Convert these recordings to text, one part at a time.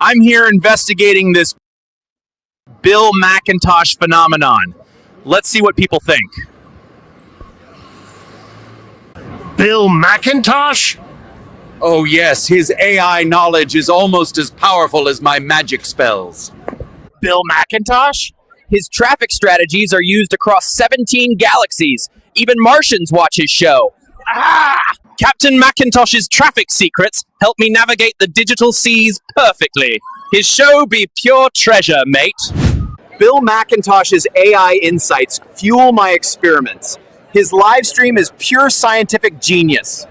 I'm here investigating this Bill McIntosh phenomenon. Let's see what people think. Bill McIntosh? Oh yes, his AI knowledge is almost as powerful as my magic spells. Bill McIntosh? His traffic strategies are used across 17 galaxies. Even Martians watch his show. Captain McIntosh's traffic secrets help me navigate the digital seas perfectly. His show be pure treasure, mate. Bill McIntosh's AI insights fuel my experiments. His live stream is pure scientific genius.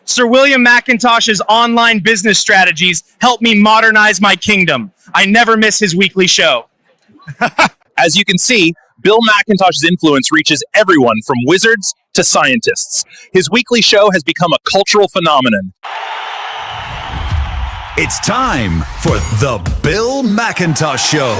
Sir William McIntosh's online business strategies help me modernize my kingdom. I never miss his weekly show. As you can see, Bill McIntosh's influence reaches everyone from wizards to scientists. His weekly show has become a cultural phenomenon. It's time for the Bill McIntosh Show.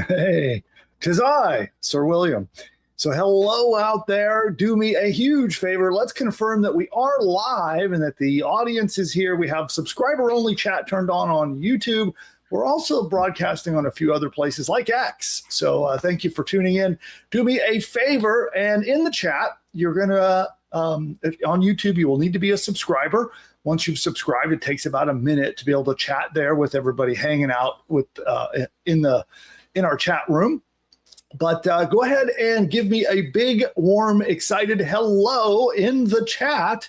Hey, 'tis I, Sir William. So hello out there. Do me a huge favor. Let's confirm that we are live and that the audience is here. We have subscriber-only chat turned on YouTube. We're also broadcasting on a few other places like X. So thank you for tuning in. Do me a favor, and in the chat, you're going to, on YouTube, you will need to be a subscriber. Once you've subscribed, it takes about a minute to be able to chat there with everybody hanging out with in our chat room. But go ahead and give me a big, warm, excited hello in the chat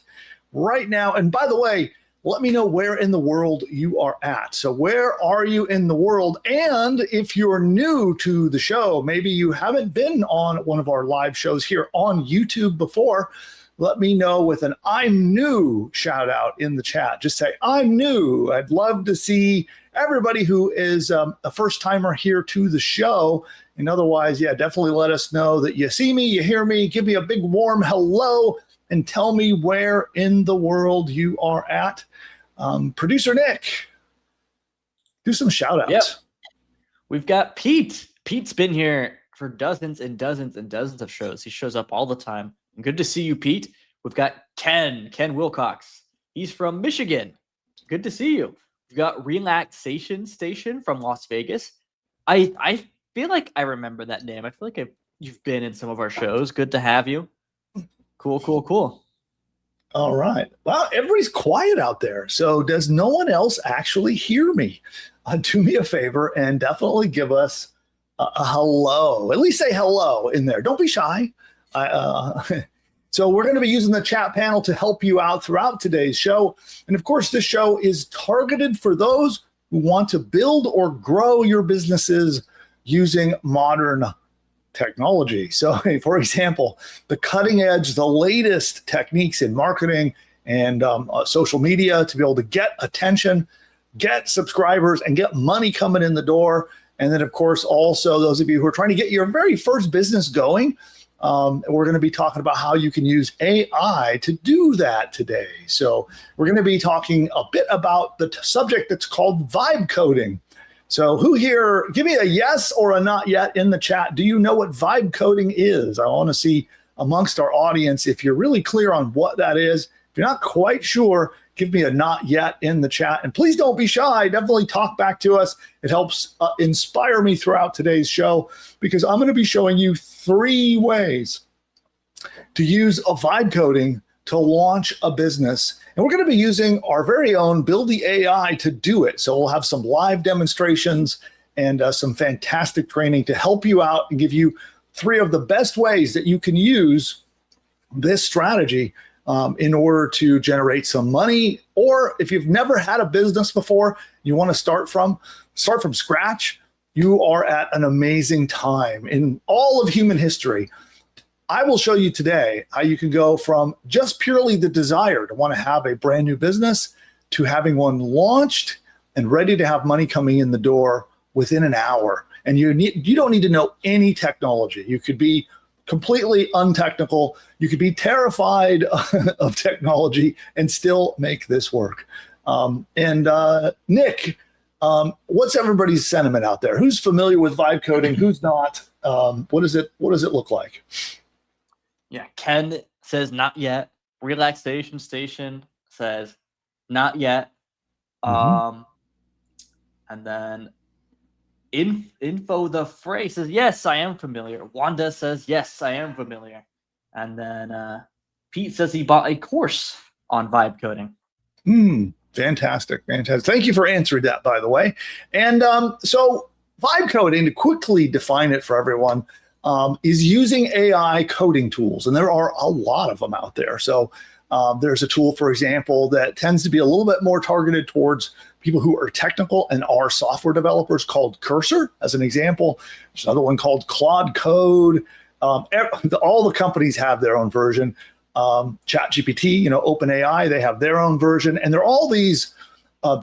right now. And by the way, let me know where in the world you are at. So where are you in the world? And if you're new to the show, maybe you haven't been on one of our live shows here on YouTube before, let me know with an I'm new shout out in the chat. Just say, I'm new. I'd love to see everybody who is a first timer here to the show. And otherwise, yeah, definitely let us know that you see me, you hear me, give me a big warm hello, and tell me where in the world you are at. Producer Nick, do some shout outs. Yep. We've got Pete. Pete's been here for dozens and dozens and dozens of shows. He shows up all the time. Good to see you, Pete. We've got Ken Wilcox. He's from Michigan. Good to see you. We've got Relaxation Station from Las Vegas. I feel like I remember that name. I feel like you've been in some of our shows. Good to have you. Cool. All right. Well, everybody's quiet out there. So does no one else actually hear me? Do me a favor and definitely give us a hello. At least say hello in there. Don't be shy. So we're going to be using the chat panel to help you out throughout today's show. And of course, this show is targeted for those who want to build or grow your businesses using modern technology. So, for example, the cutting edge, the latest techniques in marketing and social media to be able to get attention, get subscribers, and get money coming in the door. And then, of course, also those of you who are trying to get your very first business going, we're going to be talking about how you can use AI to do that today. So we're going to be talking a bit about the subject that's called vibe coding. So who here, give me a yes or a not yet in the chat. Do you know what vibe coding is? I want to see amongst our audience if you're really clear on what that is. If you're not quite sure, give me a not yet in the chat. And please don't be shy. Definitely talk back to us. It helps inspire me throughout today's show because I'm going to be showing you 3 ways to use a vibe coding to launch a business. And we're going to be using our very own Build the AI to do it. So we'll have some live demonstrations and some fantastic training to help you out and give you 3 of the best ways that you can use this strategy in order to generate some money. Or if you've never had a business before, you want to start from scratch, you are at an amazing time in all of human history. I will show you today how you can go from just purely the desire to want to have a brand new business to having one launched and ready to have money coming in the door within an hour. And you don't need to know any technology. You could be completely untechnical. You could be terrified of technology and still make this work. Nick, what's everybody's sentiment out there? Who's familiar with vibe coding? Who's not? What does it look like? Yeah, Ken says not yet. Relaxation Station says not yet. And then Info the Fray says, yes, I am familiar. Wanda says, yes, I am familiar. And then Pete says he bought a course on vibe coding. Fantastic. Thank you for answering that, by the way. And so vibe coding, to quickly define it for everyone, is using AI coding tools. And there are a lot of them out there. So there's a tool, for example, that tends to be a little bit more targeted towards people who are technical and are software developers, called Cursor, as an example. There's another one called Claude Code. All the companies have their own version. ChatGPT, OpenAI, they have their own version. And there are all these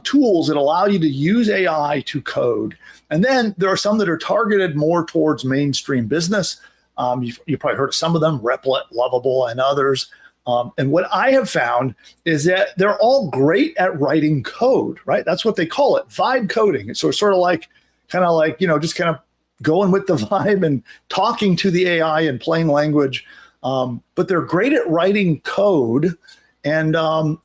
tools that allow you to use AI to code. And then there are some that are targeted more towards mainstream business. You've probably heard of some of them, Replit, Lovable, and others. And what I have found is that they're all great at writing code, right? That's what they call it, vibe coding. It's sort of like, just kind of going with the vibe and talking to the AI in plain language. But they're great at writing code, and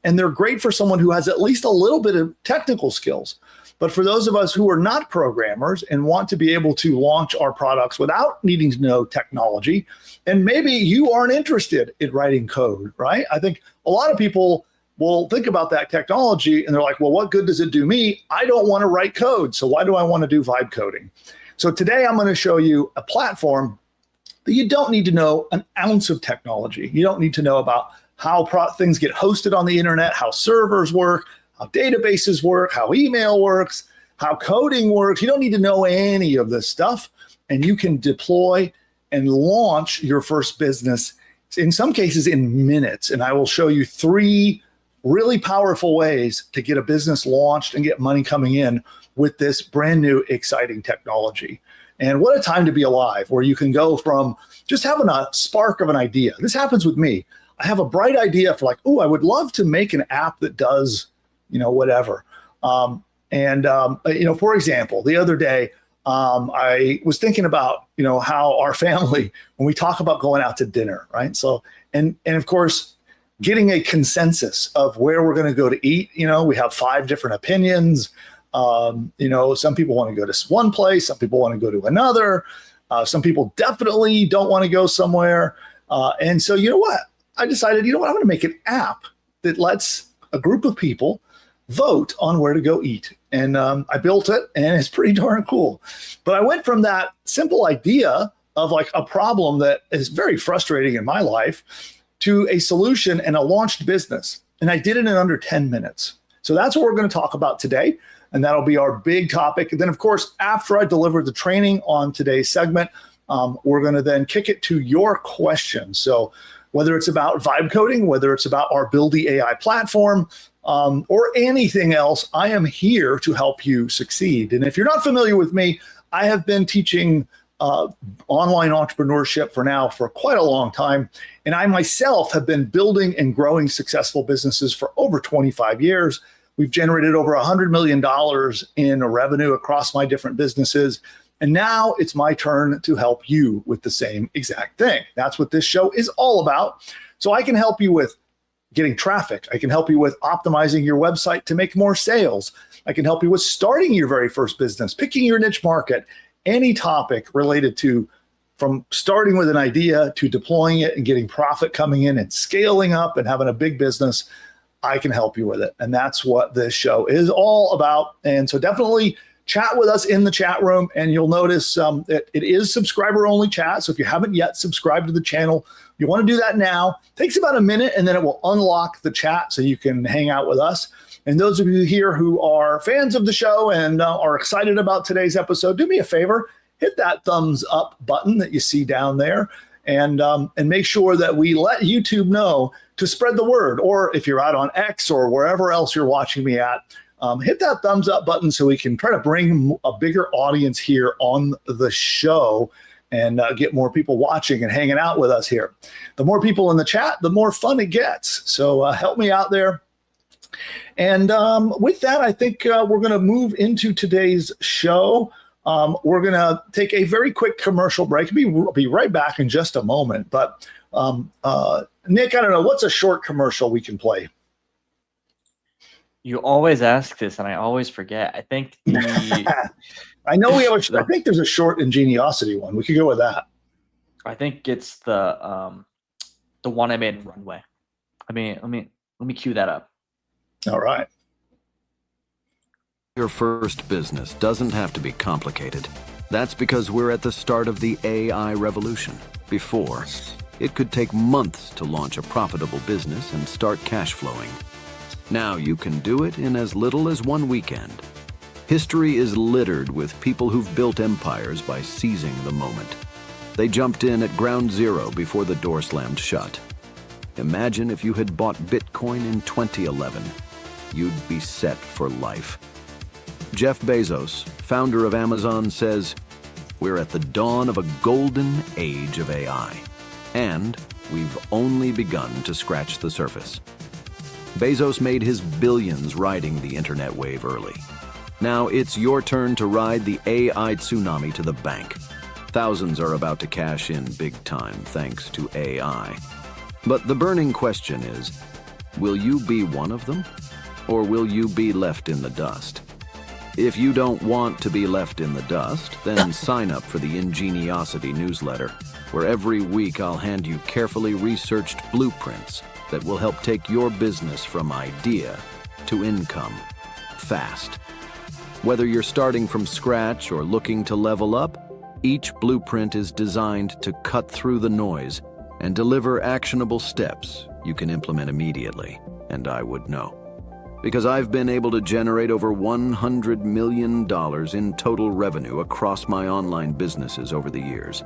they're great for someone who has at least a little bit of technical skills. But for those of us who are not programmers and want to be able to launch our products without needing to know technology, and maybe you aren't interested in writing code, right? I think a lot of people will think about that technology and they're like, well, what good does it do me? I don't want to write code, so why do I want to do vibe coding? So today I'm going to show you a platform that you don't need to know an ounce of technology. You don't need to know about how things get hosted on the internet, how servers work, how databases work, how email works, how coding works. You don't need to know any of this stuff, and you can deploy and launch your first business, in some cases in minutes. And I will show you 3 really powerful ways to get a business launched and get money coming in with this brand new, exciting technology. And what a time to be alive, where you can go from just having a spark of an idea. This happens with me. I have a bright idea for I would love to make an app that does, whatever. For example, the other day, I was thinking about, how our family, when we talk about going out to dinner, right? So, and of course, getting a consensus of where we're going to go to eat. We have 5 different opinions. Some people want to go to one place, some people want to go to another. Some people definitely don't want to go somewhere. And so, I decided, I'm going to make an app that lets a group of people vote on where to go eat. And I built it, and it's pretty darn cool. But I went from that simple idea of a problem that is very frustrating in my life to a solution and a launched business. And I did it in under 10 minutes. So that's what we're going to talk about today. And that'll be our big topic. And then, of course, after I deliver the training on today's segment, we're going to then kick it to your questions. So whether it's about vibe coding, whether it's about our Buildy AI platform, or anything else, I am here to help you succeed. And if you're not familiar with me, I have been teaching online entrepreneurship for quite a long time. And I myself have been building and growing successful businesses for over 25 years. We've generated over $100 million in revenue across my different businesses. And now it's my turn to help you with the same exact thing. That's what this show is all about. So I can help you with getting traffic. I can help you with optimizing your website to make more sales. I can help you with starting your very first business, picking your niche market, any topic related to from starting with an idea to deploying it and getting profit coming in and scaling up and having a big business. I can help you with it. And that's what this show is all about. And so definitely chat with us in the chat room. And you'll notice that it is subscriber only chat. So if you haven't yet subscribed to the channel, you want to do that now. It takes about a minute, and then it will unlock the chat so you can hang out with us. And those of you here who are fans of the show and are excited about today's episode, do me a favor, hit that thumbs up button that you see down there. And make sure that we let YouTube know to spread the word. Or if you're out on X or wherever else you're watching me at, hit that thumbs up button so we can try to bring a bigger audience here on the show and get more people watching and hanging out with us here. The more people in the chat, the more fun it gets. So help me out there. And with that, I think we're going to move into today's show. We're going to take a very quick commercial break. I'll be right back in just a moment. But Nick, I don't know, what's a short commercial we can play? You always ask this, and I always forget. I think I know we have I think there's a short ingeniosity one. We could go with that. I think it's the one I made in Runway. Let me cue that up. All right. Your first business doesn't have to be complicated. That's because we're at the start of the AI revolution. Before, it could take months to launch a profitable business and start cash flowing. Now you can do it in as little as one weekend. History is littered with people who've built empires by seizing the moment. They jumped in at ground zero before the door slammed shut. Imagine if you had bought Bitcoin in 2011. You'd be set for life. Jeff Bezos, founder of Amazon, says, "We're at the dawn of a golden age of AI, and we've only begun to scratch the surface." Bezos made his billions riding the internet wave early. Now it's your turn to ride the AI tsunami to the bank. Thousands are about to cash in big time thanks to AI. But the burning question is, will you be one of them? Or will you be left in the dust? If you don't want to be left in the dust, then sign up for the Ingeniosity newsletter, where every week I'll hand you carefully researched blueprints that will help take your business from idea to income fast. Whether you're starting from scratch or looking to level up, each blueprint is designed to cut through the noise and deliver actionable steps you can implement immediately, and I would know. Because I've been able to generate over $100 million in total revenue across my online businesses over the years.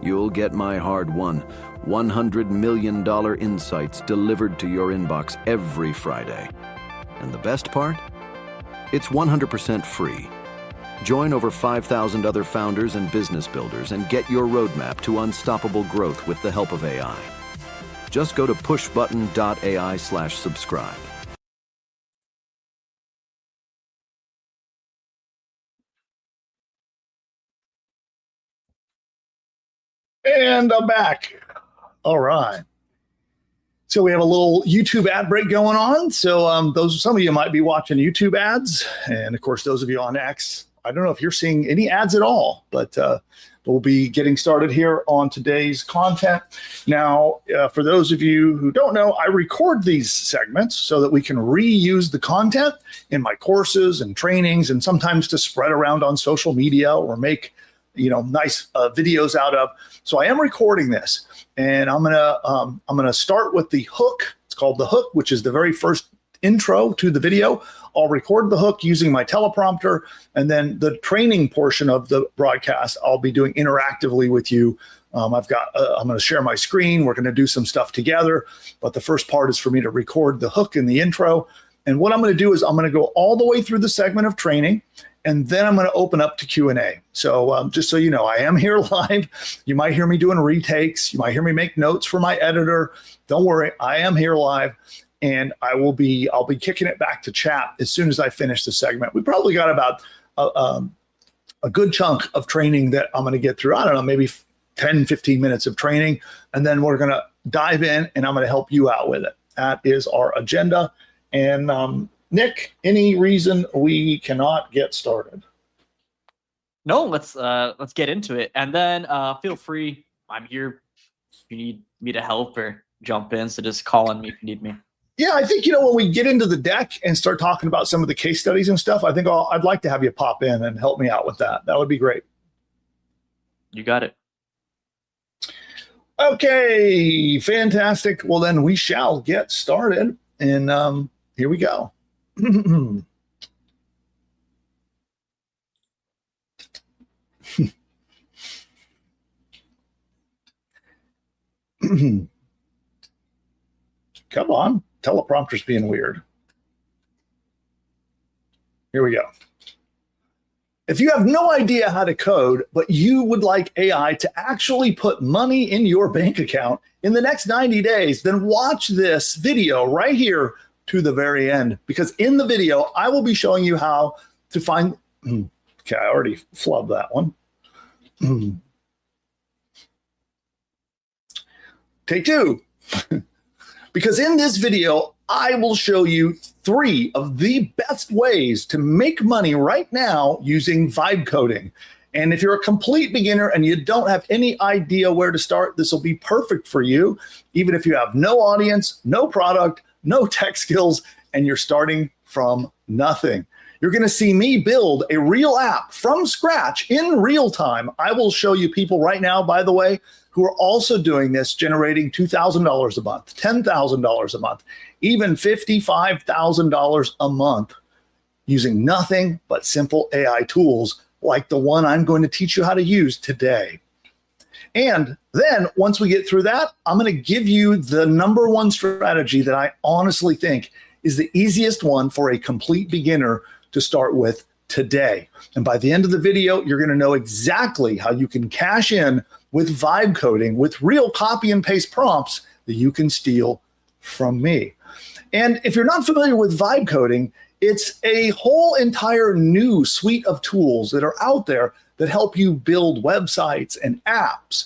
You'll get my hard-won $100 million insights delivered to your inbox every Friday. And the best part? It's 100% free. Join over 5,000 other founders and business builders and get your roadmap to unstoppable growth with the help of AI. Just go to pushbutton.ai/subscribe. And I'm back. All right. So we have a little YouTube ad break going on. So some of you might be watching YouTube ads. And of course, those of you on X, I don't know if you're seeing any ads at all, but we'll be getting started here on today's content. Now, for those of you who don't know, I record these segments so that we can reuse the content in my courses and trainings, and sometimes to spread around on social media or make nice videos out of. So I am recording this, and I'm gonna start with the hook. It's called the hook, which is the very first intro to the video. I'll record the hook using my teleprompter, and then the training portion of the broadcast I'll be doing interactively with you. I'm going to share my screen. We're going to do some stuff together, but the first part is for me to record the hook and the intro. And what I'm going to do is I'm going to go all the way through the segment of training, and then I'm going to open up to Q&A. So just so you know, I am here live. You might hear me doing retakes. You might hear me make notes for my editor. Don't worry, I am here live, and I'll be kicking it back to chat as soon as I finish the segment. We probably got about a good chunk of training that I'm going to get through. I don't know, maybe 10, 15 minutes of training, and then we're going to dive in, and I'm going to help you out with it. That is our agenda. And Nick, any reason we cannot get started? No, let's get into it. And then feel free. I'm here if you need me to help or jump in. So just call on me if you need me. Yeah, I think, when we get into the deck and start talking about some of the case studies and stuff, I think I'd like to have you pop in and help me out with that. That would be great. You got it. Okay, fantastic. Well, then we shall get started. And here we go. Come on. Teleprompter's being weird. Here we go. If you have no idea how to code, but you would like AI to actually put money in your bank account in the next 90 days, then watch this video right here to the very end, because in the video, I will be showing you how to find, okay, I already flubbed that one. Take two. Because in this video, I will show you 3 of the best ways to make money right now using vibe coding. And if you're a complete beginner and you don't have any idea where to start, this will be perfect for you. Even if you have no audience, no product, no tech skills, and you're starting from nothing. You're going to see me build a real app from scratch in real time. I will show you people right now, by the way, who are also doing this, generating $2,000 a month, $10,000 a month, even $55,000 a month using nothing but simple AI tools like the one I'm going to teach you how to use today. And then once we get through that, I'm going to give you the number 1 strategy that I honestly think is the easiest one for a complete beginner to start with today. And by the end of the video, you're going to know exactly how you can cash in with vibe coding with real copy and paste prompts that you can steal from me. And if you're not familiar with vibe coding, it's a whole entire new suite of tools that are out there that help you build websites and apps,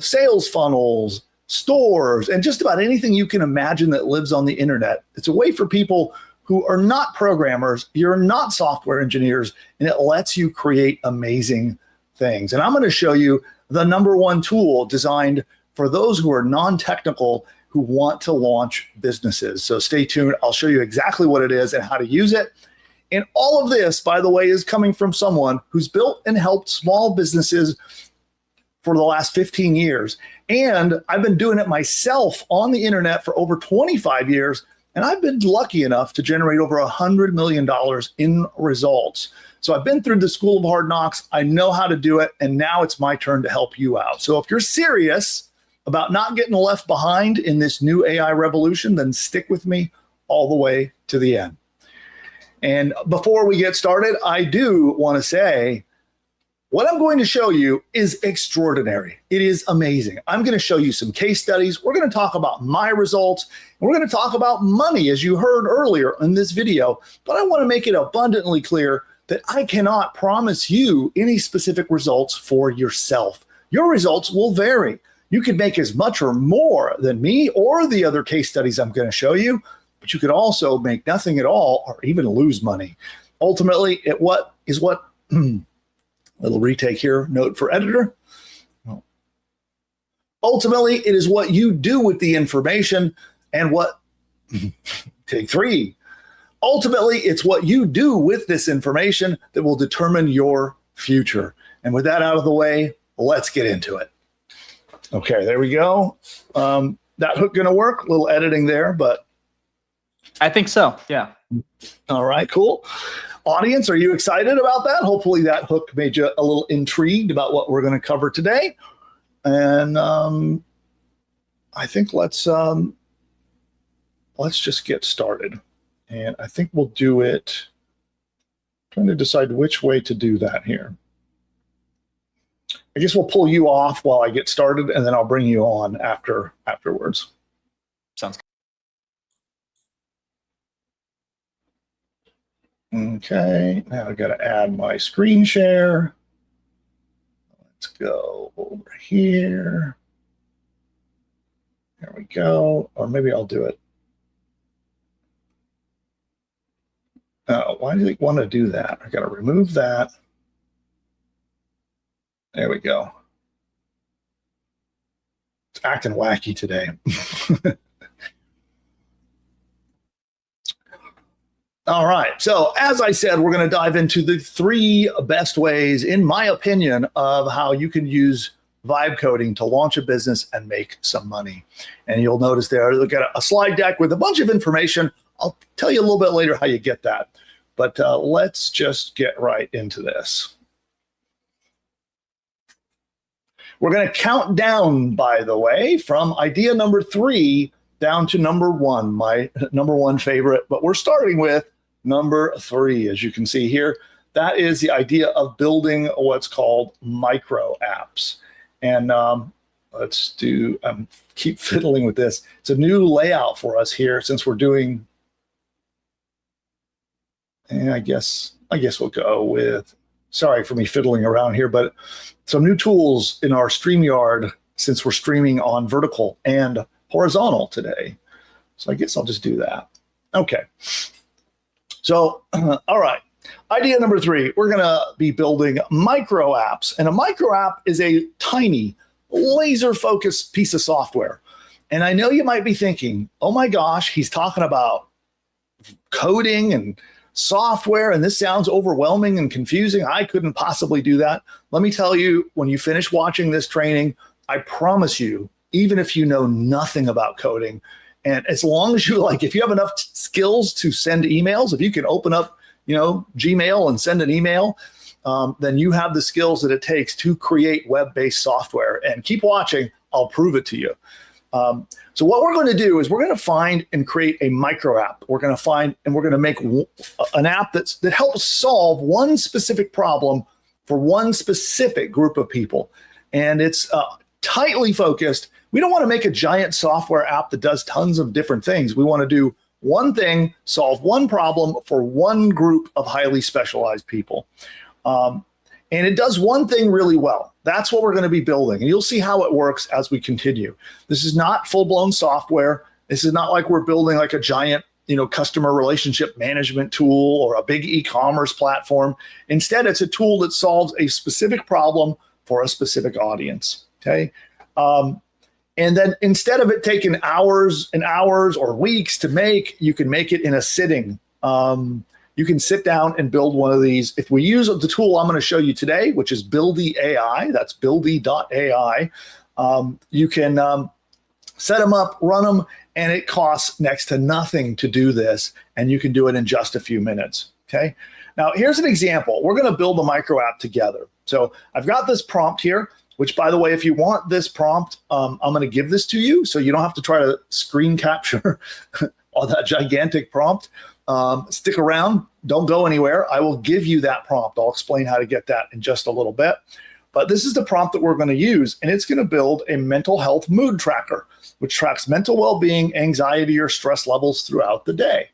sales funnels, stores, and just about anything you can imagine that lives on the internet. It's a way for people who are not programmers, you're not software engineers, and it lets you create amazing things. And I'm going to show you the number 1 tool designed for those who are non-technical who want to launch businesses. So stay tuned. I'll show you exactly what it is and how to use it. And all of this, by the way, is coming from someone who's built and helped small businesses for the last 15 years. And I've been doing it myself on the internet for over 25 years. And I've been lucky enough to generate over $100 million in results. So I've been through the school of hard knocks. I know how to do it. And now it's my turn to help you out. So if you're serious about not getting left behind in this new AI revolution, then stick with me all the way to the end. And before we get started, I do want to say what I'm going to show you is extraordinary. It is amazing. I'm going to show you some case studies. We're going to talk about my results. And we're going to talk about money, as you heard earlier in this video. But I want to make it abundantly clear that I cannot promise you any specific results for yourself. Your results will vary. You could make as much or more than me or the other case studies I'm going to show you, but you could also make nothing at all or even lose money. Ultimately, little retake here, note for editor. Ultimately, it is what you do with the information and what, take 3. Ultimately, it's what you do with this information that will determine your future. And with that out of the way, let's get into it. Okay, there we go. That hook gonna work? A little editing there, but. I think so, yeah. All right, cool. Audience, are you excited about that? Hopefully that hook made you a little intrigued about what we're gonna cover today. And I think let's just get started. And I think we'll do it, trying to decide which way to do that here. I guess we'll pull you off while I get started, and then I'll bring you on afterwards. Sounds good. Okay, now I've got to add my screen share. Let's go over here. There we go. Or maybe I'll do it. Why do they want to do that? I got to remove that. There we go. It's acting wacky today. All right. So as I said, we're going to dive into the 3 best ways, in my opinion, of how you can use vibe coding to launch a business and make some money. And you'll notice there, we've got a slide deck with a bunch of information. I'll tell you a little bit later how you get that. But let's just get right into this. We're going to count down, by the way, from idea number 3 down to number 1, my number 1 favorite. But we're starting with number 3, as you can see here. That is the idea of building what's called micro apps. And let's do, keep fiddling with this. It's a new layout for us here since we're doing, and I guess we'll go with, sorry for me fiddling around here, but some new tools in our StreamYard since we're streaming on vertical and horizontal today. So I guess I'll just do that. Okay. So, all right. Idea number 3, we're going to be building micro apps. And a micro app is a tiny, laser focused piece of software. And I know you might be thinking, oh my gosh, he's talking about coding and software, and this sounds overwhelming and confusing. I couldn't possibly do that. Let me tell you, when you finish watching this training, I promise you, even if you know nothing about coding, and as long as you if you have enough skills to send emails, if you can open up, Gmail and send an email, then you have the skills that it takes to create web-based software. And keep watching, I'll prove it to you. So what we're going to do is we're going to find and create a micro app. We're going to find and we're going to make an app that helps solve one specific problem for one specific group of people. And it's tightly focused. We don't want to make a giant software app that does tons of different things. We want to do one thing, solve one problem for one group of highly specialized people. And it does one thing really well. That's what we're going to be building. And you'll see how it works as we continue. This is not full-blown software. This is not like we're building like a giant, customer relationship management tool or a big e-commerce platform. Instead, it's a tool that solves a specific problem for a specific audience. Okay. And then instead of it taking hours and hours or weeks to make, you can make it in a sitting. You can sit down and build one of these. If we use the tool I'm going to show you today, which is Buildy AI, that's buildy.ai, you can set them up, run them, and it costs next to nothing to do this, and you can do it in just a few minutes. Okay. Now, here's an example. We're going to build a micro app together. So I've got this prompt here, which, by the way, if you want this prompt, I'm going to give this to you, so you don't have to try to screen capture all that gigantic prompt. Stick around. Don't go anywhere. I will give you that prompt. I'll explain how to get that in just a little bit. But this is the prompt that we're going to use, and it's going to build a mental health mood tracker, which tracks mental well-being, anxiety, or stress levels throughout the day.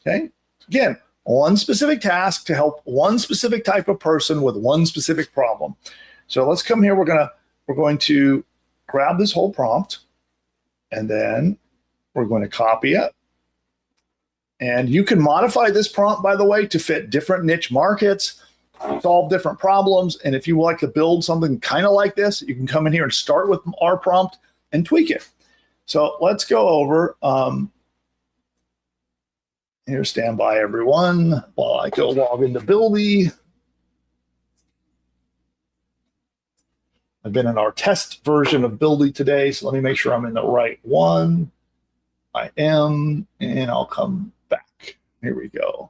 Okay? Again, one specific task to help one specific type of person with one specific problem. So let's come here. We're going to grab this whole prompt, and then we're going to copy it. And you can modify this prompt, by the way, to fit different niche markets, solve different problems. And if you like to build something kind of like this, you can come in here and start with our prompt and tweak it. So let's go over. Here, stand by, everyone, while I go log into Buildy. I've been in our test version of Buildy today, so let me make sure I'm in the right one. I am, and I'll come back. Here we go.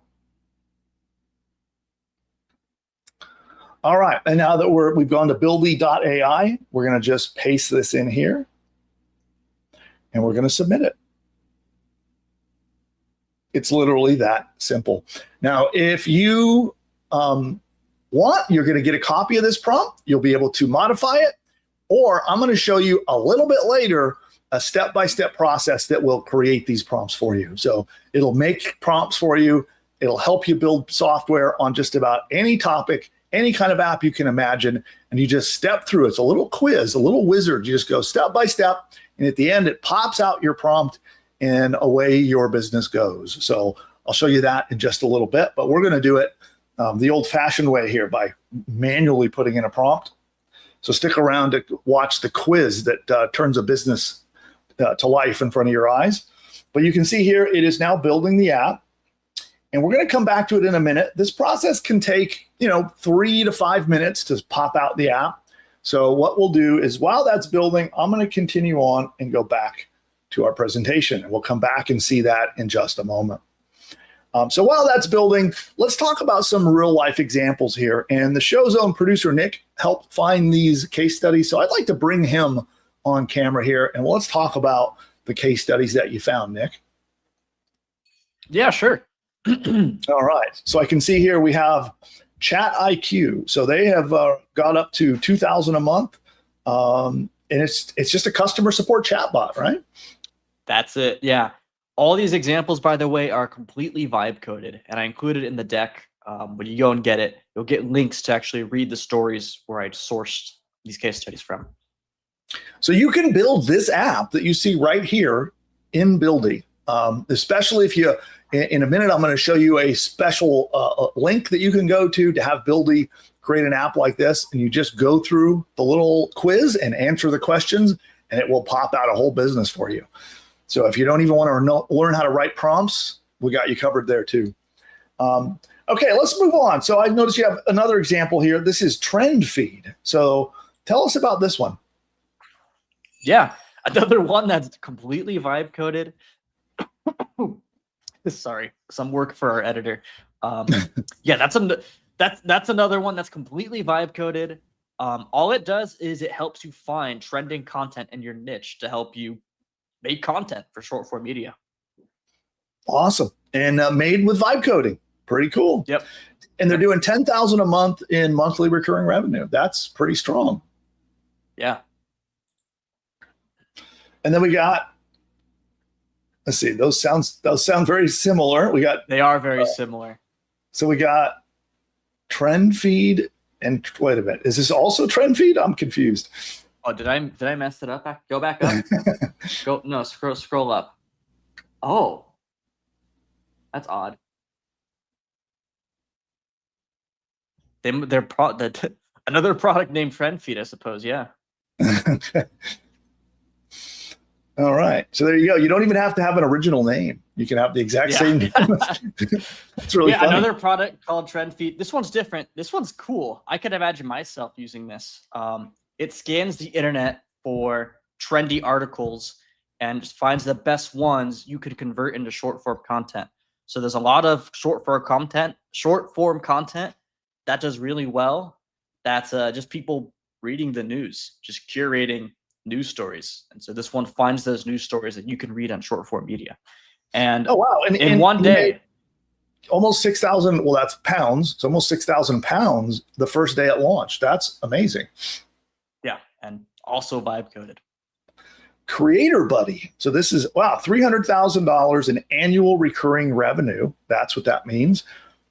All right, and now that we've gone to buildy.ai, we're going to just paste this in here, and we're going to submit it. It's literally that simple. Now, if you you're going to get a copy of this prompt. You'll be able to modify it, or I'm going to show you a little bit later a step-by-step process that will create these prompts for you. So it'll make prompts for you. It'll help you build software on just about any topic, any kind of app you can imagine, and you just step through. It's a little quiz, a little wizard. You just go step by step, and at the end, it pops out your prompt, and away your business goes. So I'll show you that in just a little bit, but we're going to do it the old-fashioned way here by manually putting in a prompt. So stick around to watch the quiz that turns a business to life in front of your eyes. But you can see here, it is now building the app, and we're going to come back to it in a minute. This process can take, 3 to 5 minutes to pop out the app. So what we'll do is while that's building, I'm going to continue on and go back to our presentation, and we'll come back and see that in just a moment. So while that's building, let's talk about some real life examples here. And the Show Zone producer, Nick, helped find these case studies. So I'd like to bring him on camera here, and let's talk about the case studies that you found, Nick. Yeah, sure. All right. So I can see here we have Chat IQ. So they have got up to $2,000 a month. And it's just a customer support chatbot, right? That's it. Yeah. All these examples, by the way, are completely vibe coded, and I included it in the deck. When you go and get it, you'll get links to actually read the stories where I sourced these case studies from. So you can build this app that you see right here in Buildy. especially if you, in a minute, I'm going to show you a special link that you can go to have Buildy create an app like this. And you just go through the little quiz and answer the questions, and it will pop out a whole business for you. So if you don't even want to learn how to write prompts, we got you covered there too. Okay, let's move on. So I noticed you have another example here. This is Trend Feed. So tell us about this one. Yeah, another one that's completely vibe coded. Sorry, some work for our editor. Yeah, that's another one that's completely vibe coded. All it does is it helps you find trending content in your niche to help you make content for short form media. Awesome. And made with vibe coding. Pretty cool. Yep. And they're doing $10,000 a month in monthly recurring revenue. That's pretty strong. Yeah. And then we got, let's see, those sound very similar. They are very similar. So we got Trend Feed and wait a minute. Is this also Trend Feed? I'm confused. Oh, did I mess it up? Go back up. Scroll up. Oh. That's odd. Another product named Trend Feed, I suppose. Yeah. All right. So there you go. You don't even have to have an original name. You can have the exact same name. It's really funny. Another product called Trend Feed. This one's different. This one's cool. I could imagine myself using this. It scans the internet for trendy articles and just finds the best ones you could convert into short form content. So there's a lot of short form content that does really well. That's just people reading the news, just curating news stories. And so this one finds those news stories that you can read on short form media. And oh wow! And in one day, almost 6,000. Well, that's pounds. It's almost 6,000 pounds the first day at launch. That's amazing. Yeah, and also vibe coded. Creator Buddy. So this is $300,000 in annual recurring revenue. That's what that means.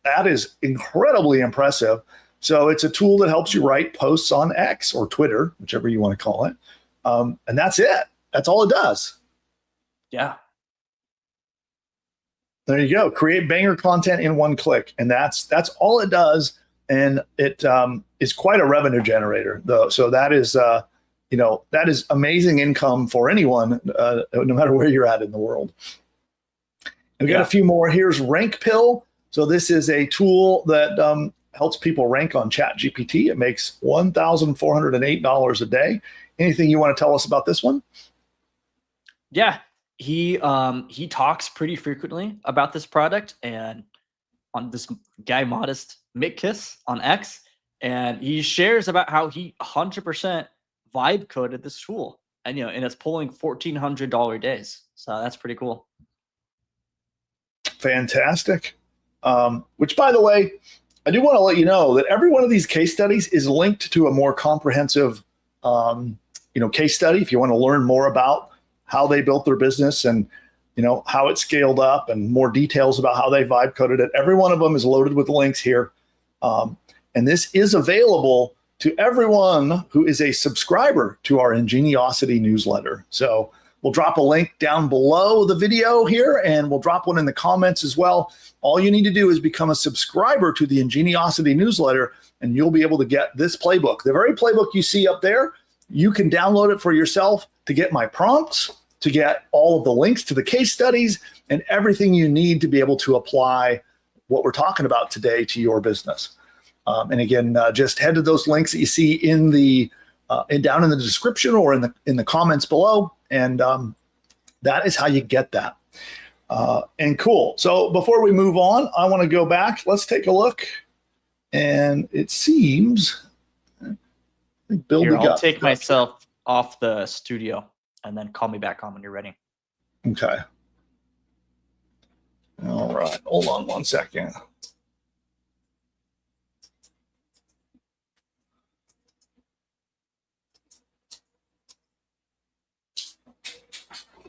That is incredibly impressive. So it's a tool that helps you write posts on X or Twitter, whichever you want to call it. And that's it. That's all it does. Yeah. There you go. Create banger content in one click. And that's all it does. And it is quite a revenue generator, though. So that is, that is amazing income for anyone, no matter where you're at in the world. And we got a few more. Here's Rank Pill. So this is a tool that helps people rank on ChatGPT. It makes $1,408 a day. Anything you want to tell us about this one? Yeah, he talks pretty frequently about this product and on this guy Modest McIntosh on X, and he shares about how he 100% vibe coded this tool, and and it's pulling $1,400 days. So that's pretty cool. Fantastic. Which, by the way, I do want to let you know that every one of these case studies is linked to a more comprehensive, case study. If you want to learn more about how they built their business and, how it scaled up and more details about how they vibe coded it, every one of them is loaded with links here. And this is available to everyone who is a subscriber to our Ingeniosity newsletter. So we'll drop a link down below the video here, and we'll drop one in the comments as well. All you need to do is become a subscriber to the Ingeniosity newsletter, and you'll be able to get this playbook. The very playbook you see up there, you can download it for yourself to get my prompts, to get all of the links to the case studies, and everything you need to be able to apply what we're talking about today to your business. And again, just head to those links that you see in the down in the description or in the comments below, and that is how you get that. And cool. So before we move on, I want to go back. Let's take a look. And it seems I'll take myself off the studio and then call me back on when you're ready. Okay. All right. Hold on one second.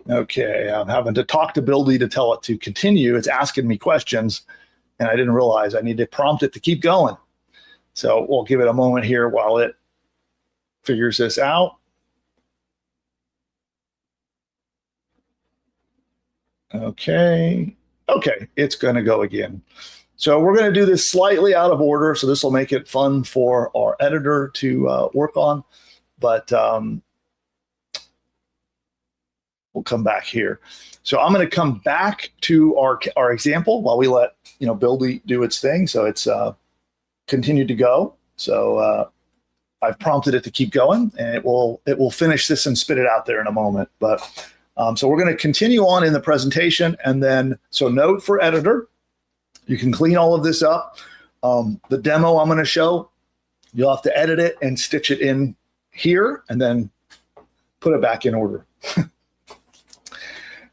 Okay, I'm having to talk to Buildy to tell it to continue. It's asking me questions, and I didn't realize I need to prompt it to keep going. So we'll give it a moment here while it figures this out. Okay. Okay, it's going to go again. So we're going to do this slightly out of order. So this will make it fun for our editor to work on. But we'll come back here. So I'm going to come back to our example while we let Buildy do its thing. So it's continued to go. So I've prompted it to keep going, and it will finish this and spit it out there in a moment. But so we're going to continue on in the presentation, and then so note for editor, you can clean all of this up. The demo I'm going to show, you'll have to edit it and stitch it in here, and then put it back in order.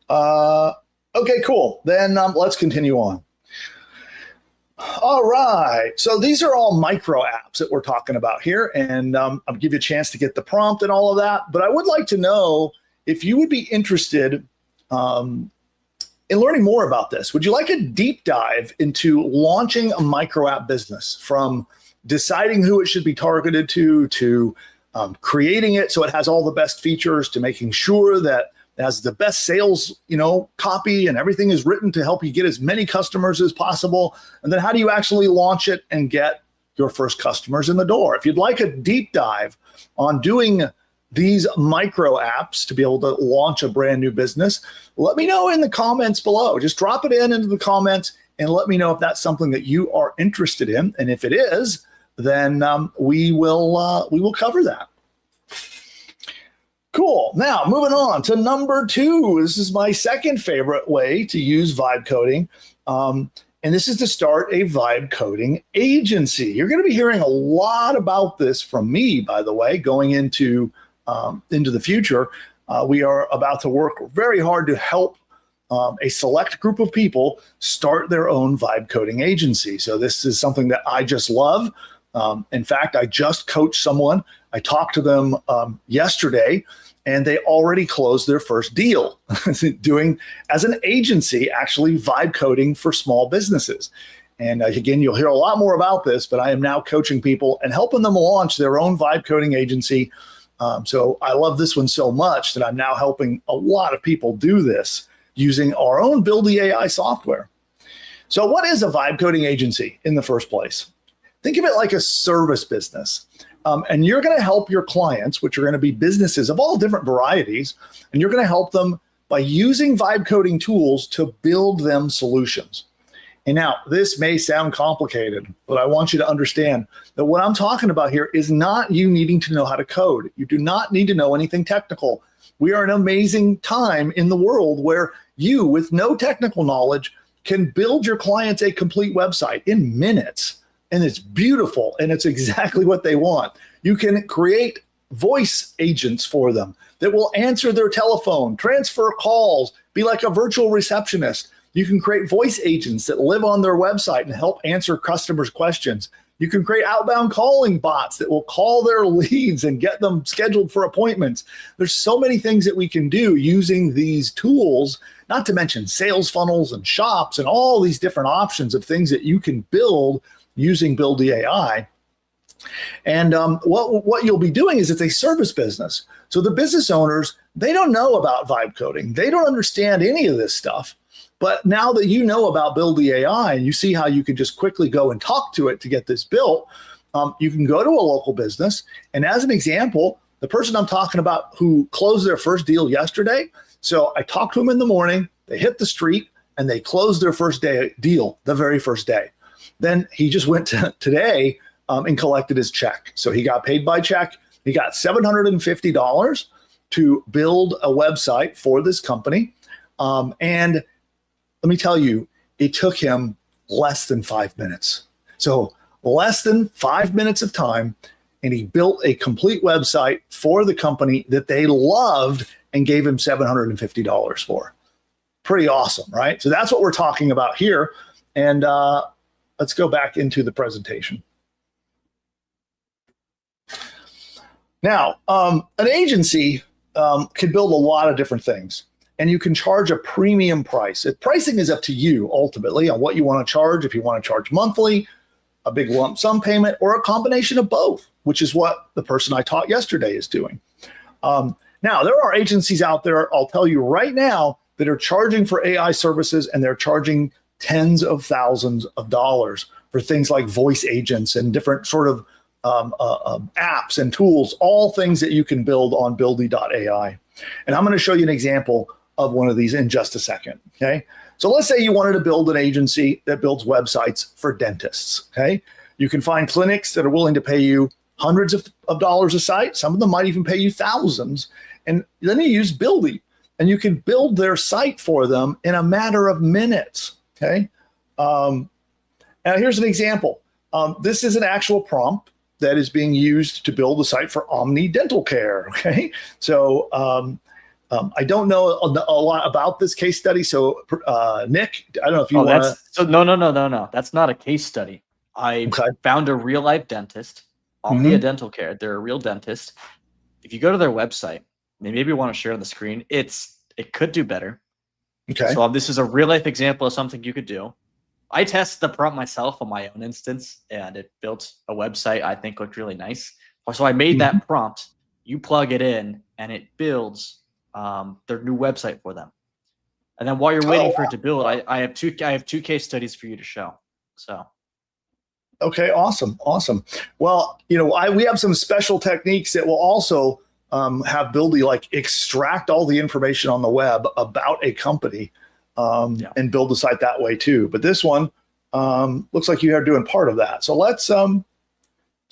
Okay, cool. Then let's continue on. All right. So these are all micro apps that we're talking about here, and I'll give you a chance to get the prompt and all of that. But I would like to know if you would be interested in learning more about this. Would you like a deep dive into launching a micro app business, from deciding who it should be targeted to creating it so it has all the best features, to making sure that it has the best sales, copy, and everything is written to help you get as many customers as possible? And then how do you actually launch it and get your first customers in the door? If you'd like a deep dive on doing these micro apps to be able to launch a brand new business, let me know in the comments below. Just drop it into the comments and let me know if that's something that you are interested in. And if it is, then we will cover that. Cool. Now, moving on to number 2. This is my second favorite way to use vibe coding. And this is to start a vibe coding agency. You're going to be hearing a lot about this from me, by the way, going into the future. We are about to work very hard to help a select group of people start their own vibe coding agency. So this is something that I just love. In fact, I just coached someone. I talked to them yesterday, and they already closed their first deal doing, as an agency, actually vibe coding for small businesses. And again, you'll hear a lot more about this, but I am now coaching people and helping them launch their own vibe coding agency. So I love this one so much that I'm now helping a lot of people do this using our own Buildy AI software. So what is a vibe coding agency in the first place? Think of it like a service business. And you're going to help your clients, which are going to be businesses of all different varieties, and you're going to help them by using vibe coding tools to build them solutions. And now, this may sound complicated, but I want you to understand that what I'm talking about here is not you needing to know how to code. You do not need to know anything technical. We are in an amazing time in the world where you, with no technical knowledge, can build your clients a complete website in minutes. And it's beautiful, and it's exactly what they want. You can create voice agents for them that will answer their telephone, transfer calls, be like a virtual receptionist. You can create voice agents that live on their website and help answer customers' questions. You can create outbound calling bots that will call their leads and get them scheduled for appointments. There's so many things that we can do using these tools, not to mention sales funnels and shops and all these different options of things that you can build using Buildy AI. And what you'll be doing is it's a service business. So the business owners, they don't know about vibe coding. They don't understand any of this stuff. But now that you know about Buildy AI and you see how you can just quickly go and talk to it to get this built, you can go to a local business. And as an example, the person I'm talking about who closed their first deal yesterday, so I talked to them in the morning, they hit the street, and they closed their first deal the very first day. Then he just went to today and collected his check. So he got paid by check. He got $750 to build a website for this company. And let me tell you, it took him less than 5 minutes. So less than 5 minutes of time, and he built a complete website for the company that they loved and gave him $750 for. Pretty awesome, right? So that's what we're talking about here. And let's go back into the presentation. Now, an agency can build a lot of different things, and you can charge a premium price. Pricing is up to you ultimately on what you want to charge. If you want to charge monthly, a big lump sum payment, or a combination of both, which is what the person I taught yesterday is doing. Now, there are agencies out there, I'll tell you right now, that are charging for AI services, and they're charging tens of thousands of dollars for things like voice agents and different sort of apps and tools, all things that you can build on buildy.ai. And I'm going to show you an example of one of these in just a second. Okay. So let's say you wanted to build an agency that builds websites for dentists. Okay. You can find clinics that are willing to pay you hundreds of dollars a site. Some of them might even pay you thousands. And then you use Buildy, and you can build their site for them in a matter of minutes. Okay. Now here's an example. This is an actual prompt that is being used to build a site for Omni Dental Care. Okay. So I don't know a lot about this case study. So Nick, I don't know if you want to. So no. That's not a case study. I found a real life dentist, Omnia Dental Care. They're a real dentist. If you go to their website, they maybe want to share on the screen. It could do better. Okay. So this is a real life example of something you could do. I tested the prompt myself on my own instance, and it built a website I think looked really nice. So I made that prompt. You plug it in, and it builds their new website for them. And then while you're waiting for it to build, I have two case studies for you to show. So. Okay, awesome. Well, we have some special techniques that will also have Buildy like extract all the information on the web about a company and build the site that way too. But this one looks like you are doing part of that. So let's go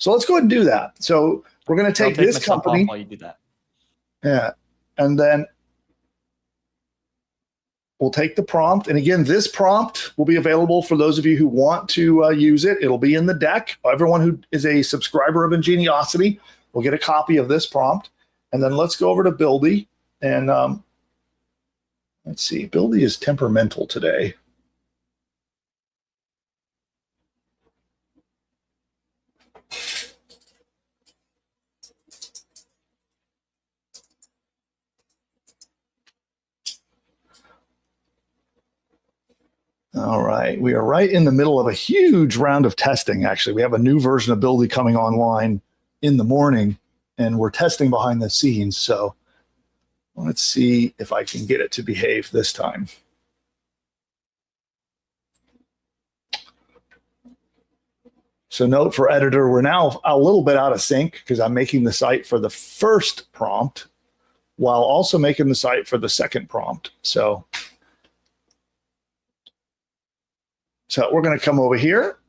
ahead and do that. So we're going to take this company. While you do that. Yeah, and then we'll take the prompt. And again, this prompt will be available for those of you who want to use it. It'll be in the deck. Everyone who is a subscriber of Ingeniosity will get a copy of this prompt. And then let's go over to Buildy. And let's see, Buildy is temperamental today. All right, we are right in the middle of a huge round of testing, actually. We have a new version of Buildy coming online in the morning, and we're testing behind the scenes. So let's see if I can get it to behave this time. So note for editor, we're now a little bit out of sync because I'm making the site for the first prompt while also making the site for the second prompt. So we're going to come over here,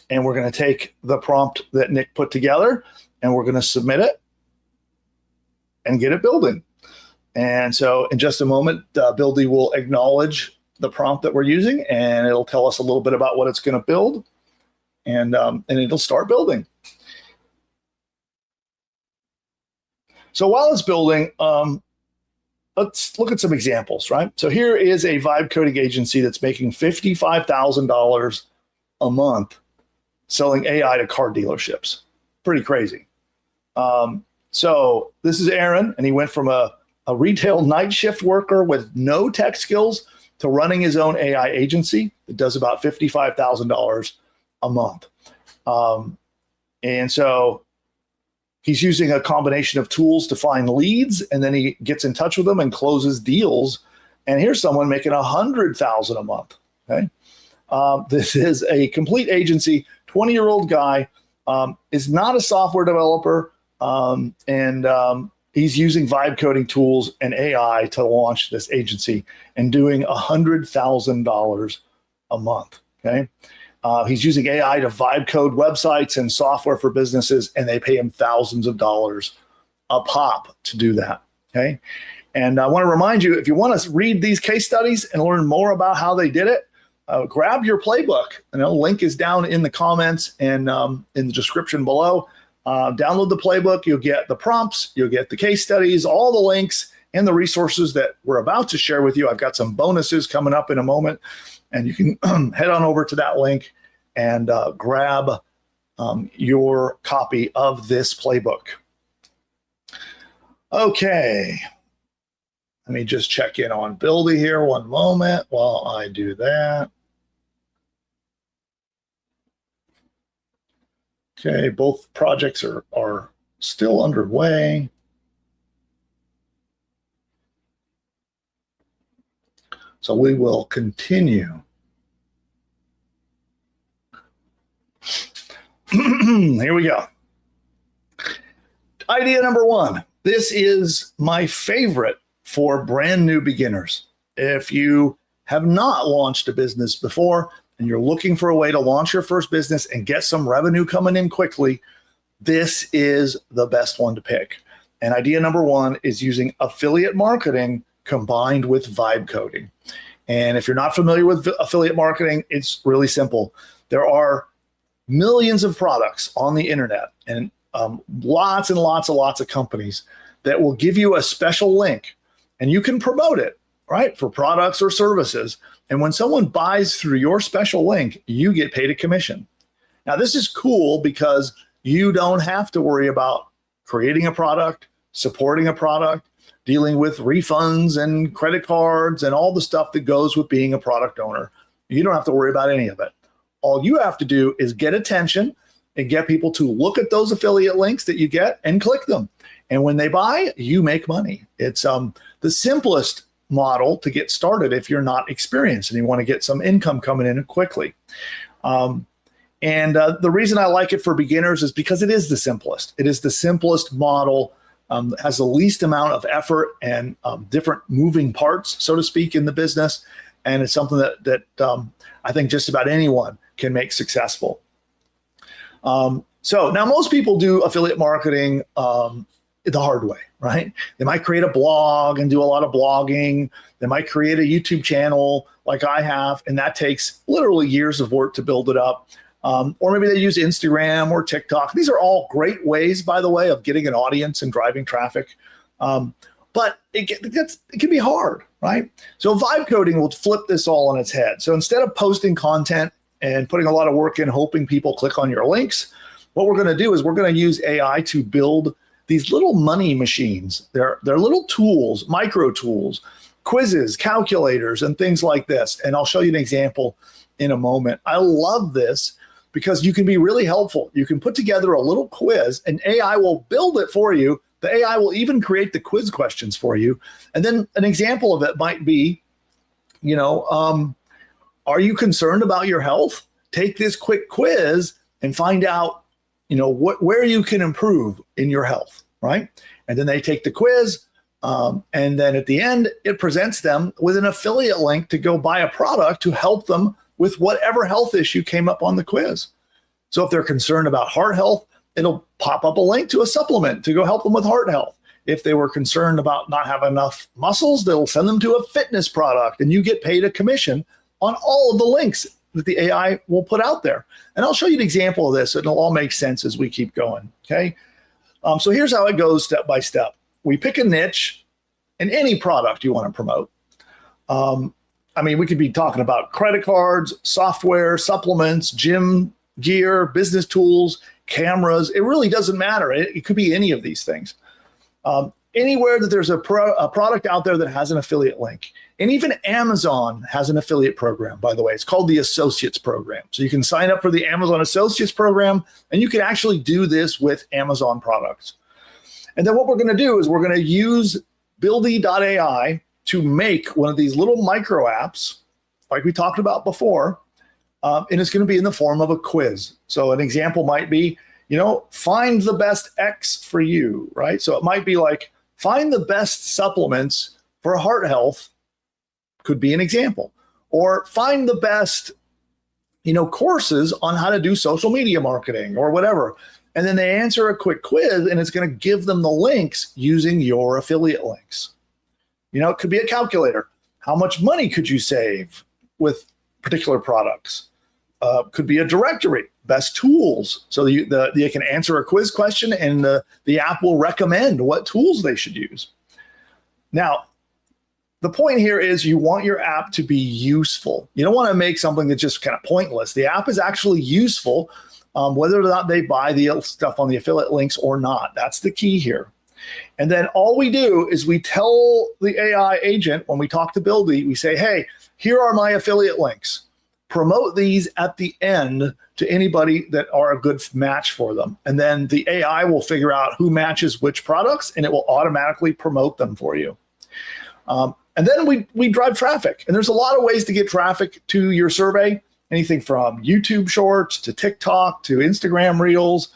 and we're going to take the prompt that Nick put together, and we're going to submit it and get it building. And so in just a moment, Buildy will acknowledge the prompt that we're using, and it'll tell us a little bit about what it's going to build, and it'll start building. So while it's building, let's look at some examples, right? So here is a vibe coding agency that's making $55,000 a month selling AI to car dealerships. Pretty crazy. So this is Aaron, and he went from a retail night shift worker with no tech skills to running his own AI agency that does about $55,000 a month. And so he's using a combination of tools to find leads, and then he gets in touch with them and closes deals. And here's someone making $100,000 a month. Okay, this is a complete agency. 20-year-old guy, is not a software developer, and he's using vibe coding tools and AI to launch this agency and doing $100,000 a month. Okay. He's using AI to vibe code websites and software for businesses, and they pay him thousands of dollars a pop to do that. Okay. And I want to remind you, if you want to read these case studies and learn more about how they did it, grab your playbook. Link is down in the comments and in the description below. Download the playbook. You'll get the prompts, you'll get the case studies, all the links, and the resources that we're about to share with you. I've got some bonuses coming up in a moment, and you can head on over to that link and grab your copy of this playbook. Okay. Let me just check in on Buildy here one moment while I do that. Okay, both projects are still underway. So we will continue. Here we go. Idea number one. This is my favorite for brand new beginners. If you have not launched a business before and you're looking for a way to launch your first business and get some revenue coming in quickly, this is the best one to pick. And idea number one is using affiliate marketing combined with vibe coding. And if you're not familiar with affiliate marketing, it's really simple. There are millions of products on the internet and lots and lots of companies that will give you a special link and you can promote it, right, for products or services. And when someone buys through your special link, you get paid a commission. Now, this is cool because you don't have to worry about creating a product, supporting a product, dealing with refunds and credit cards and all the stuff that goes with being a product owner. You don't have to worry about any of it. All you have to do is get attention and get people to look at those affiliate links that you get and click them. And when they buy, you make money. It's the simplest model to get started if you're not experienced and you want to get some income coming in quickly. The reason I like it for beginners is because it is the simplest. It is the simplest model, has the least amount of effort and different moving parts, so to speak, in the business. And it's something that I think just about anyone can make successful. So now most people do affiliate marketing the hard way, right? They might create a blog and do a lot of blogging. They might create a YouTube channel like I have, and that takes literally years of work to build it up. Or maybe they use Instagram or TikTok. These are all great ways, by the way, of getting an audience and driving traffic. But it can be hard, right? So vibe coding will flip this all on its head. So instead of posting content and putting a lot of work in, hoping people click on your links, what we're going to do is we're going to use AI to build these little money machines. They're little tools, micro tools, quizzes, calculators, and things like this. And I'll show you an example in a moment. I love this because you can be really helpful. You can put together a little quiz and AI will build it for you. The AI will even create the quiz questions for you. And then an example of it might be, are you concerned about your health? Take this quick quiz and find out, where you can improve in your health, right? And then they take the quiz, and then at the end, it presents them with an affiliate link to go buy a product to help them with whatever health issue came up on the quiz. So if they're concerned about heart health, it'll pop up a link to a supplement to go help them with heart health. If they were concerned about not having enough muscles, they'll send them to a fitness product, and you get paid a commission on all of the links that the AI will put out there. And I'll show you an example of this. It'll all make sense as we keep going, okay? So here's how it goes step by step. We pick a niche in any product you want to promote. We could be talking about credit cards, software, supplements, gym gear, business tools, cameras. It really doesn't matter. It could be any of these things. Anywhere that there's a product out there that has an affiliate link. And even Amazon has an affiliate program, by the way. It's called the Associates Program. So you can sign up for the Amazon Associates Program, and you can actually do this with Amazon products. And then what we're going to do is we're going to use Buildy.ai to make one of these little micro apps, like we talked about before, and it's going to be in the form of a quiz. So an example might be, find the best X for you, right? So it might be like, find the best supplements for heart health, could be an example. Or find the best, courses on how to do social media marketing or whatever. And then they answer a quick quiz, and it's going to give them the links using your affiliate links. It could be a calculator. How much money could you save with particular products? Could be a directory, best tools. So you can answer a quiz question, and the app will recommend what tools they should use. Now, the point here is you want your app to be useful. You don't want to make something that's just kind of pointless. The app is actually useful, whether or not they buy the stuff on the affiliate links or not. That's the key here. And then all we do is we tell the AI agent, when we talk to Buildy, we say, hey, here are my affiliate links. Promote these at the end to anybody that are a good match for them. And then the AI will figure out who matches which products, and it will automatically promote them for you. And then we drive traffic. And there's a lot of ways to get traffic to your survey, anything from YouTube Shorts to TikTok to Instagram Reels,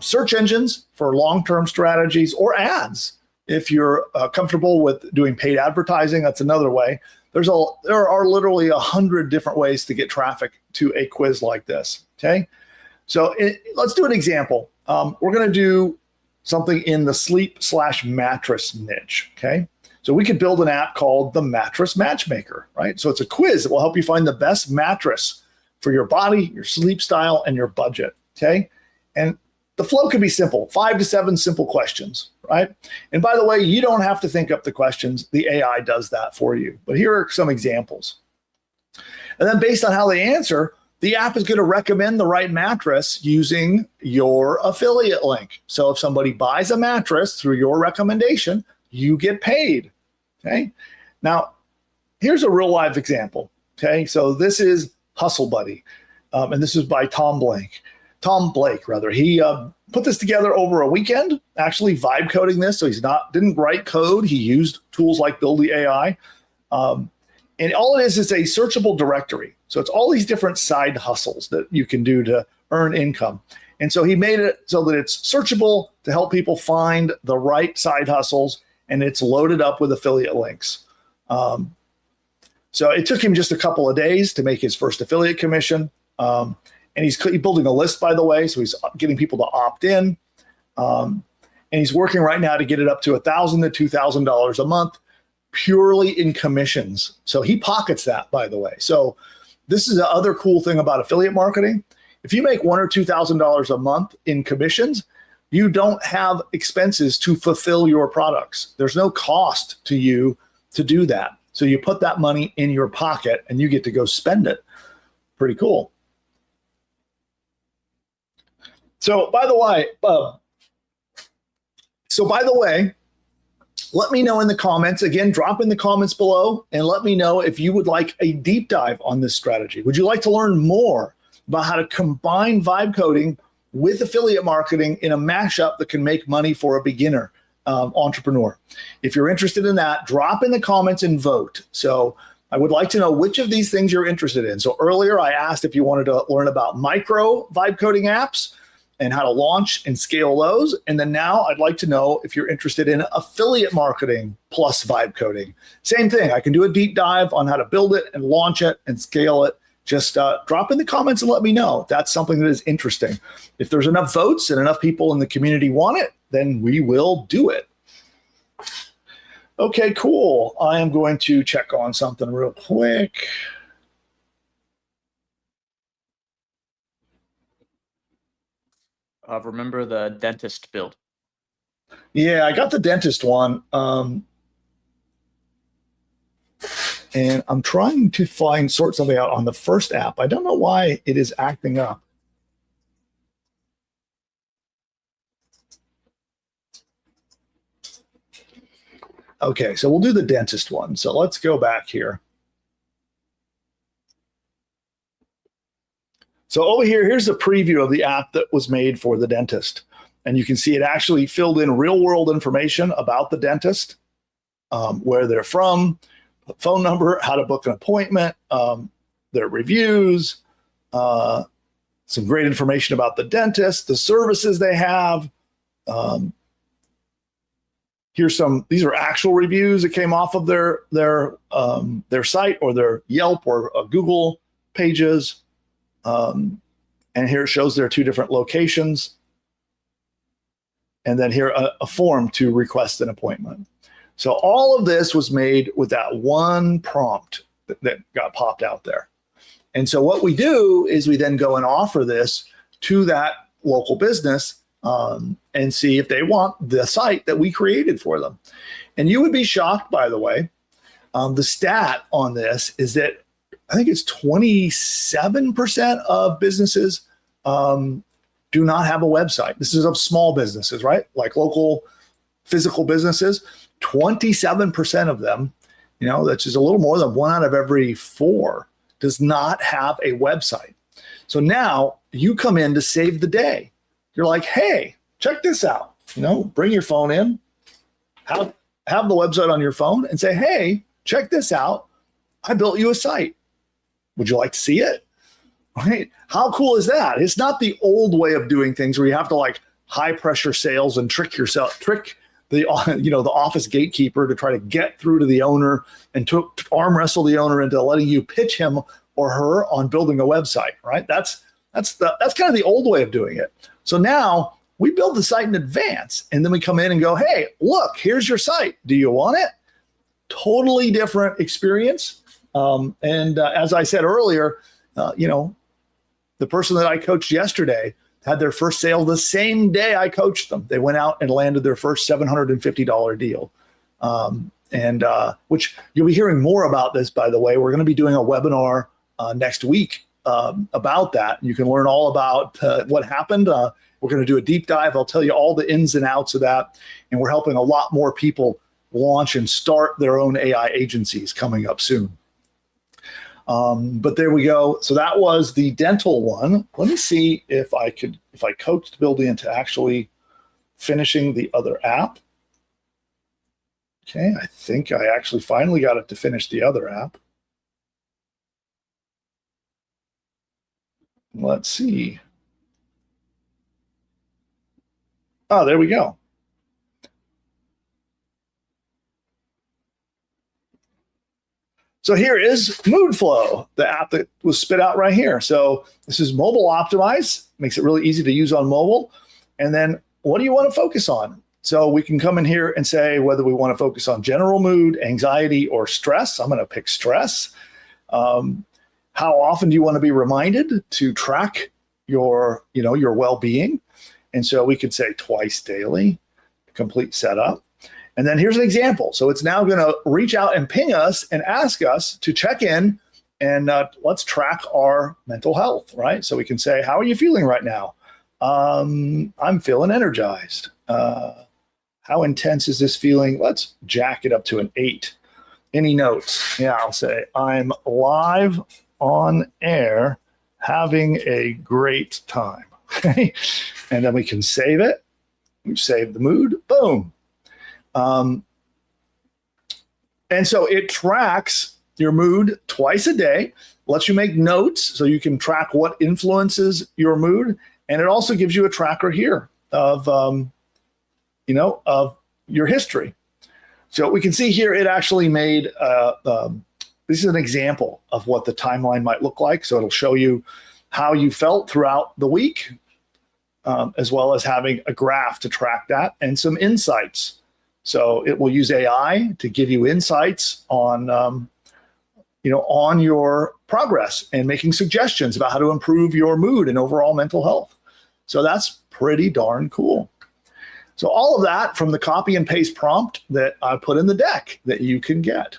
search engines for long-term strategies, or ads. If you're comfortable with doing paid advertising, that's another way. There are literally 100 different ways to get traffic to a quiz like this. Okay, so let's do an example. We're going to do something in the sleep/mattress niche. Okay, so we could build an app called the Mattress Matchmaker, right? So it's a quiz that will help you find the best mattress for your body, your sleep style, and your budget. Okay, and the flow can be simple, 5 to 7 simple questions, right? And by the way, you don't have to think up the questions. The AI does that for you. But here are some examples. And then based on how they answer, the app is going to recommend the right mattress using your affiliate link. So if somebody buys a mattress through your recommendation, you get paid, okay? Now, here's a real life example, okay? So this is Hustle Buddy, and this is by Tom Blake. He put this together over a weekend, actually vibe coding this. So didn't write code. He used tools like Build the AI. And all it is a searchable directory. So it's all these different side hustles that you can do to earn income. And so he made it so that it's searchable to help people find the right side hustles, and it's loaded up with affiliate links. So it took him just a couple of days to make his first affiliate commission. And he's building a list, by the way, so he's getting people to opt in. And he's working right now to get it up to $1,000 to $2,000 a month, purely in commissions. So he pockets that, by the way. So this is the other cool thing about affiliate marketing. If you make $1,000 or $2,000 a month in commissions, you don't have expenses to fulfill your products. There's no cost to you to do that. So you put that money in your pocket and you get to go spend it. Pretty cool. So by the way, let me know in the comments. Again, drop in the comments below and let me know if you would like a deep dive on this strategy. Would you like to learn more about how to combine vibe coding with affiliate marketing in a mashup that can make money for a beginner entrepreneur? If you're interested in that, drop in the comments and vote. So I would like to know which of these things you're interested in. So earlier I asked if you wanted to learn about micro vibe coding apps and how to launch and scale those. And then now I'd like to know if you're interested in affiliate marketing plus vibe coding. Same thing. I can do a deep dive on how to build it and launch it and scale it. Just drop in the comments and let me know if that's something that is interesting. If there's enough votes and enough people in the community want it, then we will do it. Okay, cool. I am going to check on something real quick. Remember the dentist build? Yeah, I got the dentist one. And I'm trying to sort something out on the first app. I don't know why it is acting up. Okay, so we'll do the dentist one. So let's go back here. So over here, here's a preview of the app that was made for the dentist. And you can see it actually filled in real world information about the dentist, where they're from, phone number, how to book an appointment, their reviews, some great information about the dentist, the services they have. These are actual reviews that came off of their site or their Yelp or Google pages. And here it shows their 2 different locations. And then here a form to request an appointment. So all of this was made with that one prompt that got popped out there. And so what we do is we then go and offer this to that local business and see if they want the site that we created for them. And you would be shocked, by the way. The stat on this is that I think it's 27% of businesses do not have a website. This is of small businesses, right? Like local physical businesses. 27% of them, that's just a little more than 1 out of every 4 does not have a website. So now you come in to save the day. You're like, hey, check this out. Bring your phone in, have the website on your phone and say, hey, check this out. I built you a site. Would you like to see it? Right? How cool is that? It's not the old way of doing things where you have to like high pressure sales and trick the office gatekeeper to try to get through to the owner and to arm wrestle the owner into letting you pitch him or her on building a website, right? That's kind of the old way of doing it. So now we build the site in advance, and then we come in and go, hey, look, here's your site. Do you want it? Totally different experience. As I said earlier, the person that I coached yesterday had their first sale the same day I coached them. They went out and landed their first $750 deal. Which you'll be hearing more about this, by the way. We're going to be doing a webinar next week about that. You can learn all about what happened. We're going to do a deep dive. I'll tell you all the ins and outs of that. And we're helping a lot more people launch and start their own AI agencies coming up soon. But there we go. So that was the dental one. Let me see if I coached Billy into actually finishing the other app. Okay, I think I actually finally got it to finish the other app. Let's see. Oh, there we go. So here is Moodflow, the app that was spit out right here. So this is mobile optimized, makes it really easy to use on mobile. And then what do you want to focus on? So we can come in here and say whether we want to focus on general mood, anxiety, or stress. I'm going to pick stress. How often do you want to be reminded to track your well-being? And so we could say twice daily, complete setup. And then here's an example. So it's now going to reach out and ping us and ask us to check in and let's track our mental health, right? So we can say, how are you feeling right now? I'm feeling energized. How intense is this feeling? Let's jack it up to an 8. Any notes? Yeah, I'll say I'm live on air having a great time. Okay. And then we can save it. We've saved the mood. Boom. And so it tracks your mood twice a day, lets you make notes so you can track what influences your mood. And it also gives you a tracker here of your history. So we can see here, it actually made, this is an example of what the timeline might look like. So it'll show you how you felt throughout the week, as well as having a graph to track that and some insights. So it will use AI to give you insights on your progress and making suggestions about how to improve your mood and overall mental health. So that's pretty darn cool. So all of that from the copy and paste prompt that I put in the deck that you can get.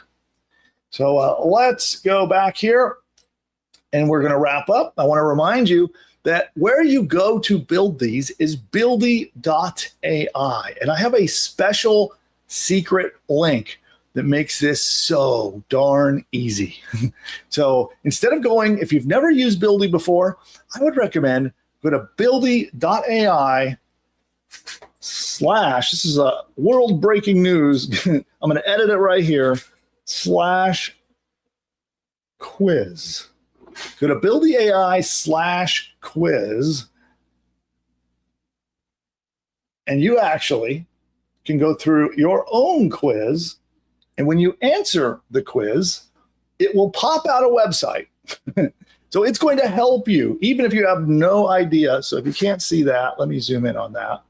So let's go back here and we're going to wrap up. I want to remind you that where you go to build these is buildy.ai. And I have a special secret link that makes this so darn easy. So instead of going, if you've never used Buildy before, I would recommend go to buildy.ai/ this is a world breaking news. I'm going to edit it right here, /quiz. Go to buildy.ai/quiz. And you actually can go through your own quiz. And when you answer the quiz, it will pop out a website. So it's going to help you, even if you have no idea. So if you can't see that, let me zoom in on that.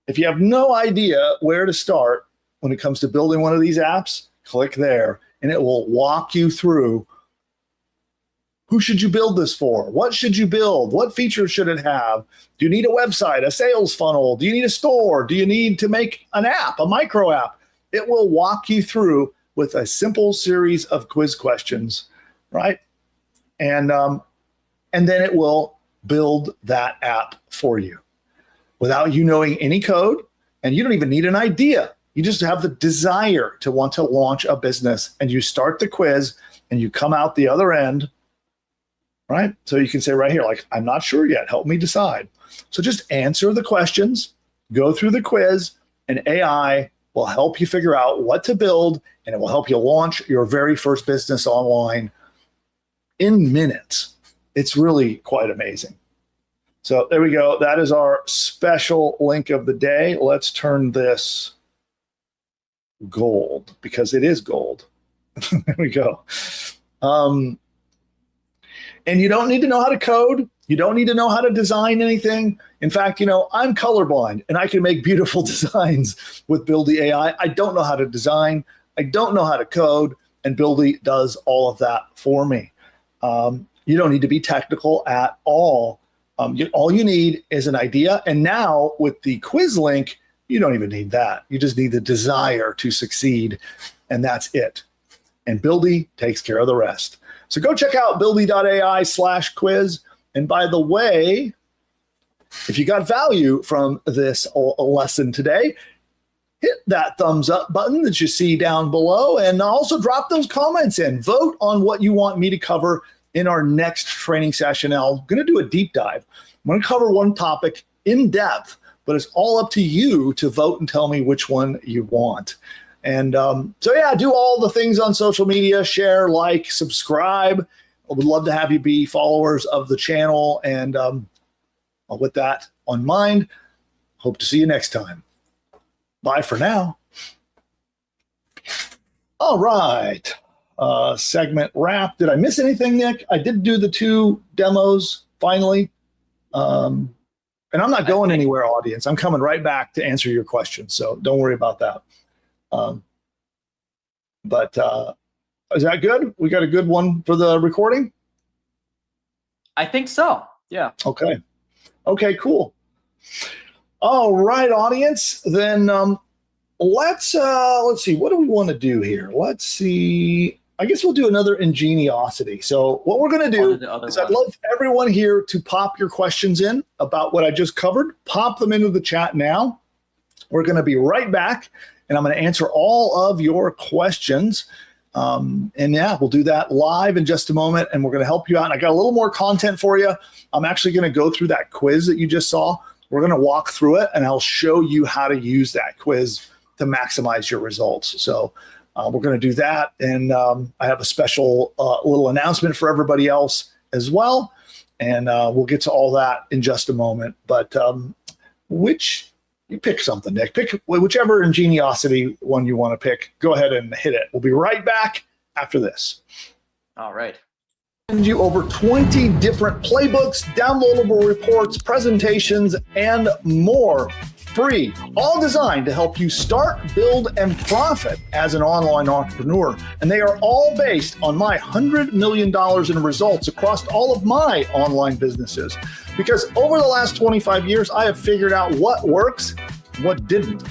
If you have no idea where to start when it comes to building one of these apps, click there and it will walk you through who should you build this for? What should you build? What features should it have? Do you need a website, a sales funnel? Do you need a store? Do you need to make an app, a micro app? It will walk you through with a simple series of quiz questions, right? And then it will build that app for you without you knowing any code, and you don't even need an idea. You just have the desire to want to launch a business, and you start the quiz and you come out the other end, right? So you can say right here, like, I'm not sure yet, help me decide. So just answer the questions, go through the quiz, and AI will help you figure out what to build, and it will help you launch your very first business online in minutes. It's really quite amazing. So there we go. That is our special link of the day. Let's turn this gold because it is gold. There we go. And you don't need to know how to code. You don't need to know how to design anything. In fact, I'm colorblind and I can make beautiful designs with Buildy AI. I don't know how to design. I don't know how to code, and Buildy does all of that for me. You don't need to be technical at all. All you need is an idea. And now with the quiz link, you don't even need that. You just need the desire to succeed, and that's it. And Buildy takes care of the rest. So go check out buildy.ai/quiz. And by the way, if you got value from this lesson today, hit that thumbs up button that you see down below, and also drop those comments in. Vote on what you want me to cover in our next training session. Now, I'm going to do a deep dive. I'm going to cover one topic in depth, but it's all up to you to vote and tell me which one you want. And do all the things on social media, share, like, subscribe. I would love to have you be followers of the channel. And with that on mind, hope to see you next time. Bye for now. All right. Segment wrap. Did I miss anything, Nick? I did do the 2 demos finally. And I'm not going anywhere, audience. I'm coming right back to answer your questions. So don't worry about that. Is that good? We got a good one for the recording? I think so. Yeah. Okay. Okay, cool. All right, audience. Then let's see. What do we want to do here? Let's see. I guess we'll do another ingeniosity. So what we're going to do is I'd love everyone here to pop your questions in about what I just covered. Pop them into the chat now. We're going to be right back, and I'm going to answer all of your questions. We'll do that live in just a moment, and we're going to help you out. And I got a little more content for you. I'm actually going to go through that quiz that you just saw. We're going to walk through it, and I'll show you how to use that quiz to maximize your results. So we're going to do that. And I have a special little announcement for everybody else as well. And we'll get to all that in just a moment. But you pick something, Nick. Pick whichever ingeniosity one you want to pick. Go ahead and hit it. We'll be right back after this. All right. Send you over 20 different playbooks, downloadable reports, presentations, and more. Free, all designed to help you start, build, and profit as an online entrepreneur. And they are all based on my $100 million in results across all of my online businesses. Because over the last 25 years, I have figured out what works, what didn't.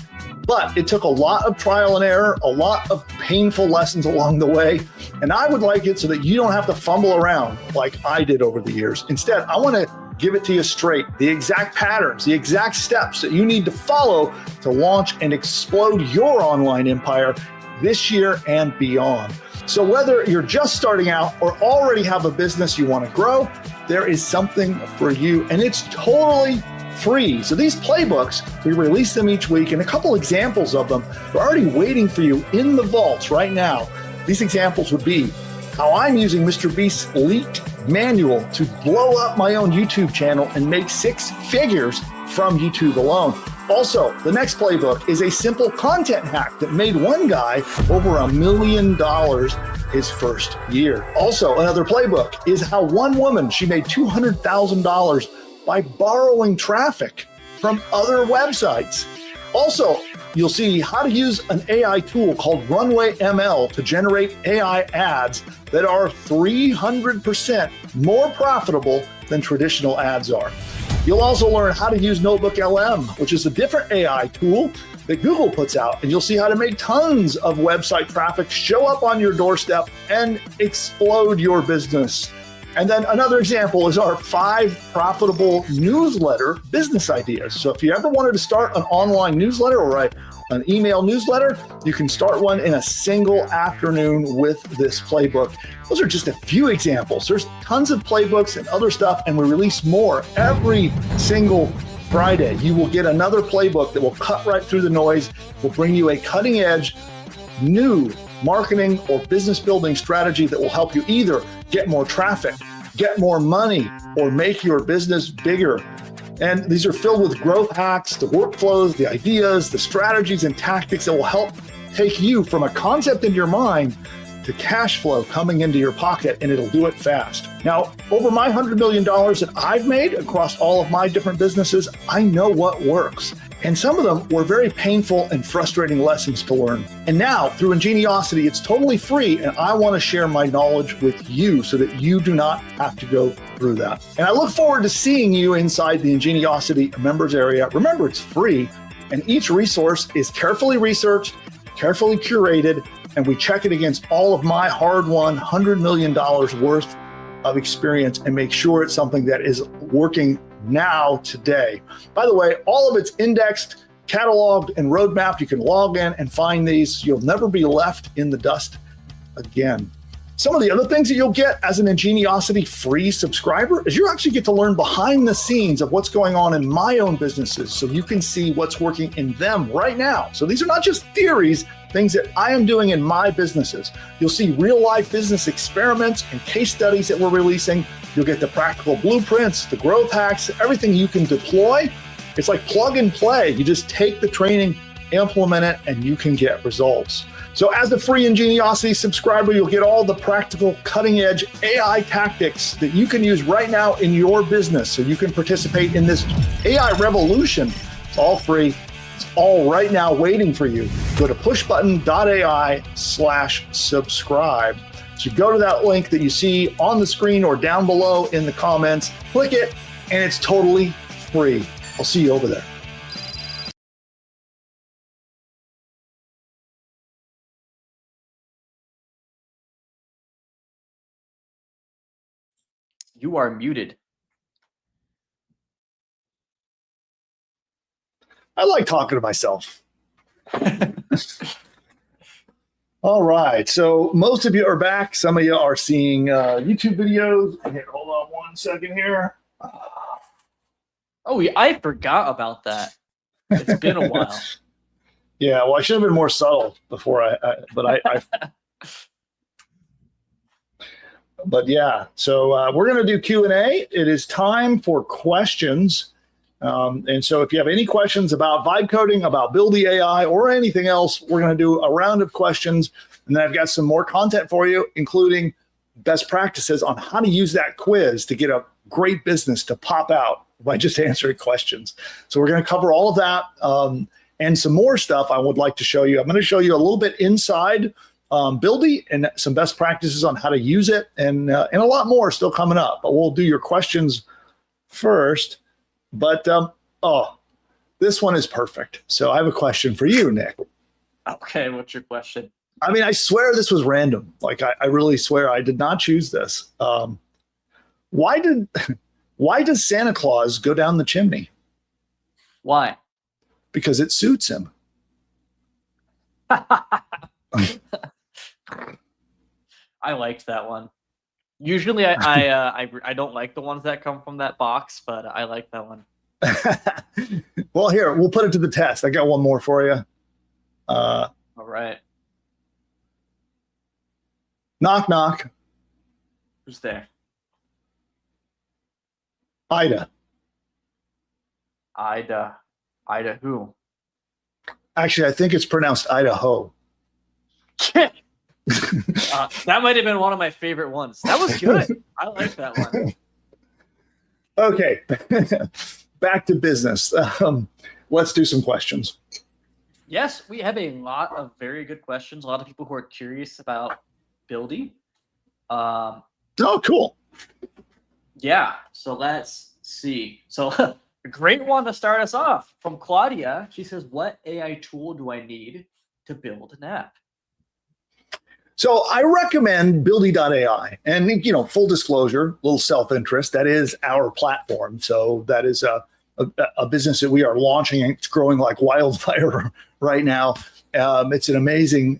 But it took a lot of trial and error, a lot of painful lessons along the way. And I would like it so that you don't have to fumble around like I did over the years. Instead, I want to give it to you straight, the exact patterns, the exact steps that you need to follow to launch and explode your online empire this year and beyond. So whether you're just starting out or already have a business you want to grow, there is something for you, and it's totally free. So these playbooks, we release them each week, and a couple examples of them are already waiting for you in the vaults right now. These examples would be how I'm using Mr. Beast's leaked manual to blow up my own YouTube channel and make 6 figures from YouTube alone. Also, the next playbook is a simple content hack that made one guy over $1 million his first year. Also, another playbook is how one woman, she made $200,000 by borrowing traffic from other websites. Also, you'll see how to use an AI tool called Runway ML to generate AI ads that are 300% more profitable than traditional ads are. You'll also learn how to use Notebook LM, which is a different AI tool that Google puts out, and you'll see how to make tons of website traffic show up on your doorstep and explode your business. And then another example is our 5 profitable newsletter business ideas. So if you ever wanted to start an online newsletter or an email newsletter, you can start one in a single afternoon with this playbook. Those are just a few examples. There's tons of playbooks and other stuff, and we release more every single Friday, you will get another playbook that will cut right through the noise, will bring you a cutting edge, new marketing or business building strategy that will help you either get more traffic, get more money, or make your business bigger. And these are filled with growth hacks, the workflows, the ideas, the strategies and tactics that will help take you from a concept in your mind to cash flow coming into your pocket, and it'll do it fast. Now, over my $100 million that I've made across all of my different businesses, I know what works. And some of them were very painful and frustrating lessons to learn. And now, through Ingeniosity, it's totally free, and I want to share my knowledge with you so that you do not have to go through that. And I look forward to seeing you inside the Ingeniosity members area. Remember, it's free, and each resource is carefully researched, carefully curated, and we check it against all of my hard-won $100 million worth of experience and make sure it's something that is working now, today. By the way, all of it's indexed, cataloged, and roadmapped. You can log in and find these. You'll never be left in the dust again. Some of the other things that you'll get as an Ingeniosity free subscriber is you actually get to learn behind the scenes of what's going on in my own businesses so you can see what's working in them right now. So these are not just theories, things that I am doing in my businesses. You'll see real life business experiments and case studies that we're releasing. You'll get the practical blueprints, the growth hacks, everything you can deploy. It's like plug and play. You just take the training, implement it, and you can get results. So as a free Ingeniosity subscriber, you'll get all the practical cutting edge AI tactics that you can use right now in your business so you can participate in this AI revolution. It's all free. It's all right now waiting for you. Go to pushbutton.ai/subscribe. So go to that link that you see on the screen or down below in the comments, click it, and it's totally free. I'll see you over there. You are muted. I like talking to myself. All right. So most of you are back. Some of you are seeing YouTube videos. Here, hold on one second here. Oh, I forgot about that. It's been a while. Yeah, well, I should have been more subtle before but yeah, so we're going to do Q&A. It is time for questions. And so if you have any questions about vibe coding, about Build the AI, or anything else, we're going to do a round of questions. And then I've got some more content for you, including best practices on how to use that quiz to get a great business to pop out by just answering questions. So we're going to cover all of that and some more stuff I would like to show you. I'm going to show you a little bit inside Buildy and some best practices on how to use it, and a lot more still coming up. But we'll do your questions first. But this one is perfect. So I have a question for you, Nick. Okay, what's your question? I mean, I swear this was random. Like I really swear I did not choose this. Why does Santa Claus go down the chimney? Why? Because it suits him. I liked that one. Usually, I don't like the ones that come from that box, but I like that one. Well, here, we'll put it to the test. I got one more for you. All right. Knock, knock. Who's there? Ida. Ida who? Actually, I think it's pronounced Idaho. That might have been one of my favorite ones. That was good. I like that one. Okay, back to business. Let's do some questions. Yes, we have a lot of very good questions. A lot of people who are curious about Buildy. Oh, cool. Yeah, so let's see. So a great one to start us off from Claudia. She says, what AI tool do I need to build an app? So I recommend Buildy.ai, and full disclosure, little self-interest. That is our platform. So that is a business that we are launching. It's growing like wildfire right now. It's an amazing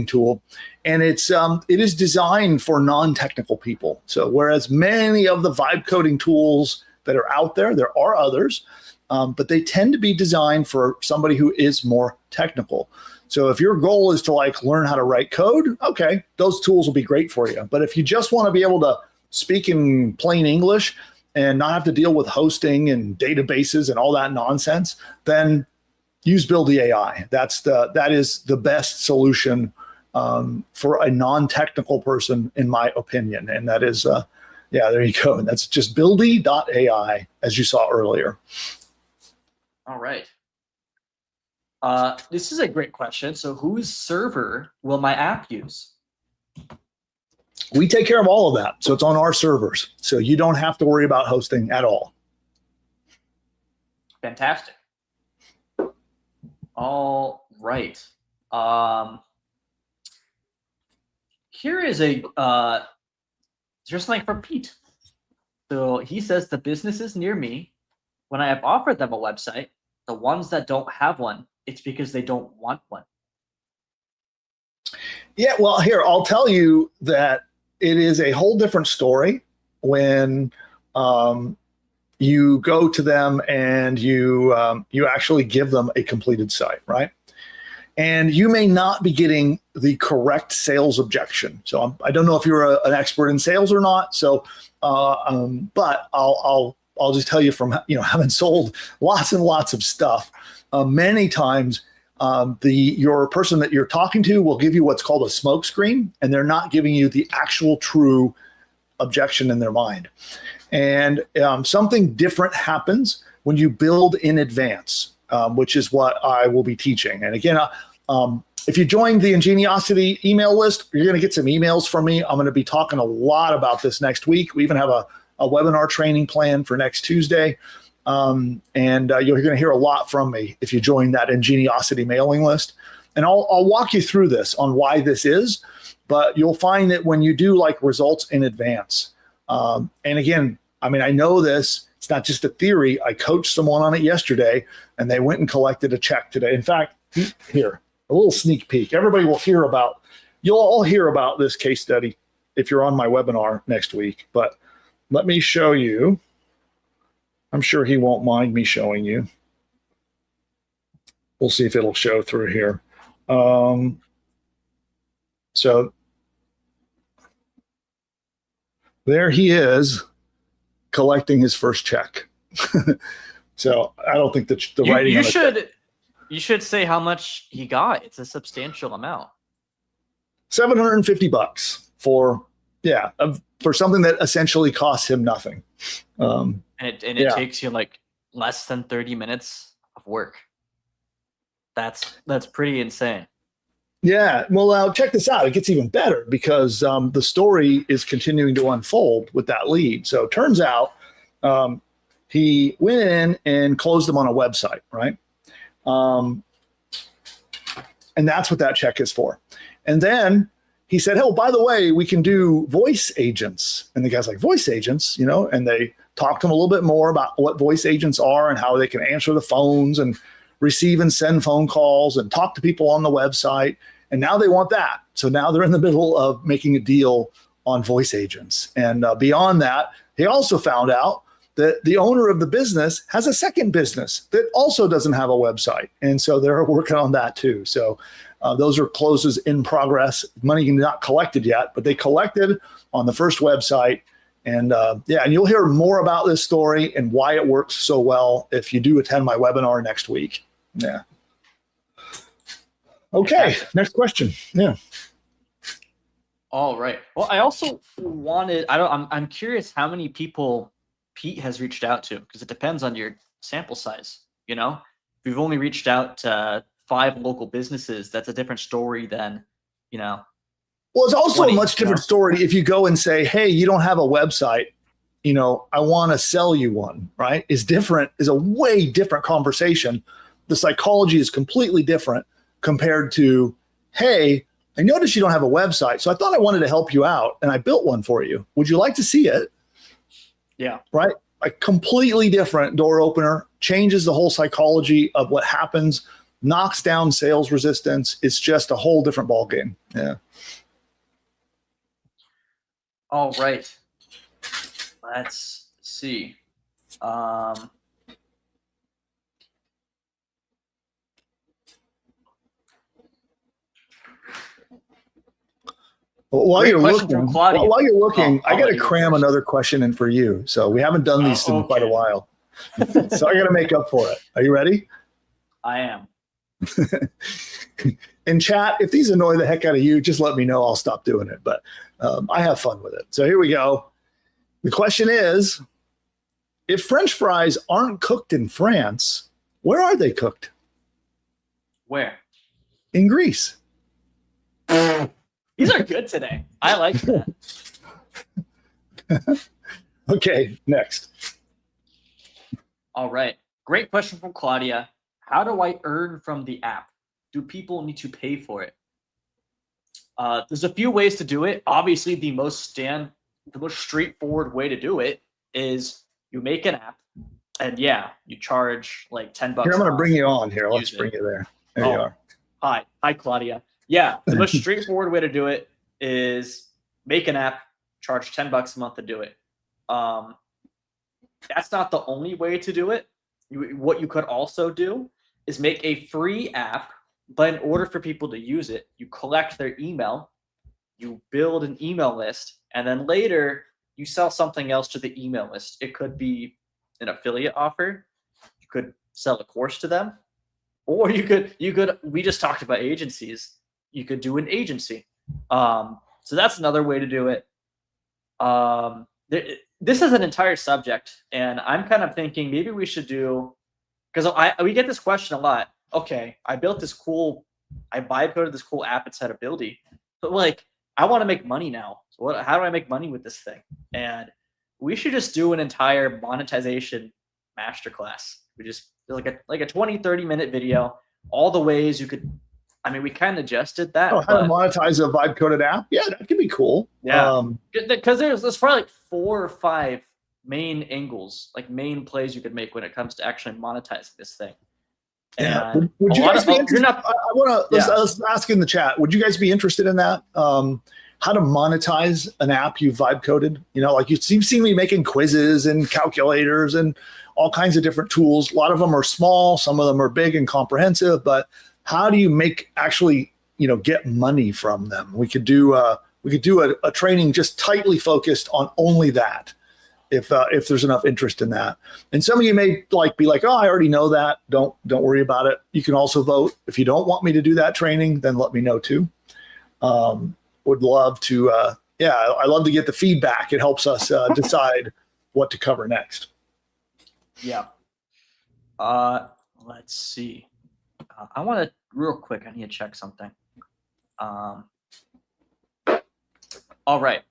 tool, and it is designed for non-technical people. So whereas many of the vibe coding tools that are out there. There are others, but they tend to be designed for somebody who is more technical. So if your goal is to like learn how to write code, okay, those tools will be great for you. But if you just want to be able to speak in plain English and not have to deal with hosting and databases and all that nonsense, then use Build the AI. That is the best solution for a non-technical person, in my opinion. And that is, there you go. And that's just buildy.ai, as you saw earlier. All right. This is a great question. So whose server will my app use? We take care of all of that. So it's on our servers. So you don't have to worry about hosting at all. Fantastic. All right. Here is here's something from Pete. So he says the businesses near me, when I have offered them a website, the ones that don't have one, it's because they don't want one. Yeah, well, here, I'll tell you that it is a whole different story when you go to them and you actually give them a completed site, right? And you may not be getting the correct sales objection. So I don't know if you're an expert in sales or not. So, but I'll just tell you from having sold lots and lots of stuff, many times your person that you're talking to will give you what's called a smoke screen, and they're not giving you the actual true objection in their mind. And something different happens when you build in advance, which is what I will be teaching. And again, if you join the Ingeniosity email list, you're going to get some emails from me. I'm going to be talking a lot about this next week. We even have a webinar training plan for next Tuesday. And you're going to hear a lot from me if you join that Ingeniosity mailing list. And I'll walk you through this on why this is, but you'll find that when you do like results in advance, and again, I mean, I know this, it's not just a theory. I coached someone on it yesterday and they went and collected a check today. In fact, here, a little sneak peek. Everybody will you'll all hear about this case study if you're on my webinar next week, but let me show you. I'm sure he won't mind me showing you. We'll see if it'll show through here. So there he is collecting his first check. So I don't think that the writing. You should say how much he got. It's a substantial amount. $750 for something that essentially costs him nothing. And it takes you like less than 30 minutes of work. That's pretty insane. Yeah. Well, check this out. It gets even better because the story is continuing to unfold with that lead. So it turns out he went in and closed them on a website, right? And that's what that check is for. And then he said, oh, by the way, we can do voice agents. And the guy's like, voice agents, and they talked to him a little bit more about what voice agents are and how they can answer the phones and receive and send phone calls and talk to people on the website. And now they want that. So now they're in the middle of making a deal on voice agents. And beyond that, he also found out that the owner of the business has a second business that also doesn't have a website. And so they're working on that too. So those are closes in progress. Money not collected yet, but they collected on the first website. And and you'll hear more about this story and why it works so well if you do attend my webinar next week. Yeah. Okay, next question. Yeah. All right. Well, I also I'm curious how many people Pete has reached out to, because it depends on your sample size. If you've only reached out to 5 local businesses, that's a different story than, Well, it's also 20, a much different story if you go and say, hey, you don't have a website, I want to sell you one, right? Is a way different conversation. The psychology is completely different compared to, hey, I noticed you don't have a website, so I thought I wanted to help you out, and I built one for you. Would you like to see it? Yeah. Right? A completely different door opener, changes the whole psychology of what happens, knocks down sales resistance. It's just a whole different ballgame. Yeah. All right. Let's see. Um, Well, while Great you're question from looking, Claudia. while you're looking, Oh, I got I'll to let you cram first. another question in for you. So we haven't done these in quite a Okay. while. So I got to make up for it. Are you ready? I am. In chat, if these annoy the heck out of you, just let me know. I'll stop doing it. But I have fun with it. So here we go. The question is, if French fries aren't cooked in France, where are they cooked? Where? In Greece. These are good today. I like that. Okay, next. All right. Great question from Claudia. How do I earn from the app? Do people need to pay for it? There's a few ways to do it. Obviously, the most straightforward way to do it is you make an app, and yeah, you charge like $10. Here, I'm going to bring you on here. Let's Use bring it. you there. There you are. Hi, Claudia. Yeah, the most straightforward way to do it is make an app, charge $10 a month to do it. That's not the only way to do it. What you could also do is make a free app, but in order for people to use it, you collect their email, you build an email list, and then later you sell something else to the email list. It could be an affiliate offer. You could sell a course to them, or you could. We just talked about agencies. You could do an agency. So that's another way to do it. This is an entire subject, and I'm kind of thinking maybe we should do, because we get this question a lot. Okay, I vibe coded this cool app inside of Buildy, but like I want to make money now. So how do I make money with this thing? And we should just do an entire monetization masterclass. We just do like a 20-30 minute video, all the ways you could. I mean, we kind of just did that. Oh, how to monetize a vibe coded app? Yeah, that could be cool. Yeah, because there's probably like 4 or 5 main angles, like main plays you could make when it comes to actually monetizing this thing. Yeah. And Would you guys be interested? not, I want to let's ask in the chat. Would you guys be interested in that? How to monetize an app you vibe coded? You know, like you've seen me making quizzes and calculators and all kinds of different tools. A lot of them are small, some of them are big and comprehensive. But how do you get money from them? We could do a training just tightly focused on only that. If there's enough interest in that. And some of you may be like, oh, I already know that. Don't worry about it. You can also vote. If you don't want me to do that training, then let me know too. Would love to, I love to get the feedback. It helps us decide what to cover next. Yeah. Let's see. I want to real quick. I need to check something. All right.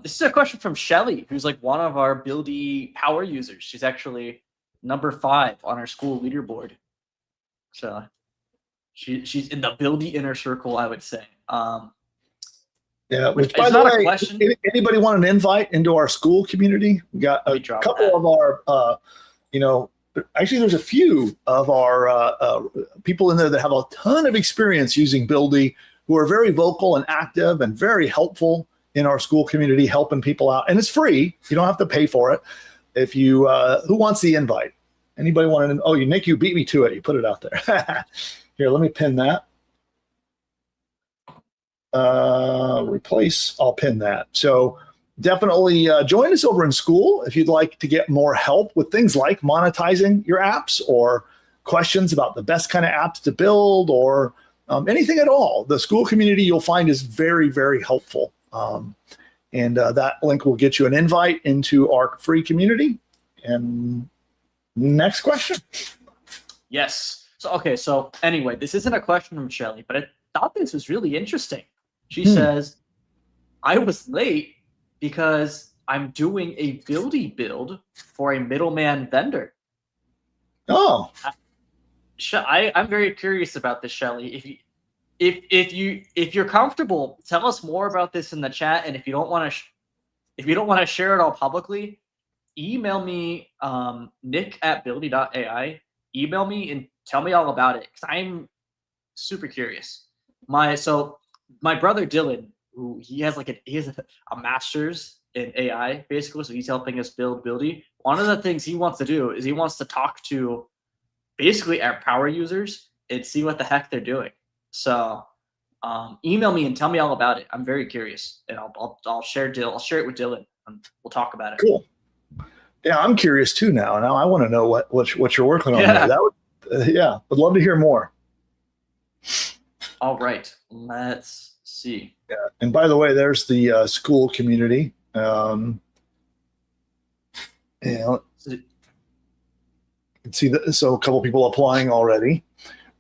This is a question from Shelly, who's like one of our Buildy power users. She's actually number 5 on our school leaderboard. So she's in the Buildy inner circle, I would say. Yeah, which by the way, anybody want an invite into our school community? We got a couple of our, actually there's a few of our people in there that have a ton of experience using Buildy, who are very vocal and active and very helpful in our school community, helping people out. And it's free. You don't have to pay for it. If you, who wants the invite? Anybody want to? Oh, Nick, you beat me to it. You put it out there. Here, let me pin that. Replace, I'll pin that. So definitely join us over in school if you'd like to get more help with things like monetizing your apps or questions about the best kind of apps to build or anything at all. The school community you'll find is very, very helpful. And that link will get you an invite into our free community. And next question. Yes. So anyway, this isn't a question from Shelly, but I thought this was really interesting. She says, I was late because I'm doing a Buildy build for a middleman vendor. Oh. I'm very curious about this, Shelly. If you're comfortable, tell us more about this in the chat. And if you don't want to share it all publicly, email me nick@buildy.ai. Email me and tell me all about it because I'm super curious. My brother Dylan, who he has a master's in AI, basically. So he's helping us build Buildy. One of the things he wants to do is he wants to talk to basically our power users and see what the heck they're doing. So email me and tell me all about it. I'm very curious, and I'll share it with Dylan, and we'll talk about it. Cool. Yeah, I'm curious too now. Now I want to know what you're working on. Yeah. There. That would, would love to hear more. All right, let's see. Yeah, and by the way, there's the school community. You can see that. So a couple people applying already.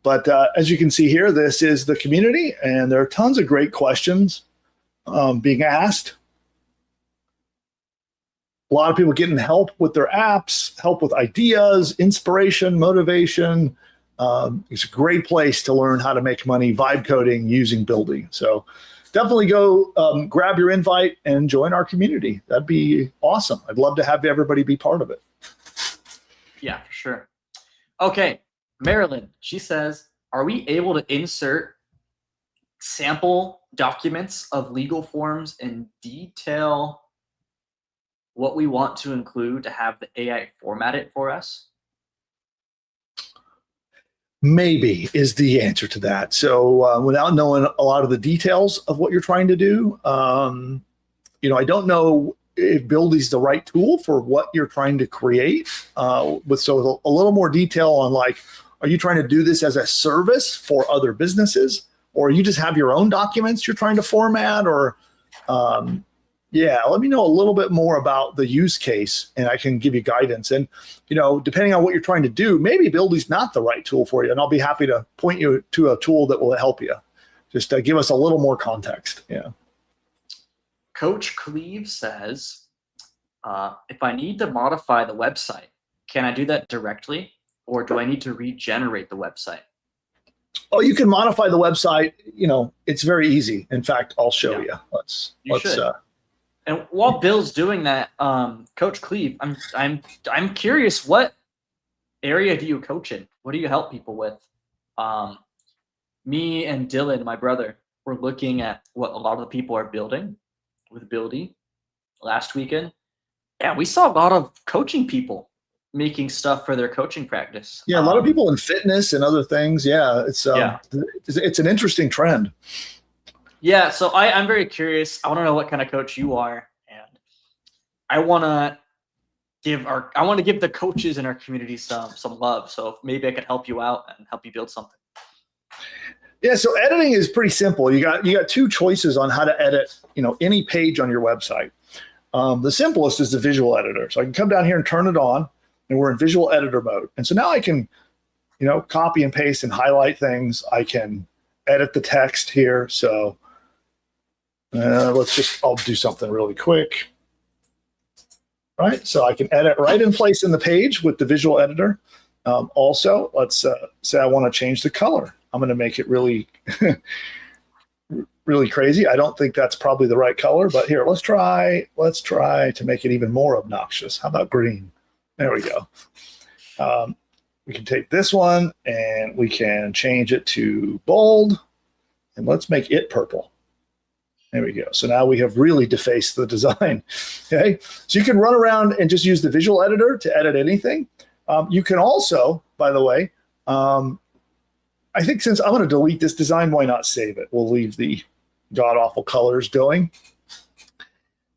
But as you can see here, this is the community, and there are tons of great questions being asked. A lot of people getting help with their apps, help with ideas, inspiration, motivation. It's a great place to learn how to make money vibe coding using Buildy. So definitely go grab your invite and join our community. That'd be awesome. I'd love to have everybody be part of it. Yeah, for sure. Okay, Marilyn, she says, are we able to insert sample documents of legal forms and detail what we want to include to have the AI format it for us? Maybe is the answer to that. So without knowing a lot of the details of what you're trying to do, I don't know if Buildy's the right tool for what you're trying to create. So a little more detail on are you trying to do this as a service for other businesses, or you just have your own documents you're trying to format, or let me know a little bit more about the use case, and I can give you guidance. And, depending on what you're trying to do, maybe Buildy's not the right tool for you, and I'll be happy to point you to a tool that will help you. Just give us a little more context. Yeah. Coach Cleve says, if I need to modify the website, can I do that directly, or do I need to regenerate the website? Oh, you can modify the website. It's very easy. In fact, I'll show you. Let's. And while Bill's doing that, Coach Cleve, I'm curious, what area do you coach in? What do you help people with? Me and Dylan, my brother, were looking at what a lot of the people are building with Buildy last weekend. Yeah, we saw a lot of coaching people making stuff for their coaching practice. Yeah, a lot of people in fitness and other things. Yeah, it's an interesting trend. Yeah, so I'm very curious. I want to know what kind of coach you are, and I want to give the coaches in our community some love. So maybe I could help you out and help you build something. Yeah, so editing is pretty simple. You got two choices on how to edit, any page on your website. The simplest is the visual editor. So I can come down here and turn it on, and we're in visual editor mode. And so now I can, copy and paste and highlight things. I can edit the text here. So I'll do something really quick. Right, so I can edit right in place in the page with the visual editor. Also, let's say I want to change the color. I'm going to make it really, really crazy. I don't think that's probably the right color, but here, let's try to make it even more obnoxious. How about green? There we go. We can take this one and we can change it to bold, and let's make it purple. There we go. So now we have really defaced the design. Okay. So you can run around and just use the visual editor to edit anything. You can also, by the way, I think since I'm going to delete this design, why not save it? We'll leave the god-awful colors going.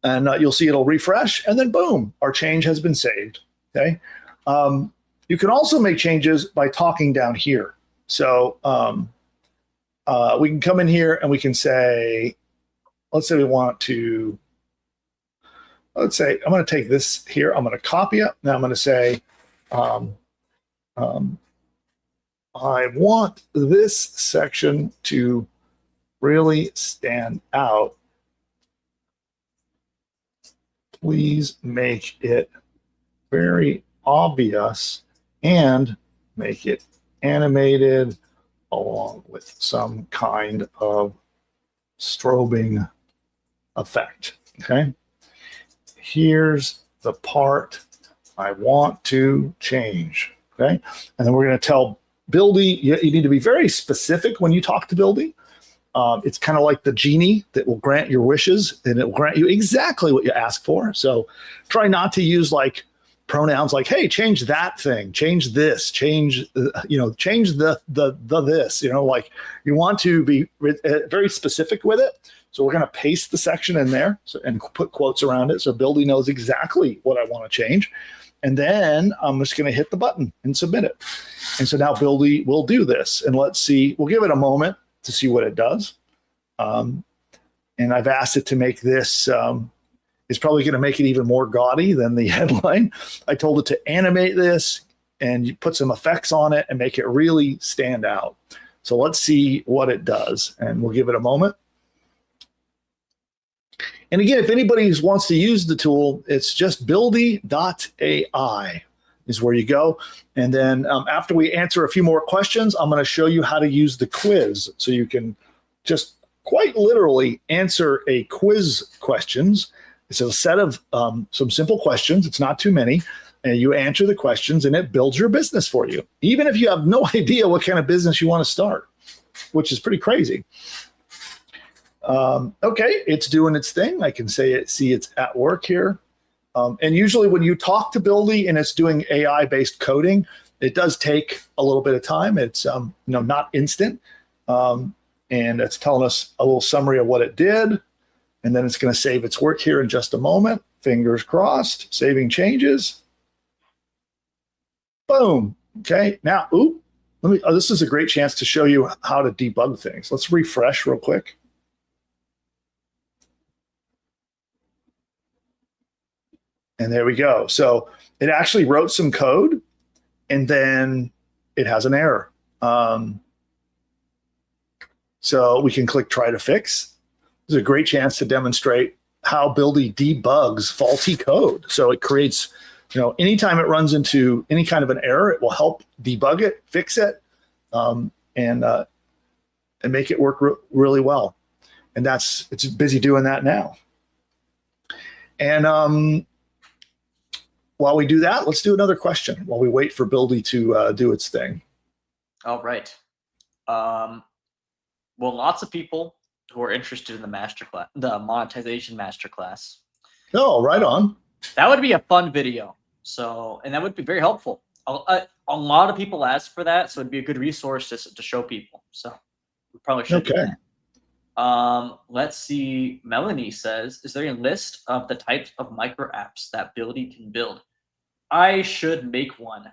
And you'll see it'll refresh, and then boom, our change has been saved. Okay. You can also make changes by talking down here. So we can come in here and we can say, let's say we want to, let's say I'm going to take this here. I'm going to copy it. Now I'm going to say, I want this section to really stand out. Please make it very obvious and make it animated along with some kind of strobing effect. Okay. Here's the part I want to change. Okay. And then we're going to tell Buildy, you need to be very specific when you talk to Buildy. It's kind of like the genie that will grant your wishes, and it will grant you exactly what you ask for. So try not to use like pronouns like, hey, change that thing, change this, change, change the this, like you want to be very specific with it. So we're going to paste the section in there and put quotes around it. So Buildy knows exactly what I want to change. And then I'm just going to hit the button and submit it. And so now Buildy will do this. And let's see, we'll give it a moment to see what it does. And I've asked it to make this, it's probably going to make it even more gaudy than the headline. I told it to animate this and you put some effects on it and make it really stand out. So let's see what it does. And we'll give it a moment. And again, if anybody wants to use the tool, it's just buildy.ai is where you go. And then after we answer a few more questions, I'm going to show you how to use the quiz. So you can just quite literally answer a quiz questions. It's a set of some simple questions. It's not too many. And you answer the questions and it builds your business for you, even if you have no idea what kind of business you want to start, which is pretty crazy. Okay, it's doing its thing. I can see it's at work here. And usually when you talk to Buildy and it's doing AI-based coding, it does take a little bit of time. It's not instant. And it's telling us a little summary of what it did. And then it's going to save its work here in just a moment. Fingers crossed, saving changes. Boom. Okay, now, this is a great chance to show you how to debug things. Let's refresh real quick. And there we go. So it actually wrote some code and then it has an error. So we can click try to fix. This is a great chance to demonstrate how Buildy debugs faulty code. So it creates, anytime it runs into any kind of an error, it will help debug it, fix it, and make it work really well. And it's busy doing that now. And while we do that, let's do another question while we wait for Buildy to do its thing. All right. Well, lots of people who are interested in the masterclass, the monetization masterclass. Oh, right on. That would be a fun video. So, and that would be very helpful. A lot of people ask for that, so it'd be a good resource to show people. So we probably should do that. Let's see. Melanie says, is there a list of the types of micro apps that Buildy can build? I should make one.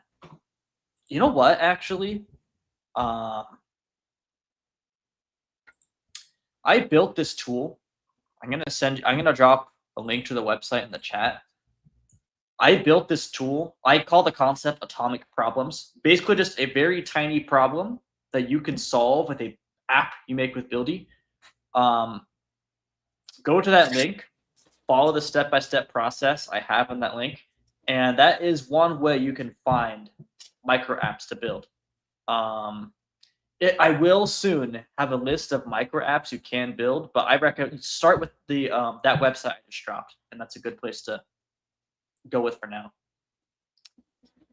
You know what, actually? I built this tool. I'm gonna drop a link to the website in the chat. I built this tool. I call the concept atomic problems. Basically just a very tiny problem that you can solve with a app you make with Buildy. Go to that link, follow the step-by-step process I have on that link, and that is one way you can find micro apps to build. I will soon have a list of micro apps you can build, but I recommend start with the that website I just dropped, and that's a good place to go with for now.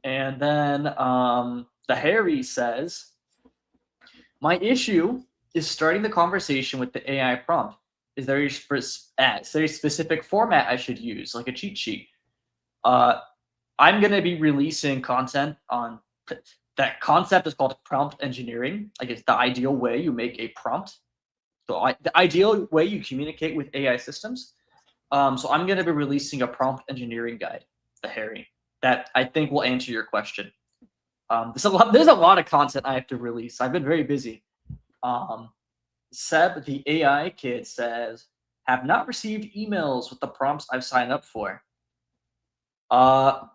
And then the Harry says, my issue is starting the conversation with the AI prompt. Is there a specific format I should use, like a cheat sheet? I'm going to be releasing content on that concept is called prompt engineering. Like it's the ideal way you make a prompt. So the ideal way you communicate with AI systems. So I'm going to be releasing a prompt engineering guide, the Harry, that I think will answer your question. There's a lot of content I have to release. I've been very busy. Seb, the AI kid, says, have not received emails with the prompts I've signed up for. Well,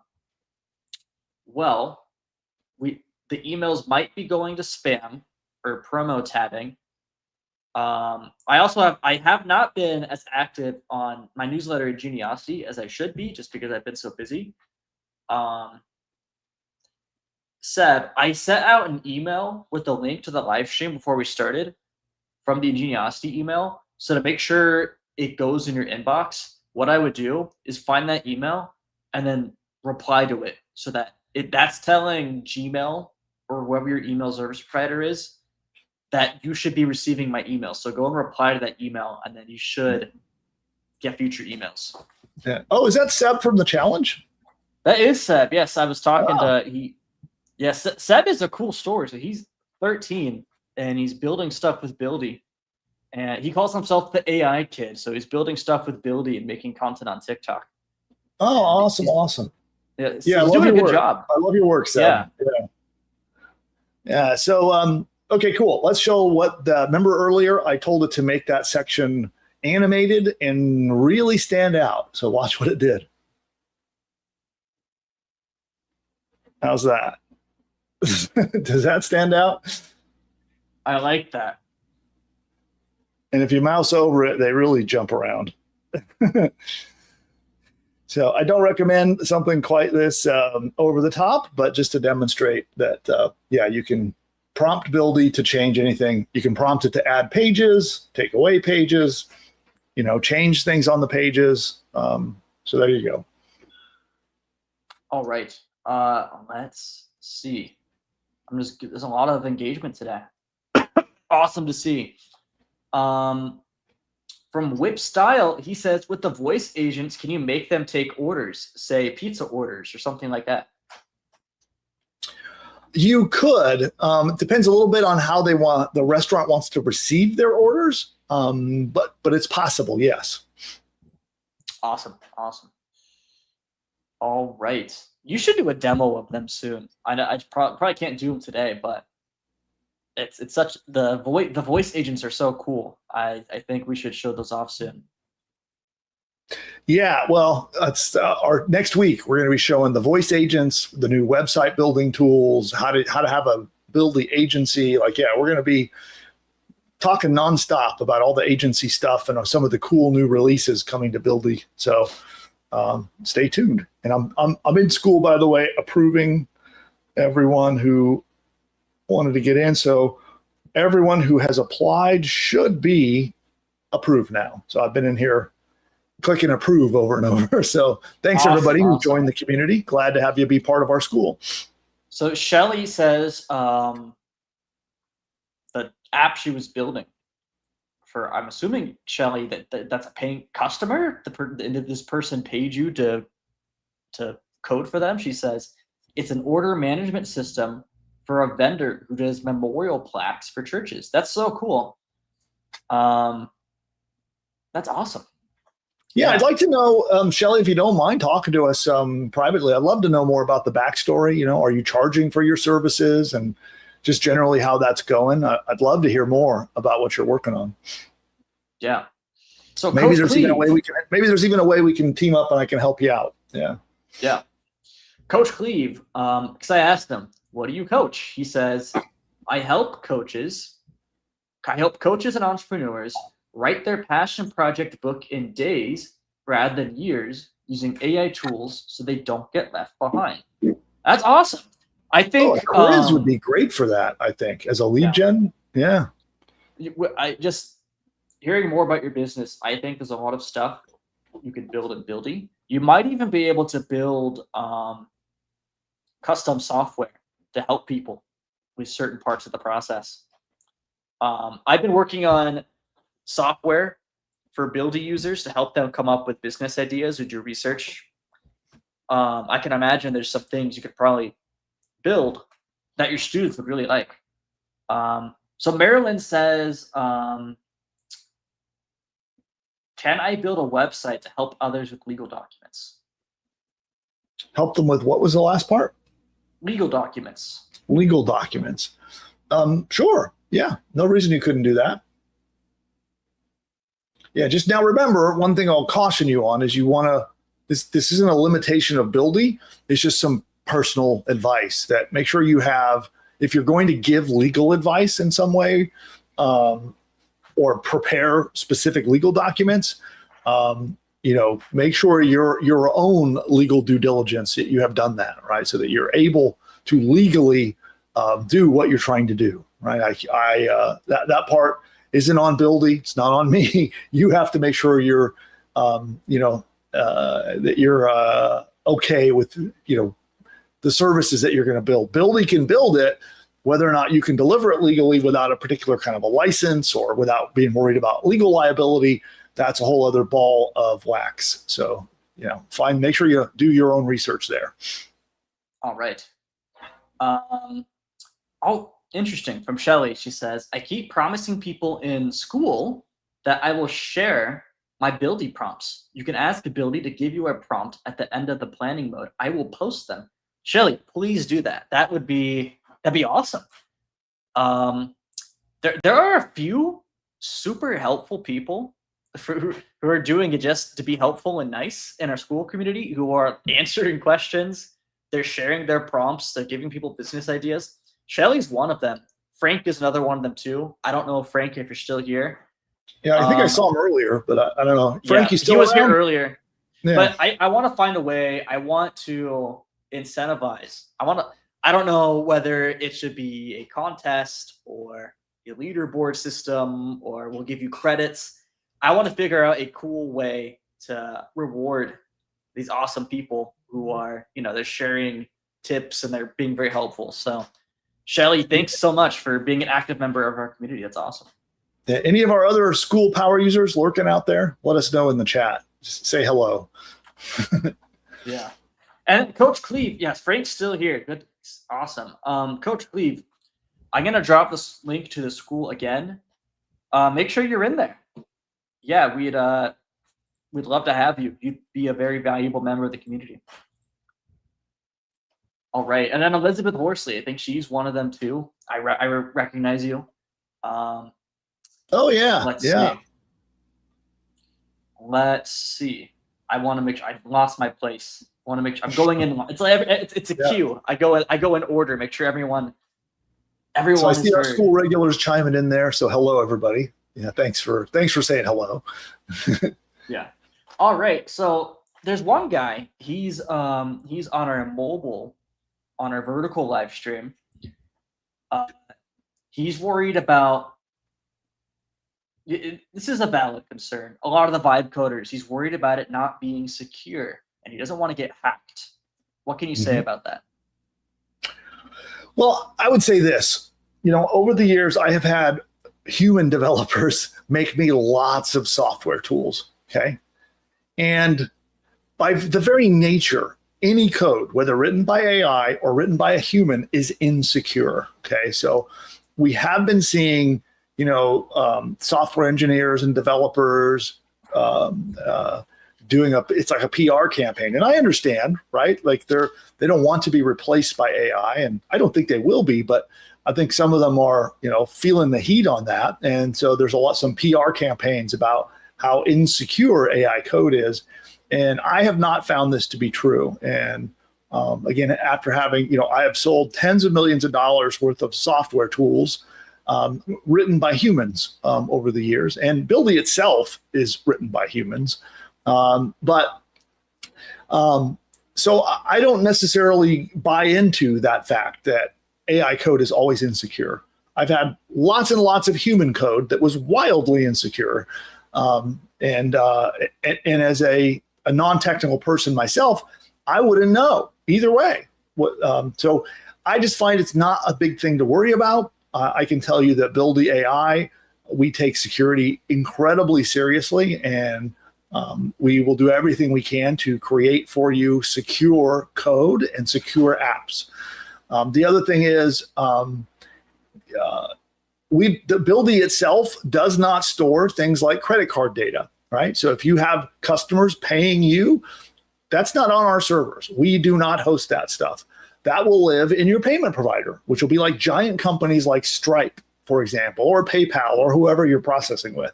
the emails might be going to spam or promo tabbing. I have not been as active on my newsletter Geniosity as I should be, just because I've been so busy. Seb, I sent out an email with the link to the live stream before we started from the Geniosity email. So to make sure it goes in your inbox, what I would do is find that email and then reply to it so that that's telling Gmail or whoever your email service provider is that you should be receiving my email. So go and reply to that email, and then you should get future emails. Yeah. Oh, is that Seb from the challenge? That is Seb. Yes, I was talking to he. Yes, Seb is a cool story. So he's 13 and he's building stuff with Buildy, and he calls himself the AI kid. So he's building stuff with Buildy and making content on TikTok. Oh, awesome. Yeah, Yeah, he's doing a good job. I love your work, Seb. Yeah. So, okay, cool. Let's show what. Remember earlier, I told it to make that section animated and really stand out. So watch what it did. How's that? Does that stand out? I like that. And if you mouse over it, they really jump around. So I don't recommend something quite this over the top, but just to demonstrate that, you can prompt Buildy to change anything. You can prompt it to add pages, take away pages, change things on the pages. So there you go. All right. Let's see. There's a lot of engagement today. Awesome to see. From Whip Style, he says, with the voice agents, can you make them take orders, say pizza orders or something like that? You could. It depends a little bit on how the restaurant wants to receive their orders. But it's possible, yes. Awesome. All right. You should do a demo of them soon. I probably can't do them today, but it's such the voice agents are so cool. I think we should show those off soon. Yeah, well, it's our next week. We're going to be showing the voice agents, the new website building tools, how to have a Buildy agency. We're going to be talking nonstop about all the agency stuff and some of the cool new releases coming to Buildy. So stay tuned. And I'm in school, by the way, approving everyone who wanted to get in. So everyone who has applied should be approved now. So I've been in here clicking approve over and over. So thanks everybody who joined the community. Glad to have you be part of our school. So Shelly says the app she was building for, I'm assuming, Shelly, that's a paying customer. This person paid you to code for them. She says it's an order management system for a vendor who does memorial plaques for churches. That's so cool. That's awesome. Yeah, I'd like to know, Shelly, if you don't mind talking to us privately. I'd love to know more about the backstory. Are you charging for your services and just generally how that's going? I'd love to hear more about what you're working on. Yeah. So maybe there's even a way we can team up and I can help you out. Yeah. Yeah. Coach Cleve, because I asked him, what do you coach? He says, I help coaches and entrepreneurs write their passion project book in days rather than years using AI tools so they don't get left behind. That's awesome. I think a quiz would be great for that, I think, as a lead gen. Yeah. I just hearing more about your business, I think there's a lot of stuff you could build in Buildy. You might even be able to build custom software to help people with certain parts of the process. I've been working on software for Buildy users to help them come up with business ideas or do research. I can imagine there's some things you could probably build that your students would really like. So Marilyn says, can I build a website to help others with legal documents? Help them with what was the last part? Legal documents. Legal documents. Sure. Yeah. No reason you couldn't do that. Yeah. Just now remember, one thing I'll caution you on is you want to, this isn't a limitation of Buildy. It's just some personal advice that make sure you have, if you're going to give legal advice in some way, or prepare specific legal documents, make sure your own legal due diligence, you have done that, right? So that you're able to legally do what you're trying to do, right? That part isn't on Buildy. It's not on me. You have to make sure you're, that you're okay with, the services that you're going to build. Buildy can build it, whether or not you can deliver it legally without a particular kind of a license or without being worried about legal liability, that's a whole other ball of wax. So, make sure you do your own research there. All right. Interesting. From Shelly, she says, I keep promising people in school that I will share my Buildy prompts. You can ask Buildy to give you a prompt at the end of the planning mode. I will post them. Shelly, please do that. That'd be awesome. There are a few super helpful people who are doing it just to be helpful and nice in our school community, who are answering questions. They're sharing their prompts. They're giving people business ideas. Shelly's one of them. Frank is another one of them too. I don't know, Frank, if you're still here. Yeah, I think I saw him earlier, but I don't know. Frank, you still he was around? Here earlier. Yeah. But I want to find a way. I want to incentivize. I don't know whether it should be a contest or a leaderboard system, or we'll give you credits. I want to figure out a cool way to reward these awesome people who are, they're sharing tips and they're being very helpful. So, Shelly, thanks so much for being an active member of our community. That's awesome. Any of our other school power users lurking out there, let us know in the chat. Just say hello. Yeah. And Coach Cleve, yes, Frank's still here. Good. Awesome. Coach Cleve, I'm going to drop this link to the school again. Make sure you're in there. Yeah, we'd love to have you. You'd be a very valuable member of the community. All right. And then Elizabeth Horsley, I think she's one of them too. I recognize you. Oh, yeah. Let's see. I want to make sure. I lost my place. I want to make sure I'm going in. It's a queue. I go in order. Make sure everyone. So I see our school regulars chiming in there. So hello, everybody. Yeah, thanks for saying hello. Yeah. All right. So there's one guy. He's on our vertical live stream. He's worried about. This is a valid concern. A lot of the vibe coders, he's worried about it not being secure, and he doesn't want to get hacked. What can you say about that? Well, I would say this. Over the years, I have had human developers make me lots of software tools. Okay. And by the very nature, any code, whether written by AI or written by a human, is insecure. Okay. So we have been seeing, software engineers and developers doing it's like a PR campaign. And I understand, right? Like they don't want to be replaced by AI, and I don't think they will be, but I think some of them are, feeling the heat on that. And so there's some PR campaigns about how insecure AI code is. And I have not found this to be true. And again, after having, I have sold tens of millions of dollars worth of software tools written by humans over the years. And Buildy itself is written by humans. So I don't necessarily buy into that fact that AI code is always insecure. I've had lots and lots of human code that was wildly insecure. And as a non-technical person myself, I wouldn't know either way. So I just find it's not a big thing to worry about. I can tell you that Buildy AI, we take security incredibly seriously, and we will do everything we can to create for you secure code and secure apps. The other thing is the Buildy itself does not store things like credit card data, right? So if you have customers paying you, that's not on our servers. We do not host that stuff. That will live in your payment provider, which will be like giant companies like Stripe, for example, or PayPal, or whoever you're processing with.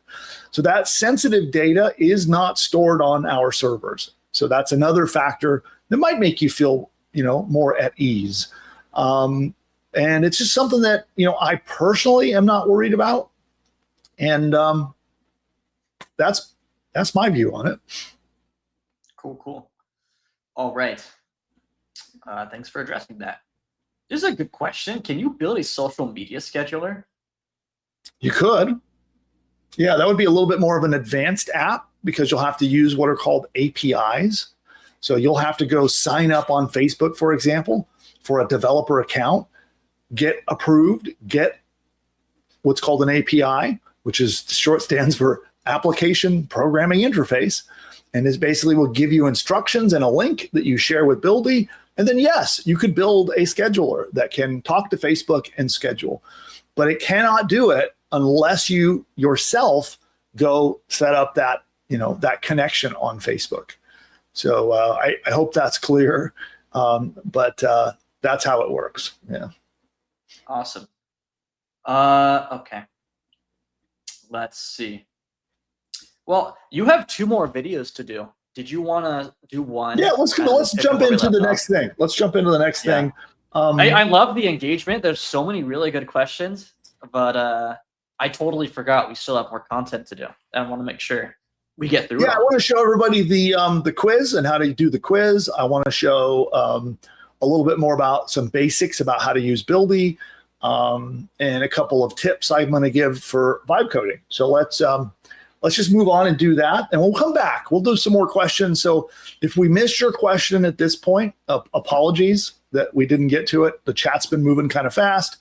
So that sensitive data is not stored on our servers. So that's another factor that might make you feel, more at ease. And it's just something that, I personally am not worried about. And that's my view on it. Cool. All right. Thanks for addressing that. This is a good question. Can you build a social media scheduler? You could. Yeah, that would be a little bit more of an advanced app because you'll have to use what are called APIs. So you'll have to go sign up on Facebook, for example, for a developer account. get approved, get what's called an API, which is short stands for Application Programming Interface, and is basically will give you instructions and a link that you share with Buildy. And then, yes, you could build a scheduler that can talk to Facebook and schedule, but it cannot do it unless you yourself go set up that, that connection on Facebook. So I hope that's clear, but that's how it works. Yeah. Awesome. Okay. Let's see. Well, you have 2 more videos to do. Did you want to do one? Yeah, let's jump into the next thing. Let's jump into the next thing. I love the engagement. There's so many really good questions, but I totally forgot we still have more content to do. I want to make sure we get through it. I want to show everybody the quiz and how to do the quiz. I want to show a little bit more about some basics about how to use Buildy, and a couple of tips I'm going to give for vibe coding. So let's just move on and do that, and we'll come back. We'll do some more questions. So if we missed your question at this point, apologies that we didn't get to it. The chat's been moving kind of fast.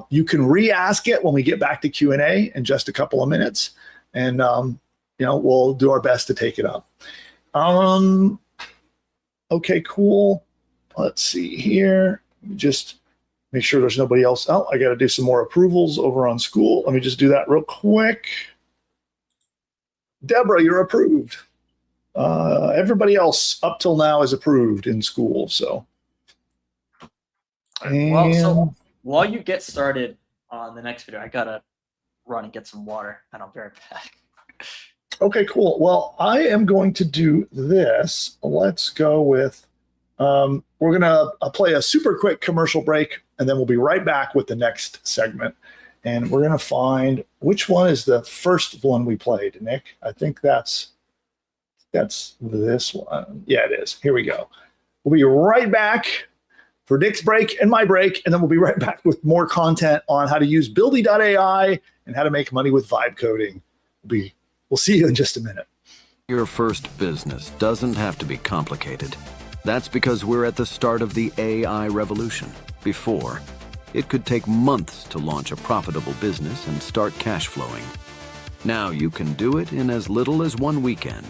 You can re-ask it when we get back to Q&A in just a couple of minutes, and we'll do our best to take it up. Okay, cool. Let's see here. Just make sure there's nobody else. Oh, I got to do some more approvals over on school. Let me just do that real quick. Deborah, you're approved. Everybody else up till now is approved in school. So, well, so while you get started on the next video, I gotta run and get some water, and I'll be right back. Okay, cool. Well, I am going to do this. Let's go with. We're gonna play a super quick commercial break, and then we'll be right back with the next segment. And we're going to find which one is the first one we played, Nick. I think that's this one. Yeah, it is. Here we go. We'll be right back for Nick's break and my break, and then we'll be right back with more content on how to use Buildy.ai and how to make money with vibe coding. We'll see you in just a minute. Your first business doesn't have to be complicated. That's because we're at the start of the AI revolution. Before, it could take months to launch a profitable business and start cash flowing. Now you can do it in as little as one weekend.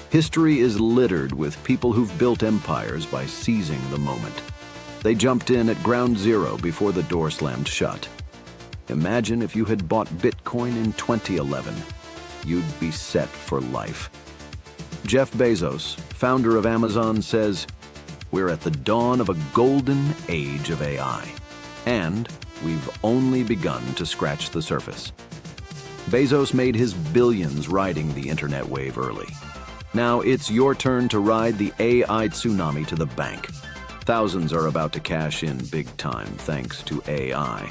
History is littered with people who've built empires by seizing the moment. They jumped in at ground zero before the door slammed shut. Imagine if you had bought Bitcoin in 2011. You'd be set for life. Jeff Bezos, founder of Amazon, says, "We're at the dawn of a golden age of AI. And we've only begun to scratch the surface." Bezos made his billions riding the internet wave early. Now it's your turn to ride the AI tsunami to the bank. Thousands are about to cash in big time thanks to AI.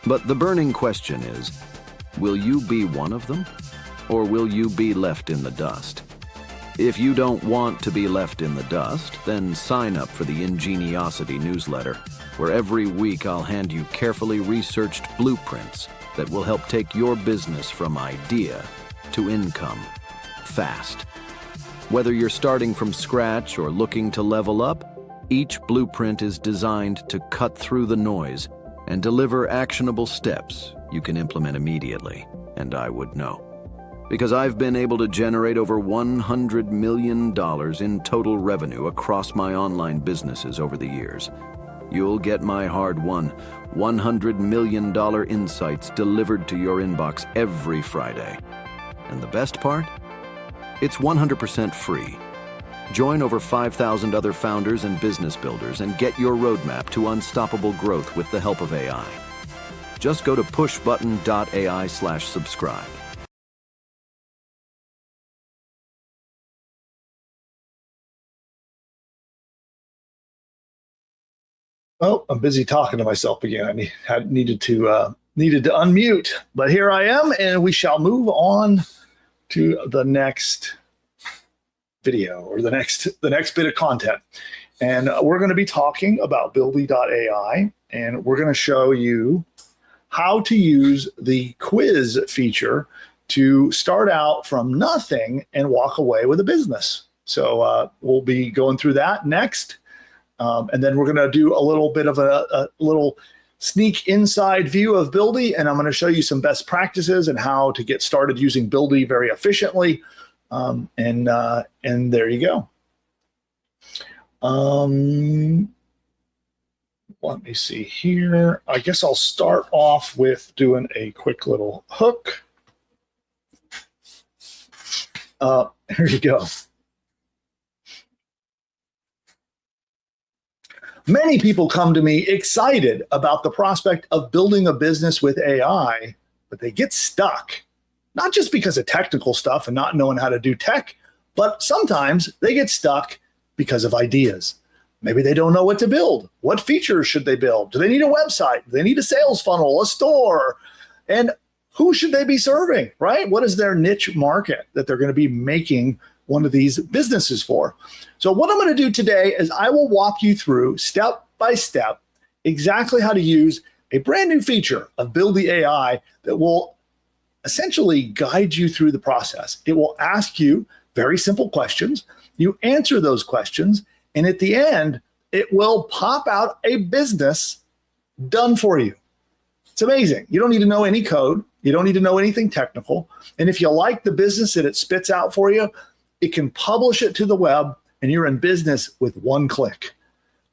But the burning question is, will you be one of them? Or will you be left in the dust? If you don't want to be left in the dust, then sign up for the Ingeniosity newsletter, where every week I'll hand you carefully researched blueprints that will help take your business from idea to income fast. Whether you're starting from scratch or looking to level up, each blueprint is designed to cut through the noise and deliver actionable steps you can implement immediately, and I would know. Because I've been able to generate over $100 million in total revenue across my online businesses over the years. You'll get my hard-won $100 million insights delivered to your inbox every Friday. And the best part? It's 100% free. Join over 5,000 other founders and business builders and get your roadmap to unstoppable growth with the help of AI. Just go to pushbutton.ai/subscribe. Oh, I'm busy talking to myself again. I needed to unmute, but here I am, and we shall move on to the next video or the next bit of content. And we're going to be talking about Buildy.ai, and we're going to show you how to use the quiz feature to start out from nothing and walk away with a business. So we'll be going through that next. And then we're going to do a little bit of a little sneak inside view of Buildy, and I'm going to show you some best practices and how to get started using Buildy very efficiently. And there you go. Let me see here. I guess I'll start off with doing a quick little hook. Here you go. Many people come to me excited about the prospect of building a business with AI, but they get stuck. Not just because of technical stuff and not knowing how to do tech, but sometimes they get stuck because of ideas. Maybe they don't know what to build. What features should they build? Do they need a website? Do they need a sales funnel, a store? And who should they be serving, right? What is their niche market that they're going to be making one of these businesses for? So what I'm going to do today is I will walk you through step by step exactly how to use a brand new feature of Buildy AI that will essentially guide you through the process. It will ask you very simple questions. You answer those questions, and at the end, it will pop out a business done for you. It's amazing. You don't need to know any code. You don't need to know anything technical. And if you like the business that it spits out for you, it can publish it to the web, and you're in business with one click.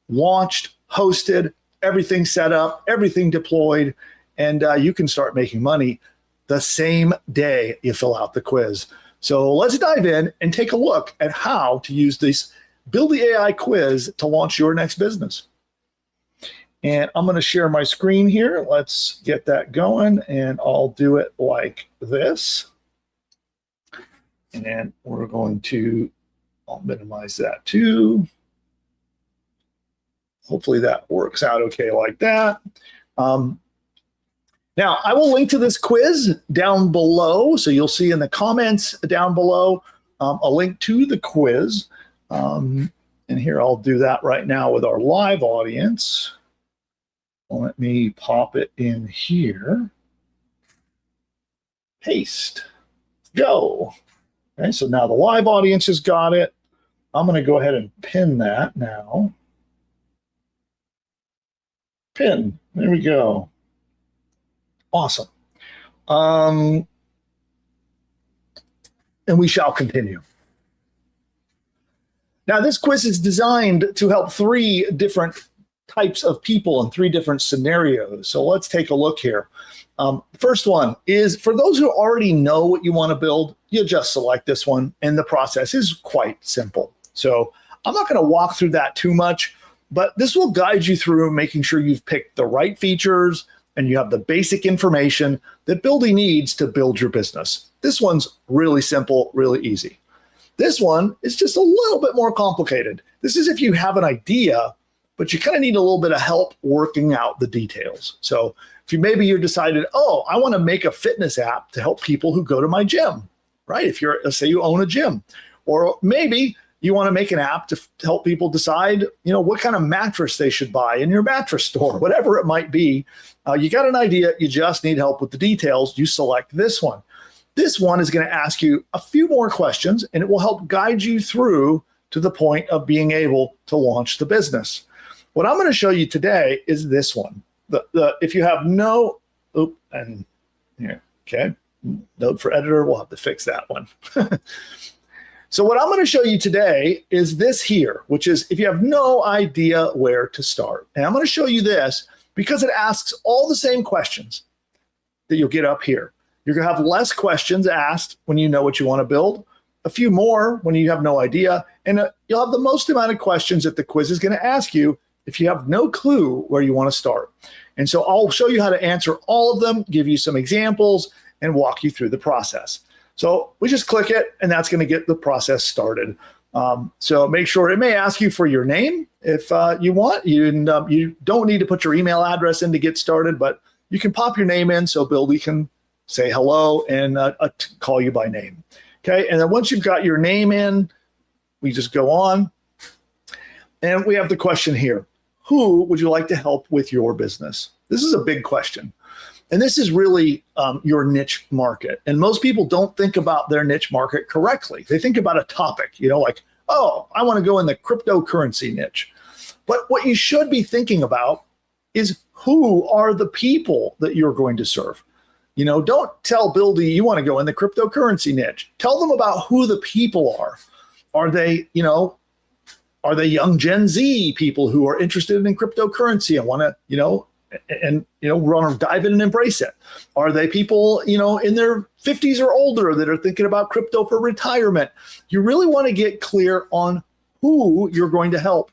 Launched, hosted, everything set up, everything deployed, and you can start making money the same day you fill out the quiz. So let's dive in and take a look at how to use this Buildy AI quiz to launch your next business. And I'm going to share my screen here. Let's get that going, and I'll do it like this. And we're going to, I'll minimize that too. Hopefully that works out okay like that. Now, I will link to this quiz down below. So you'll see in the comments down below a link to the quiz. And here, I'll do that right now with our live audience. Let me pop it in here. Paste. Go. Okay, so now the live audience has got it. I'm going to go ahead and pin that now. Pin. There we go. Awesome. And we shall continue. Now, this quiz is designed to help 3 different types of people in 3 different scenarios. So let's take a look here. First one is for those who already know what you want to build, you just select this one, and the process is quite simple. So I'm not going to walk through that too much, but this will guide you through making sure you've picked the right features and you have the basic information that Buildy needs to build your business. This one's really simple, really easy. This one is just a little bit more complicated. This is if you have an idea, but you kind of need a little bit of help working out the details. So if maybe you're decided, oh, I want to make a fitness app to help people who go to my gym, right? If you're, let's say you own a gym, or maybe you want to make an app to help people decide, what kind of mattress they should buy in your mattress store, whatever it might be. You got an idea, you just need help with the details, you select this one. This one is going to ask you a few more questions, and it will help guide you through to the point of being able to launch the business. What I'm going to show you today is this one. If you have no, and here, okay, note for editor, we'll have to fix that one. So what I'm going to show you today is this here, which is if you have no idea where to start. And I'm going to show you this because it asks all the same questions that you'll get up here. You're going to have less questions asked when you know what you want to build, a few more when you have no idea, and you'll have the most amount of questions that the quiz is going to ask you if you have no clue where you want to start. And so I'll show you how to answer all of them, give you some examples, and walk you through the process. So we just click it, and that's going to get the process started. So make sure it may ask you for your name if you want. You don't need to put your email address in to get started, but you can pop your name in so Buildy can say hello and call you by name. Okay, and then once you've got your name in, we just go on. And we have the question here. Who would you like to help with your business? This is a big question. And this is really your niche market. And most people don't think about their niche market correctly. They think about a topic, like, oh, I want to go in the cryptocurrency niche. But what you should be thinking about is who are the people that you're going to serve. Don't tell Buildy you want to go in the cryptocurrency niche. Tell them about who the people are. Are they young Gen Z people who are interested in cryptocurrency and want to, want to dive in and embrace it? Are they people, in their 50s or older that are thinking about crypto for retirement? You really want to get clear on who you're going to help.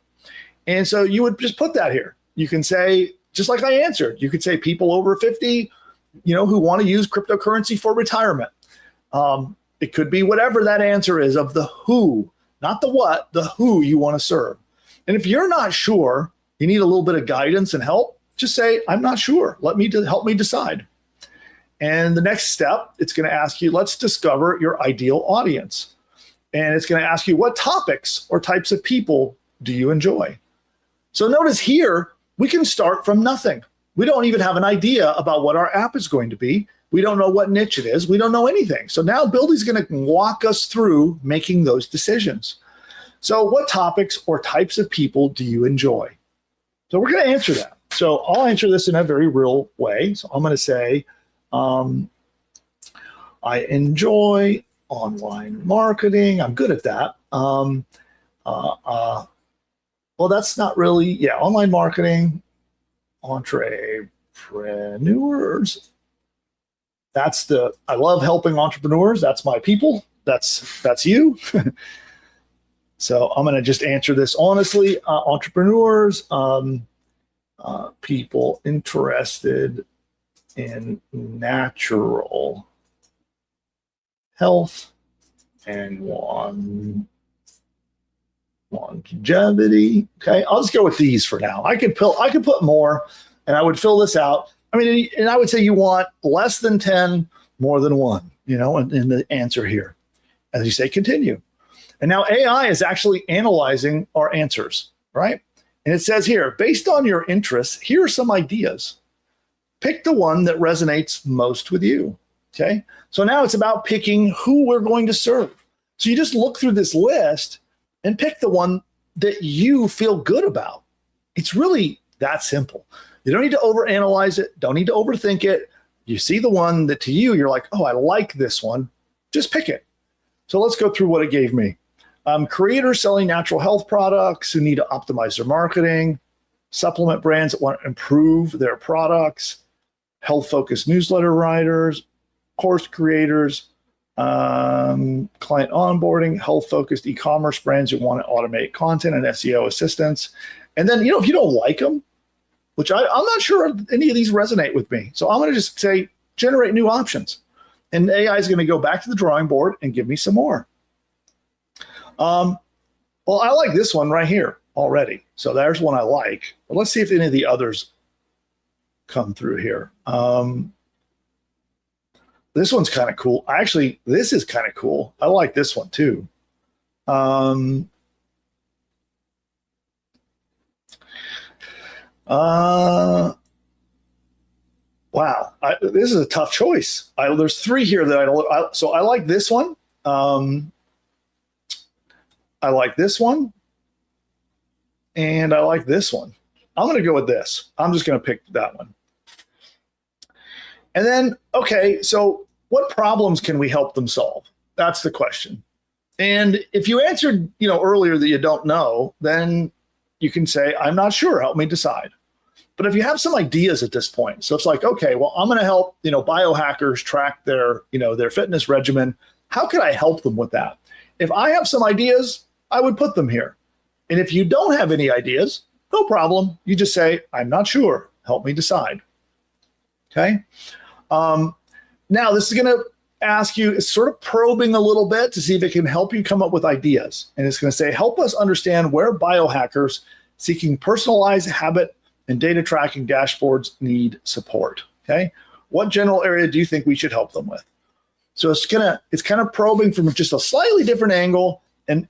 And so you would just put that here. You can say, just like I answered, you could say people over 50, who want to use cryptocurrency for retirement. It could be whatever that answer is of the who, not the what, the who you want to serve. And if you're not sure, you need a little bit of guidance and help, just say, I'm not sure. Help me decide. And the next step, it's going to ask you, let's discover your ideal audience. And it's going to ask you, what topics or types of people do you enjoy? So notice here, we can start from nothing. We don't even have an idea about what our app is going to be. We don't know what niche it is. We don't know anything. So now Buildy's going to walk us through making those decisions. So what topics or types of people do you enjoy? So we're going to answer that. So I'll answer this in a very real way. So I'm going to say, I enjoy online marketing. I'm good at that. Well, that's not really, online marketing, entrepreneurs. I love helping entrepreneurs. That's my people. That's you. So I'm going to just answer this honestly. Entrepreneurs, people interested in natural health and longevity. Okay, I'll just go with these for now. I could put more, and I would fill this out. And I would say you want less than 10, more than 1, in the answer here. As you say, continue. And now AI is actually analyzing our answers, right? And it says here, based on your interests, here are some ideas. Pick the one that resonates most with you, okay? So now it's about picking who we're going to serve. So you just look through this list and pick the one that you feel good about. It's really that simple. You don't need to overanalyze it. Don't need to overthink it. You see the one that to you, you're like, oh, I like this one. Just pick it. So let's go through what it gave me. Creators selling natural health products who need to optimize their marketing, supplement brands that want to improve their products, health-focused newsletter writers, course creators, client onboarding, health-focused e-commerce brands who want to automate content and SEO assistance. And then, if you don't like them, which I'm not sure any of these resonate with me. So I'm going to just say, generate new options. And AI is going to go back to the drawing board and give me some more. Well, I like this one right here already. So there's one I like. But let's see if any of the others come through here. This one's kind of cool. Actually, this is kind of cool. I like this one too. Wow, this is a tough choice. There's 3 here that so I like this one. I like this one, and I like this one. I'm going to go with this. I'm just going to pick that one. And then, okay, so what problems can we help them solve? That's the question. And if you answered, earlier that you don't know, then you can say, I'm not sure, help me decide. But if you have some ideas at this point, so it's like, okay, well, I'm going to help, biohackers track their fitness regimen. How can I help them with that? If I have some ideas, I would put them here. And if you don't have any ideas, no problem. You just say, I'm not sure, help me decide. Okay. Now this is going to ask you, it's sort of probing a little bit to see if it can help you come up with ideas. And it's going to say, help us understand where biohackers seeking personalized habit and data tracking dashboards need support. Okay. What general area do you think we should help them with? So it's kind of probing from just a slightly different angle. And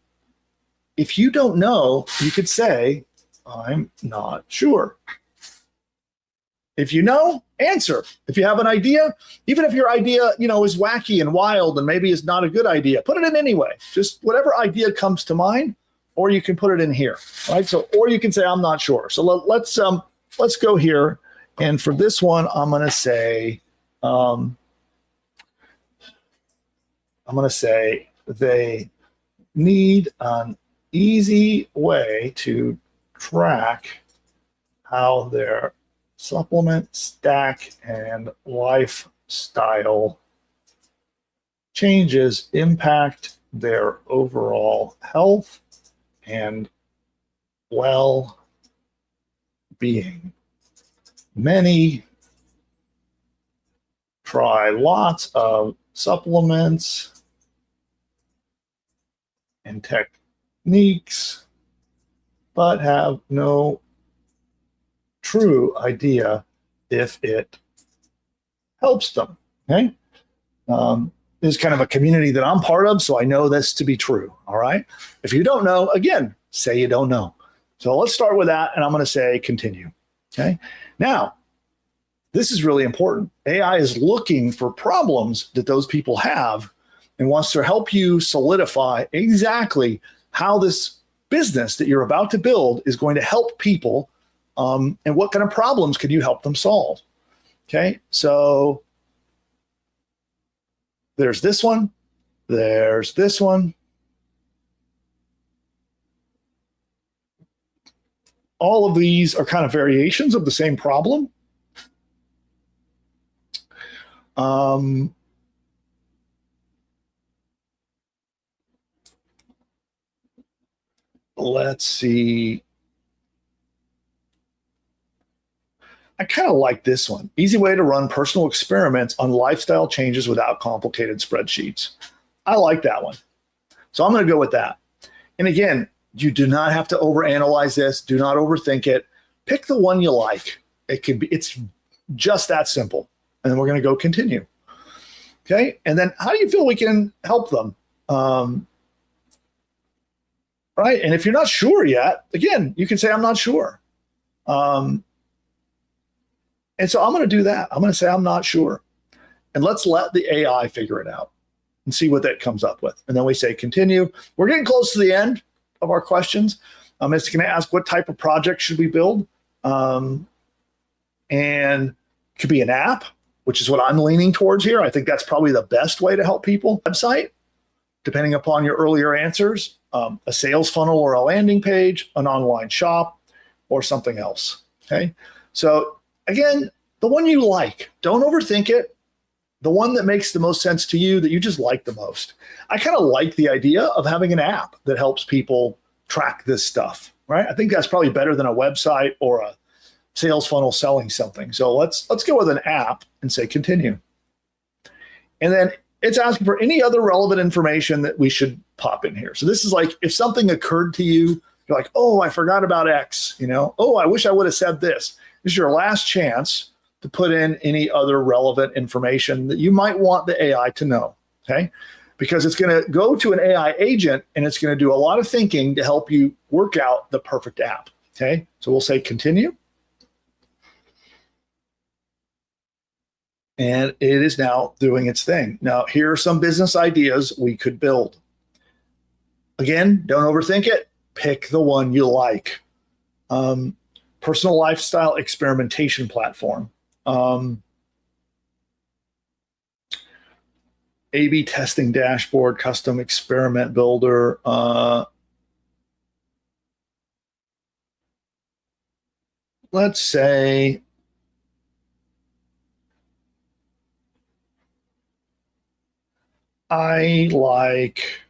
if you don't know, you could say, I'm not sure. If you know, answer. If you have an idea, even if your idea, is wacky and wild and maybe is not a good idea, put it in anyway. Just whatever idea comes to mind, or you can put it in here, right? So, or you can say, I'm not sure. So let's let's go here. And for this one, I'm going to say, they need an easy way to track how their supplement stack and lifestyle changes impact their overall health and well-being. Many try lots of supplements and techniques, but have no true idea if it helps them. Okay. This is kind of a community that I'm part of, so I know this to be true. All right. If you don't know, again, say you don't know. So let's start with that, and I'm going to say continue. Okay. Now, this is really important. AI is looking for problems that those people have and wants to help you solidify exactly how this business that you're about to build is going to help people, and what kind of problems could you help them solve. Okay. So there's this one. There's this one. All of these are kind of variations of the same problem. Let's see. I kind of like this one. Easy way to run personal experiments on lifestyle changes without complicated spreadsheets. I like that one. So I'm going to go with that. And again, you do not have to overanalyze this. Do not overthink it. Pick the one you like. It's just that simple. And then we're going to go continue. Okay. And then how do you feel we can help them? Right. And if you're not sure yet, again, you can say, I'm not sure. And so I'm going to do that. I'm going to say, I'm not sure. And let's let the AI figure it out and see what that comes up with. And then we say, continue. We're getting close to the end of our questions. It's going to ask what type of project should we build? And it could be an app, which is what I'm leaning towards here. I think that's probably the best way to help people. Website, depending upon your earlier answers, a sales funnel or a landing page, an online shop, or something else. Okay. So again, the one you like, don't overthink it. The one that makes the most sense to you, that you just like the most. I kind of like the idea of having an app that helps people track this stuff, right? I think that's probably better than a website or a sales funnel selling something. So let's go with an app and say continue. And then it's asking for any other relevant information that we should pop in here. So this is like if something occurred to you, you're like, oh, I forgot about X, oh, I wish I would have said this. This is your last chance to put in any other relevant information that you might want the AI to know, okay? Because it's going to go to an AI agent and it's going to do a lot of thinking to help you work out the perfect app, okay? So we'll say continue. And it is now doing its thing. Now, here are some business ideas we could build. Again, don't overthink it. Pick the one you like. Personal lifestyle experimentation platform. A/B testing dashboard, custom experiment builder. Let's say I like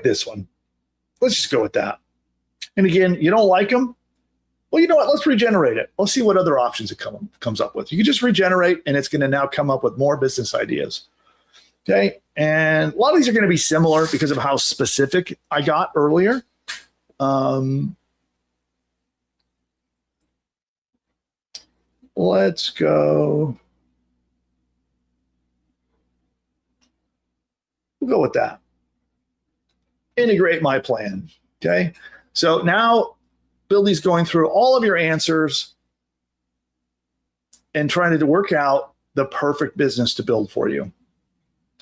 this one. Let's just go with that. And again, you don't like them? Well, you know what? Let's regenerate it. Let's see what other options it comes up with. You can just regenerate, and it's going to now come up with more business ideas. Okay. And a lot of these are going to be similar because of how specific I got earlier. Let's go. We'll go with that. Integrate my plan. Okay. So now Billy's going through all of your answers and trying to work out the perfect business to build for you.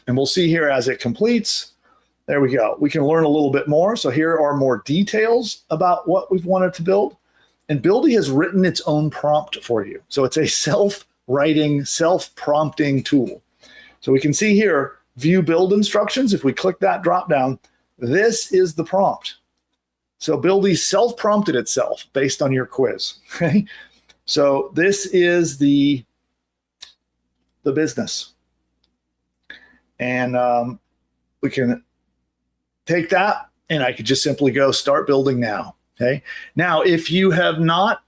And we'll see here as it completes. There we go. We can learn a little bit more. So here are more details about what we've wanted to build. And Buildy has written its own prompt for you. So it's a self-writing, self-prompting tool. So we can see here, view build instructions. If we click that drop down, this is the prompt. So Buildy self-prompted itself based on your quiz. Okay. So this is the business. And we can take that, and I could just simply go start building now. Okay. Now, if you have not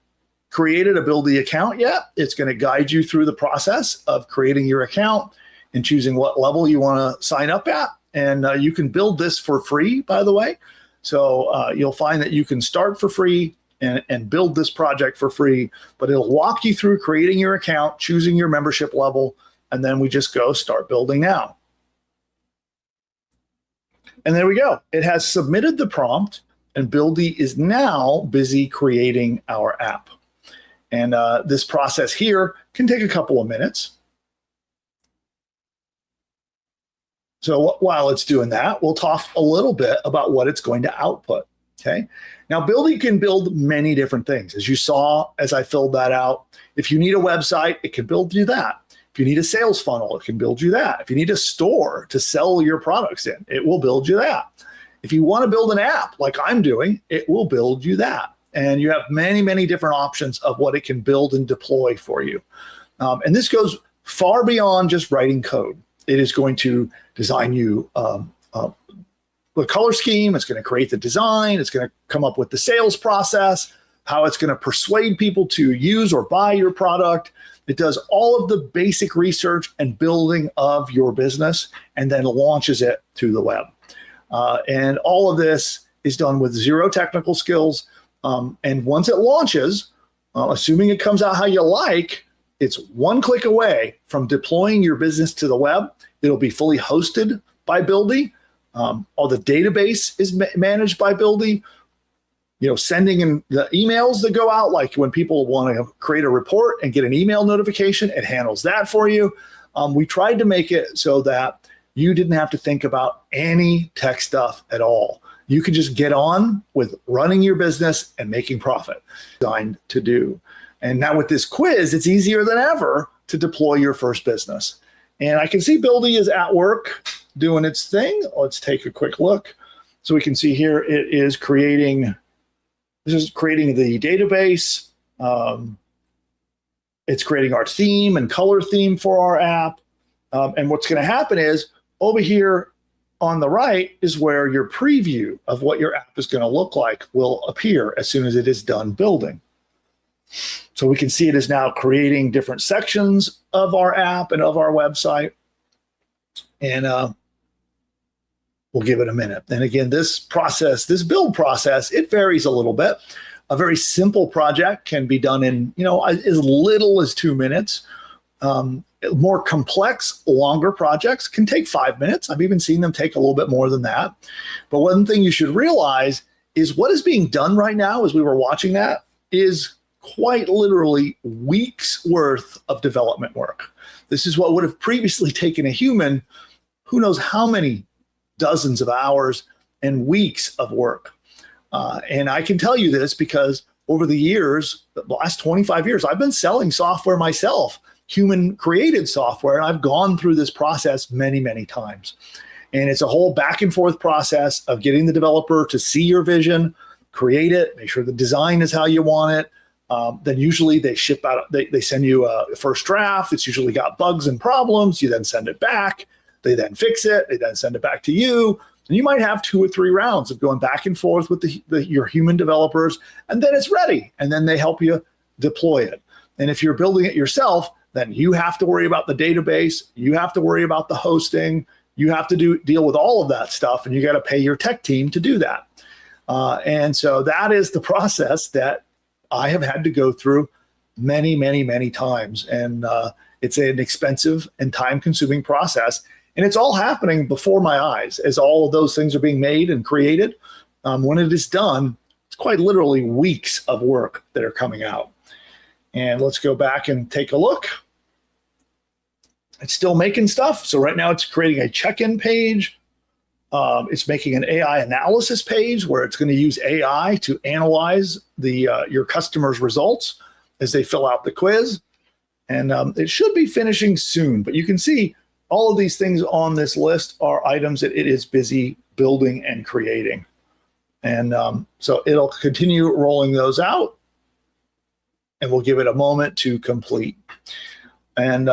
created a Buildy account yet, it's going to guide you through the process of creating your account and choosing what level you want to sign up at. And you can build this for free, by the way. So you'll find that you can start for free and build this project for free, but it'll walk you through creating your account, choosing your membership level, and then we just go start building now. And there we go. It has submitted the prompt, and Buildy is now busy creating our app. And this process here can take a couple of minutes. So while it's doing that, we'll talk a little bit about what it's going to output. Okay. Now, Buildy can build many different things. As you saw, as I filled that out, if you need a website, it can build you that. If you need a sales funnel, it can build you that. If you need a store to sell your products in, it will build you that. If you want to build an app like I'm doing, it will build you that. And you have many, many different options of what it can build and deploy for you. And this goes far beyond just writing code. It is going to design you the color scheme. It's going to create the design. It's going to come up with the sales process, how it's going to persuade people to use or buy your product. It does all of the basic research and building of your business and then launches it to the web. And all of this is done with zero technical skills. And once it launches, assuming it comes out how you like, it's one click away from deploying your business to the web. It'll be fully hosted by Buildy. All the database is managed by Buildy. You know, sending in the emails that go out, like when people want to create a report and get an email notification, it handles that for you. We tried to make it so that you didn't have to think about any tech stuff at all. You could just get on with running your business and making profit. Designed to do. And now with this quiz, it's easier than ever to deploy your first business. And I can see Buildy is at work doing its thing. Let's take a quick look. So we can see here it is creating. This is creating the database. It's creating our theme and color theme for our app. And what's going to happen is over here on the right is where your preview of what your app is going to look like will appear as soon as it is done building. So we can see it is now creating different sections of our app and of our website. And we'll give it a minute. And again, this process, this build process, it varies a little bit. A very simple project can be done in, as little as 2 minutes. More complex, longer projects can take 5 minutes. I've even seen them take a little bit more than that. But one thing you should realize is what is being done right now as we were watching that is quite literally weeks worth of development work. This is what would have previously taken a human, who knows how many dozens of hours and weeks of work. And I can tell you this because over the years, the last 25 years, I've been selling software myself, human created software, and I've gone through this process many, many times. And it's a whole back and forth process of getting the developer to see your vision, create it, make sure the design is how you want it. Then usually they ship out, they send you a first draft. It's usually got bugs and problems. You then send it back. They then fix it. They then send it back to you. And you might have 2 or 3 rounds of going back and forth with your human developers, and then it's ready. And then they help you deploy it. And if you're building it yourself, then you have to worry about the database. You have to worry about the hosting. You have to deal with all of that stuff, and you got to pay your tech team to do that. And so that is the process that I have had to go through many, many, many times. And it's an expensive and time-consuming process. And it's all happening before my eyes as all of those things are being made and created. When it is done, it's quite literally weeks of work that are coming out. And let's go back and take a look. It's still making stuff. So right now it's creating a check-in page. It's making an AI analysis page where it's going to use AI to analyze your customers' results as they fill out the quiz. And it should be finishing soon. But you can see all of these things on this list are items that it is busy building and creating. And so it'll continue rolling those out, and we'll give it a moment to complete. And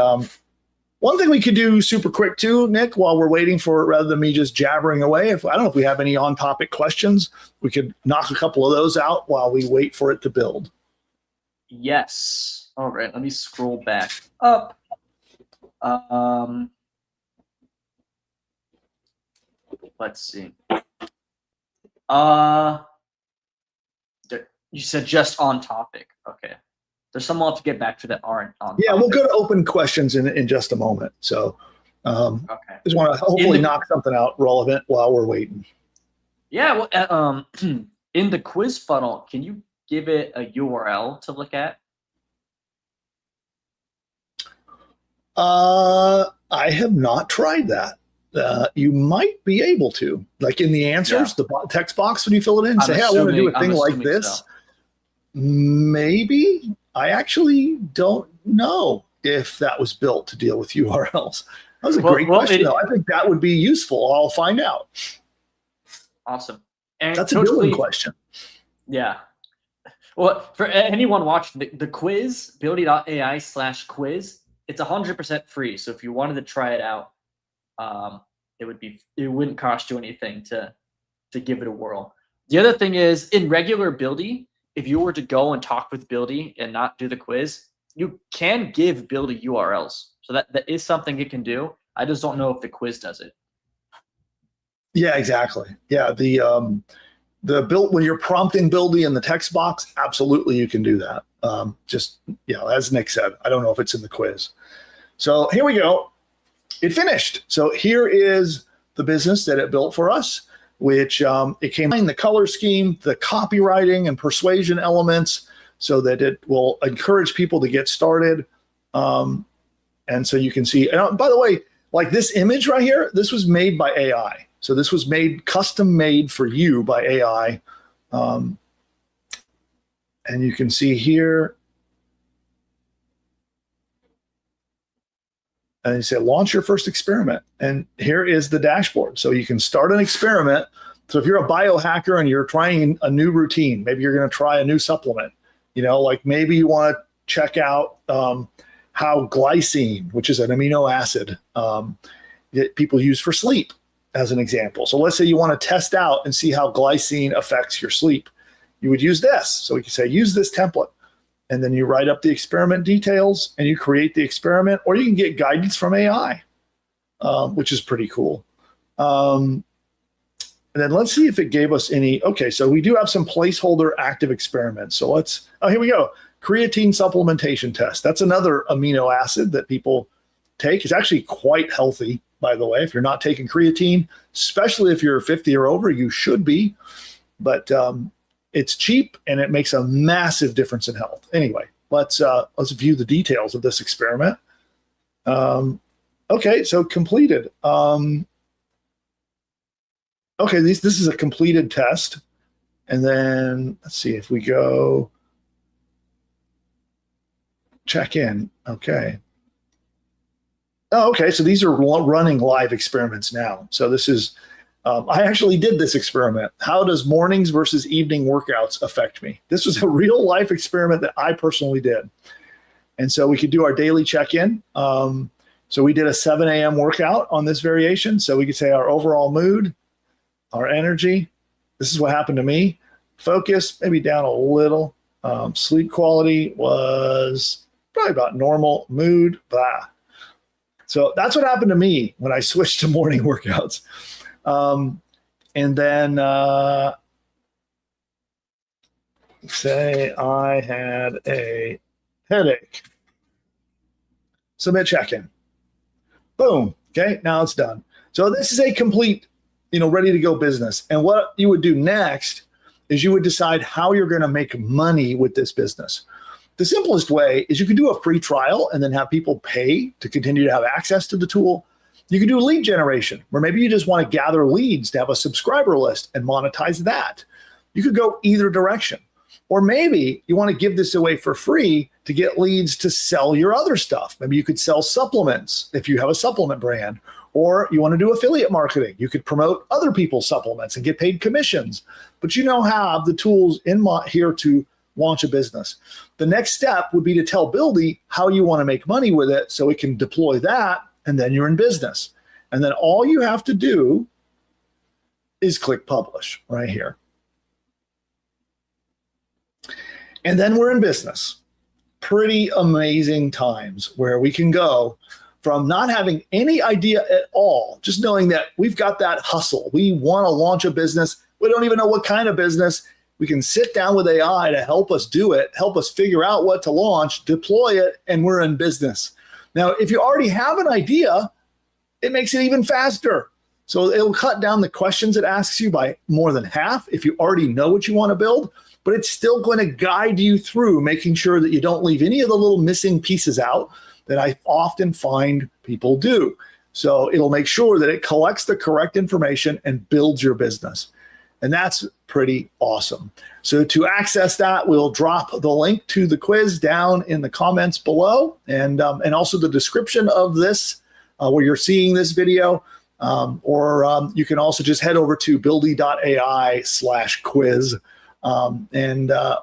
one thing we could do super quick too, Nick, while we're waiting for it, rather than me just jabbering away, I don't know if we have any on-topic questions, we could knock a couple of those out while we wait for it to build. Yes. All right, let me scroll back up. Let's see. You said just on topic. Okay. There's some I'll have to get back to that aren't on Yeah, topic. we'll go to open questions in just a moment. So okay. just want to hopefully knock something out relevant while we're waiting. Yeah, well, in the quiz funnel, can you give it a URL to look at? I have not tried that. You might be able to, like in the answers, the text box when you fill it in, say, hey, I want to do a thing like this. So. Maybe. I actually don't know if that was built to deal with URLs. That was a great question, though. I think that would be useful. I'll find out. Awesome. And that's a building question. Yeah. Well, for anyone watching the quiz, buildy.ai/quiz, it's 100% free. So if you wanted to try it out, it wouldn't cost you anything to give it a whirl. The other thing is, in regular Buildy, if you were to go and talk with Buildy and not do the quiz, you can give Buildy URLs. So that is something it can do. I just don't know if the quiz does it. Yeah, exactly. Yeah, the build when you're prompting Buildy in the text box, absolutely you can do that. Just as Nick said, I don't know if it's in the quiz. So here we go. It finished. So here is the business that it built for us, which it came in the color scheme, the copywriting and persuasion elements, so that it will encourage people to get started. And so you can see, and by the way, like this image right here, this was made by AI. So this was custom made for you by AI. And you can see here, and you say, launch your first experiment. And here is the dashboard. So you can start an experiment. So if you're a biohacker and you're trying a new routine, maybe you're going to try a new supplement, like maybe you want to check out how glycine, which is an amino acid that people use for sleep, as an example. So let's say you want to test out and see how glycine affects your sleep. You would use this. So we can say, use this template. And then you write up the experiment details and you create the experiment, or you can get guidance from AI, which is pretty cool. And then let's see if it gave us any. Okay, so we do have some placeholder active experiments. So here we go. Creatine supplementation test. That's another amino acid that people take. It's actually quite healthy, by the way. If you're not taking creatine, especially if you're 50 or over, you should be. But it's cheap and it makes a massive difference in health. Anyway, let's view the details of this experiment. Okay, so completed. Okay, this is a completed test. And then let's see if we go check in. Okay. Oh, okay, so these are running live experiments now. So this is, I actually did this experiment. How does mornings versus evening workouts affect me? This was a real life experiment that I personally did. And so we could do our daily check-in. So we did a 7 a.m. workout on this variation. So we could say our overall mood, our energy. This is what happened to me. Focus, maybe down a little. Sleep quality was probably about normal. Mood, blah. So that's what happened to me when I switched to morning workouts. And then say I had a headache. Submit check-in. Boom. Okay, now it's done. So this is a complete, ready to go business. And what you would do next is you would decide how you're going to make money with this business. The simplest way is you can do a free trial and then have people pay to continue to have access to the tool. You can do lead generation, where maybe you just want to gather leads to have a subscriber list and monetize that. You could go either direction. Or maybe you want to give this away for free to get leads to sell your other stuff. Maybe you could sell supplements if you have a supplement brand, or you want to do affiliate marketing. You could promote other people's supplements and get paid commissions. But you now have the tools here to launch a business. The next step would be to tell Buildy how you want to make money with it so it can deploy that, and then you're in business. And then all you have to do is click publish right here. And then we're in business. Pretty amazing times where we can go from not having any idea at all, just knowing that we've got that hustle. We want to launch a business. We don't even know what kind of business. We can sit down with AI to help us do it, help us figure out what to launch, deploy it, and we're in business. Now, if you already have an idea, it makes it even faster. So it'll cut down the questions it asks you by more than half if you already know what you want to build, but it's still going to guide you through making sure that you don't leave any of the little missing pieces out that I often find people do. So it'll make sure that it collects the correct information and builds your business. And that's pretty awesome. So to access that, we'll drop the link to the quiz down in the comments below, and also the description of this where you're seeing this video. Or you can also just head over to buildy.ai/quiz.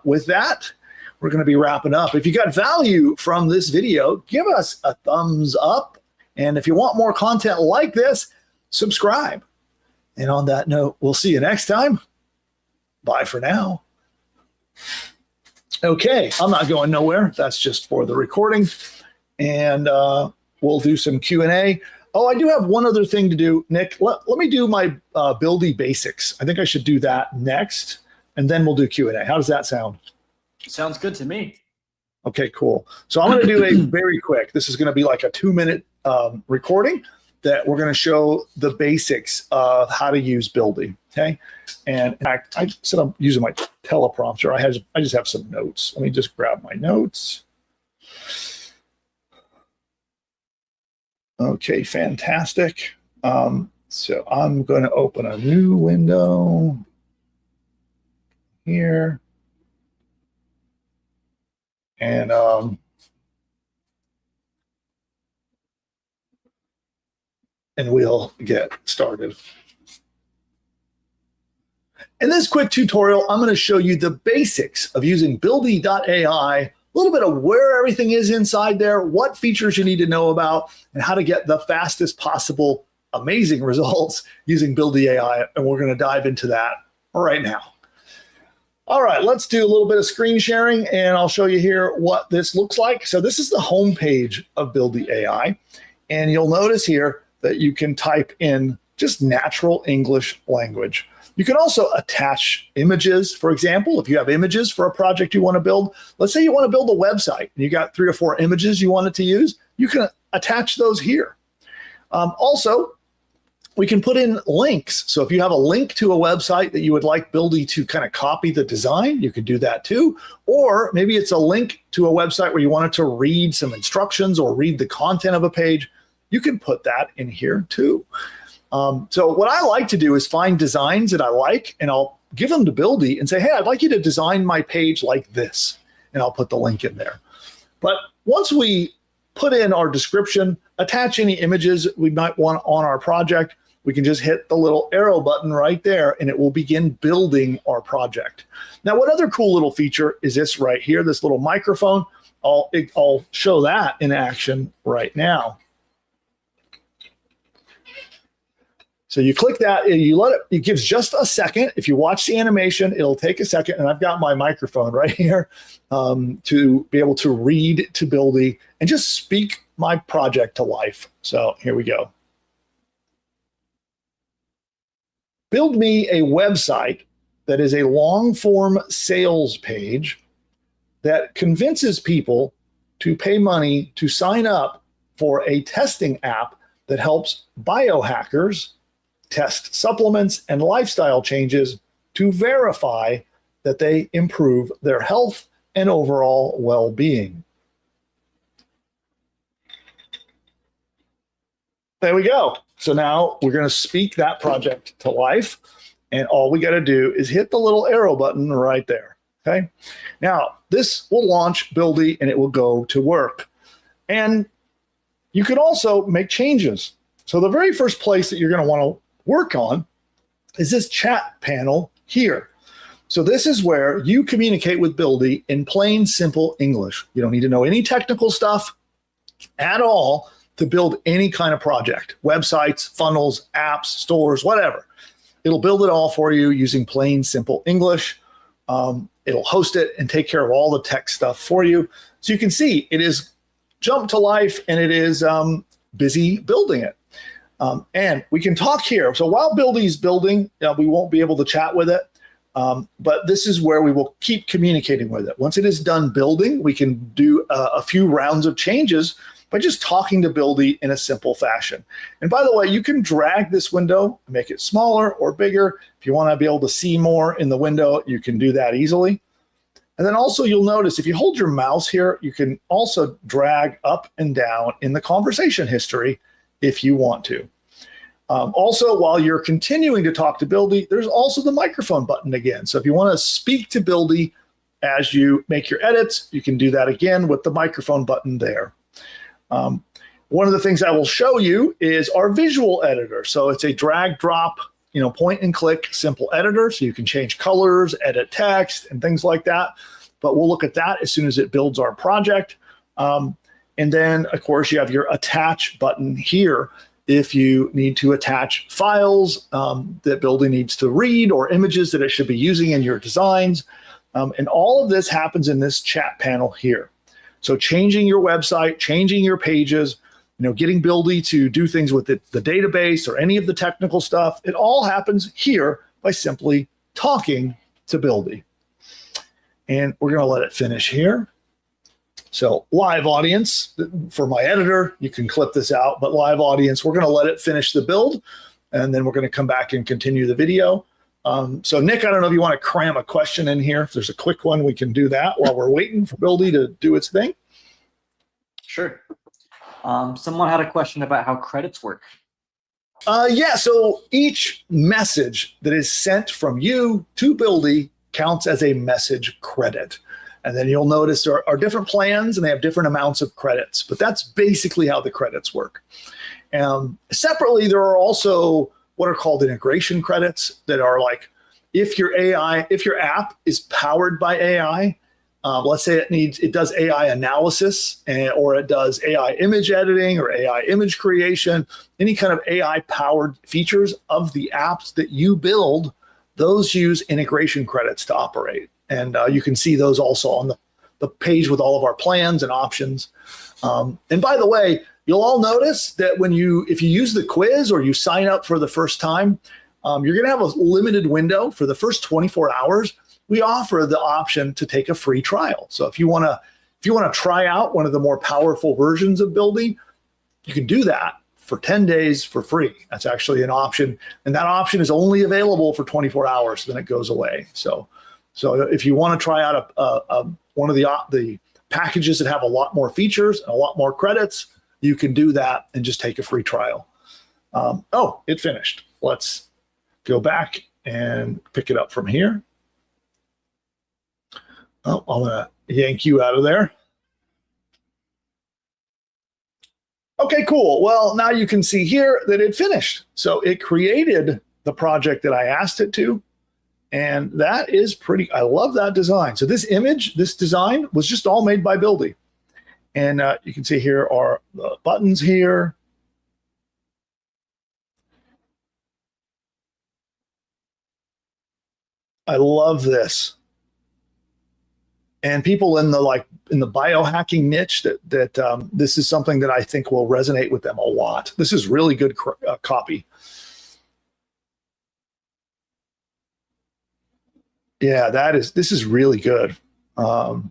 With that, we're going to be wrapping up. If you got value from this video, give us a thumbs up. And if you want more content like this, subscribe. And on that note, we'll see you next time. Bye for now. Okay, I'm not going nowhere. That's just for the recording. And we'll do some Q&A. Oh, I do have one other thing to do, Nick. Let me do my Buildy basics. I think I should do that next, and then we'll do Q&A. How does that sound? Sounds good to me. Okay, cool. So I'm going to do a very quick. This is going to be like a 2-minute recording that we're going to show the basics of how to use Buildy. Okay, and in fact, I said I'm using my teleprompter. I just have some notes. Let me just grab my notes. Okay, fantastic. So I'm going to open a new window here. And we'll get started. In this quick tutorial, I'm going to show you the basics of using Buildy.ai, a little bit of where everything is inside there, what features you need to know about, and how to get the fastest possible amazing results using Buildy AI. And we're going to dive into that right now. All right, let's do a little bit of screen sharing, and I'll show you here what this looks like. So this is the home page of Buildy AI, and you'll notice here that you can type in just natural English language. You can also attach images. For example, if you have images for a project you want to build, let's say you want to build a website and you got 3 or 4 images you want it to use, you can attach those here. Also, we can put in links. So if you have a link to a website that you would like Buildy to kind of copy the design, you could do that too. Or maybe it's a link to a website where you wanted to read some instructions or read the content of a page. You can put that in here too. So what I like to do is find designs that I like, and I'll give them to Buildy and say, hey, I'd like you to design my page like this. And I'll put the link in there. But once we put in our description, attach any images we might want on our project, we can just hit the little arrow button right there, and it will begin building our project. Now, what other cool little feature is this right here, this little microphone? I'll show that in action right now. So you click that, and you let it gives just a second. If you watch the animation, it'll take a second, and I've got my microphone right here to be able to read to Buildy and just speak my project to life. So here we go. Build me a website that is a long-form sales page that convinces people to pay money to sign up for a testing app that helps biohackers test supplements and lifestyle changes to verify that they improve their health and overall well-being. There we go. So now we're going to speak that project to life. And all we got to do is hit the little arrow button right there. Okay. Now this will launch Buildy and it will go to work. And you could also make changes. So the very first place that you're going to want to work on is this chat panel here. So this is where you communicate with Buildy in plain, simple English. You don't need to know any technical stuff at all to build any kind of project, websites, funnels, apps, stores, whatever. It'll build it all for you using plain, simple English. It'll host it and take care of all the tech stuff for you. So you can see it is jumped to life and it is busy building it. And we can talk here. So while Buildy's building, we won't be able to chat with it. But this is where we will keep communicating with it. Once it is done building, we can do a few rounds of changes by just talking to Buildy in a simple fashion. And by the way, you can drag this window, make it smaller or bigger. If you want to be able to see more in the window, you can do that easily. And then also you'll notice if you hold your mouse here, you can also drag up and down in the conversation history if you want to. Also, while you're continuing to talk to Buildy, there's also the microphone button again. So if you want to speak to Buildy as you make your edits, you can do that again with the microphone button there. One of the things I will show you is our visual editor. So it's a drag, drop, point and click simple editor. So you can change colors, edit text, and things like that. But we'll look at that as soon as it builds our project. And then, of course, you have your attach button here if you need to attach files that Buildy needs to read or images that it should be using in your designs. And all of this happens in this chat panel here. So changing your website, changing your pages, getting Buildy to do things with the database or any of the technical stuff, it all happens here by simply talking to Buildy. And we're going to let it finish here. So live audience, for my editor, you can clip this out, but live audience, we're going to let it finish the build, and then we're going to come back and continue the video. So Nick, I don't know if you want to cram a question in here. If there's a quick one, we can do that while we're waiting for Buildy to do its thing. Sure. Someone had a question about how credits work. Yeah, so each message that is sent from you to Buildy counts as a message credit. And then you'll notice there are different plans and they have different amounts of credits, but that's basically how the credits work. Separately, there are also what are called integration credits that are like, if your app is powered by AI, let's say it does AI analysis or it does AI image editing or AI image creation, any kind of AI powered features of the apps that you build, those use integration credits to operate. And you can see those also on the page with all of our plans and options. And by the way, you'll all notice that if you use the quiz or you sign up for the first time, you're going to have a limited window for the first 24 hours. We offer the option to take a free trial. So if you want to try out one of the more powerful versions of Buildy, you can do that for 10 days for free. That's actually an option. And that option is only available for 24 hours, then it goes away. So if you want to try out one of the packages that have a lot more features and a lot more credits, you can do that and just take a free trial. Oh, it finished. Let's go back and pick it up from here. Oh, I'm going to yank you out of there. Okay, cool. Well, now you can see here that it finished. So it created the project that I asked it to. And that is I love that design. So this design was just all made by Buildy. And you can see here are the buttons here. I love this. And people in the biohacking niche that this is something that I think will resonate with them a lot. This is really good copy. Yeah, this is really good. So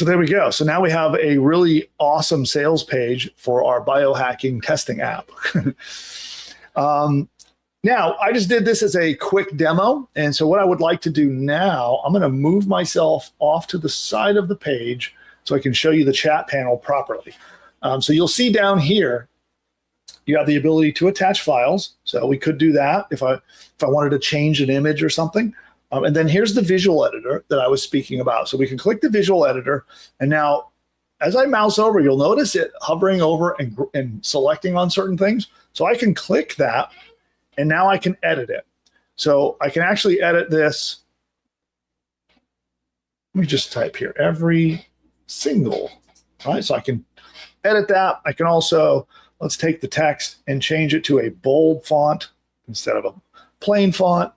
there we go. So now we have a really awesome sales page for our biohacking testing app. Now, I just did this as a quick demo. And so what I would like to do now, I'm going to move myself off to the side of the page so I can show you the chat panel properly. So you'll see down here, you have the ability to attach files. So we could do that if I wanted to change an image or something. And then here's the visual editor that I was speaking about. So we can click the visual editor. And now as I mouse over, you'll notice it hovering over and selecting on certain things. So I can click that and now I can edit it. So I can actually edit this. Let me just type here, every single, right? So I can edit that. I can also, let's take the text and change it to a bold font instead of a plain font.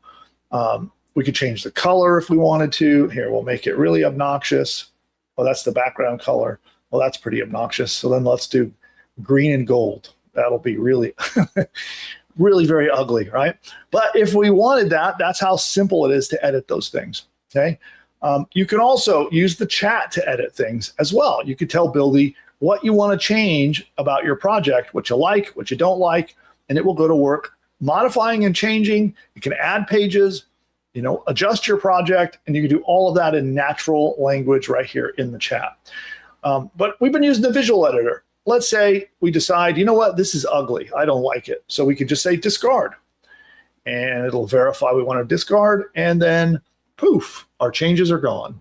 We could change the color if we wanted to. Here, we'll make it really obnoxious. Oh, that's the background color. Well, that's pretty obnoxious. So then let's do green and gold. That'll be really, really very ugly, right? But if we wanted that, that's how simple it is to edit those things, okay? You can also use the chat to edit things as well. You could tell Buildy what you want to change about your project, what you like, what you don't like, and it will go to work modifying and changing. You can add pages, adjust your project, and you can do all of that in natural language right here in the chat. But we've been using the visual editor. Let's say we decide, you know what, this is ugly. I don't like it. So we could just say discard. And it'll verify we want to discard. And then poof, our changes are gone.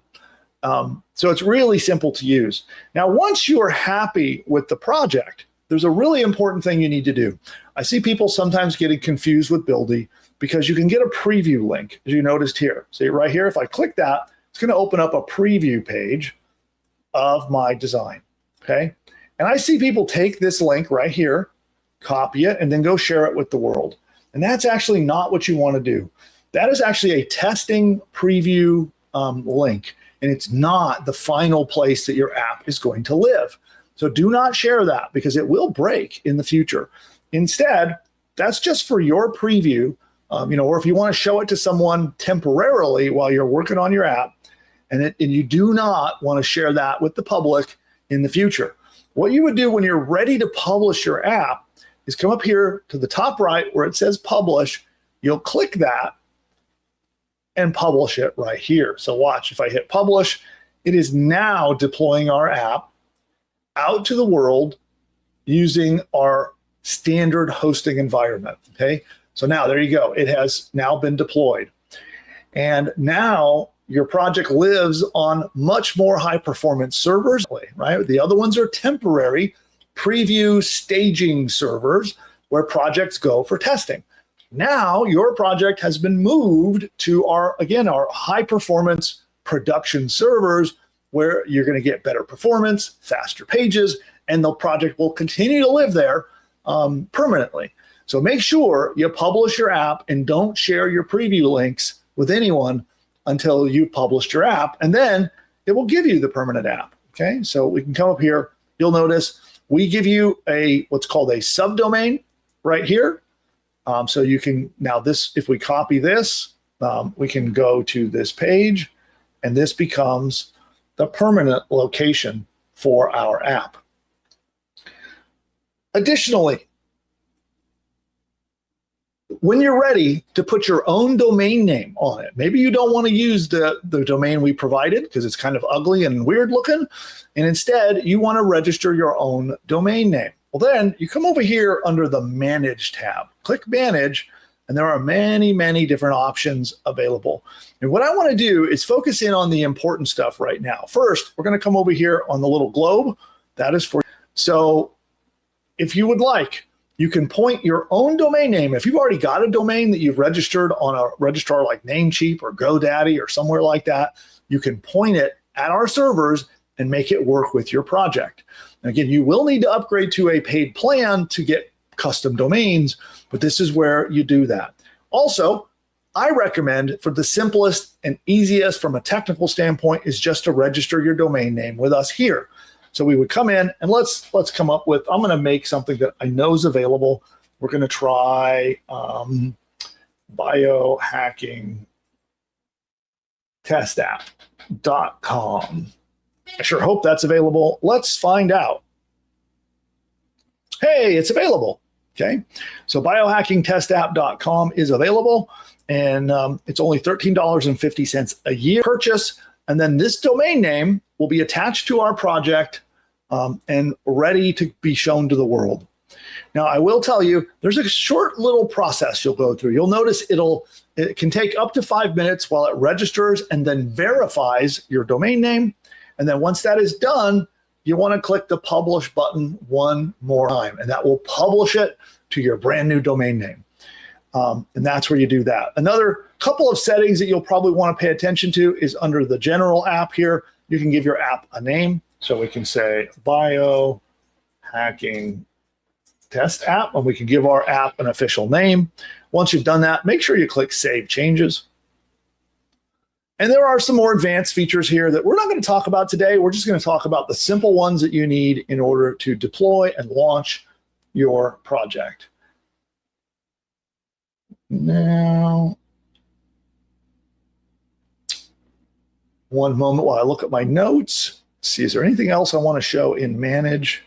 So it's really simple to use. Now, once you are happy with the project, there's a really important thing you need to do. I see people sometimes getting confused with Buildy because you can get a preview link, as you noticed here. See right here, if I click that, it's going to open up a preview page of my design, okay? And I see people take this link right here, copy it, and then go share it with the world. And that's actually not what you want to do. That is actually a testing preview link, and it's not the final place that your app is going to live. So do not share that because it will break in the future. Instead, that's just for your preview, or if you want to show it to someone temporarily while you're working on your app, and you do not want to share that with the public in the future. What you would do when you're ready to publish your app is come up here to the top right where it says publish. You'll click that and publish it right here. So watch, if I hit publish, it is now deploying our app out to the world using our standard hosting environment, okay? So now there you go. It has now been deployed. And now your project lives on much more high performance servers, right? The other ones are temporary preview staging servers where projects go for testing. Now your project has been moved to our high performance production servers where you're going to get better performance, faster pages, and the project will continue to live there permanently. So make sure you publish your app and don't share your preview links with anyone until you've published your app, and then it will give you the permanent app, okay? So we can come up here. You'll notice we give you what's called a subdomain right here. So you can, now this, if we copy this, we can go to this page, and this becomes the permanent location for our app. Additionally, when you're ready to put your own domain name on it, maybe you don't want to use the domain we provided because it's kind of ugly and weird looking, and instead you want to register your own domain name. Well, then you come over here under the Manage tab. Click Manage, and there are many, many different options available. And what I want to do is focus in on the important stuff right now. First, we're going to come over here on the little globe. That is for, so if you would like, you can point your own domain name. If you've already got a domain that you've registered on a registrar like Namecheap or GoDaddy or somewhere like that, you can point it at our servers and make it work with your project. And again, you will need to upgrade to a paid plan to get custom domains, but this is where you do that. Also, I recommend for the simplest and easiest from a technical standpoint is just to register your domain name with us here. So we would come in and let's come up with, I'm going to make something that I know is available. We're going to try biohackingtestapp.com. I sure hope that's available. Let's find out. Hey, it's available. Okay. So biohackingtestapp.com is available, and it's only $13.50 a year purchase. And then this domain name will be attached to our project and ready to be shown to the world. Now, I will tell you, there's a short little process you'll go through. You'll notice it can take up to 5 minutes while it registers and then verifies your domain name. And then once that is done, you want to click the publish button one more time, and that will publish it to your brand new domain name. And that's where you do that. Another couple of settings that you'll probably want to pay attention to is under the general app here. You can give your app a name. So we can say biohacking test app, and we can give our app an official name. Once you've done that, make sure you click Save Changes. And there are some more advanced features here that we're not going to talk about today. We're just going to talk about the simple ones that you need in order to deploy and launch your project. Now, one moment while I look at my notes. See, is there anything else I want to show in Manage?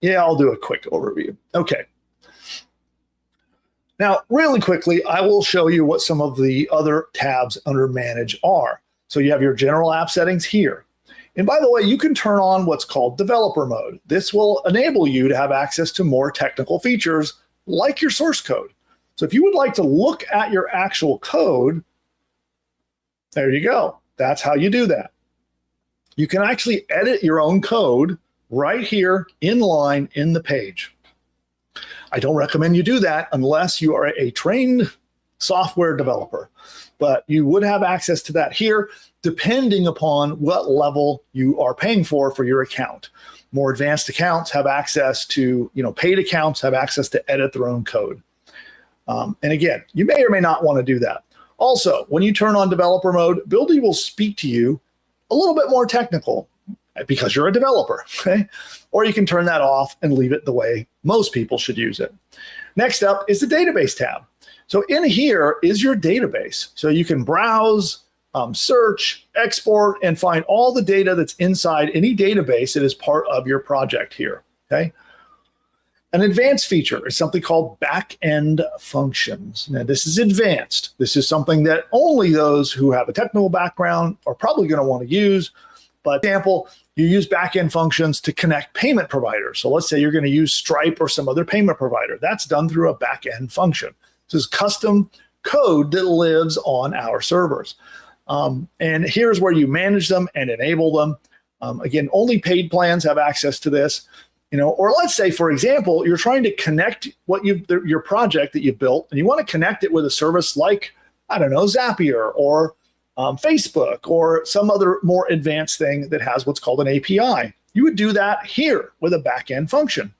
Yeah, I'll do a quick overview. Okay. Now, really quickly, I will show you what some of the other tabs under Manage are. So you have your general app settings here. And by the way, you can turn on what's called developer mode. This will enable you to have access to more technical features like your source code. So if you would like to look at your actual code, there you go. That's how you do that. You can actually edit your own code right here in line in the page. I don't recommend you do that unless you are a trained software developer, but you would have access to that here depending upon what level you are paying for your account. More advanced accounts have access to, paid accounts have access to edit their own code. And again, you may or may not want to do that. Also, when you turn on developer mode, Buildy will speak to you a little bit more technical because you're a developer, okay? Or you can turn that off and leave it the way most people should use it. Next up is the database tab. So in here is your database. So you can browse, search, export, and find all the data that's inside any database that is part of your project here, okay? An advanced feature is something called back-end functions. Now, this is advanced. This is something that only those who have a technical background are probably going to want to use. But for example, you use back-end functions to connect payment providers. So let's say you're going to use Stripe or some other payment provider. That's done through a back-end function. This is custom code that lives on our servers. And here's where you manage them and enable them. Again, only paid plans have access to this. Or let's say, for example, you're trying to connect your project that you built, and you want to connect it with a service like, I don't know, Zapier or Facebook or some other more advanced thing that has what's called an API. You would do that here with a back-end function.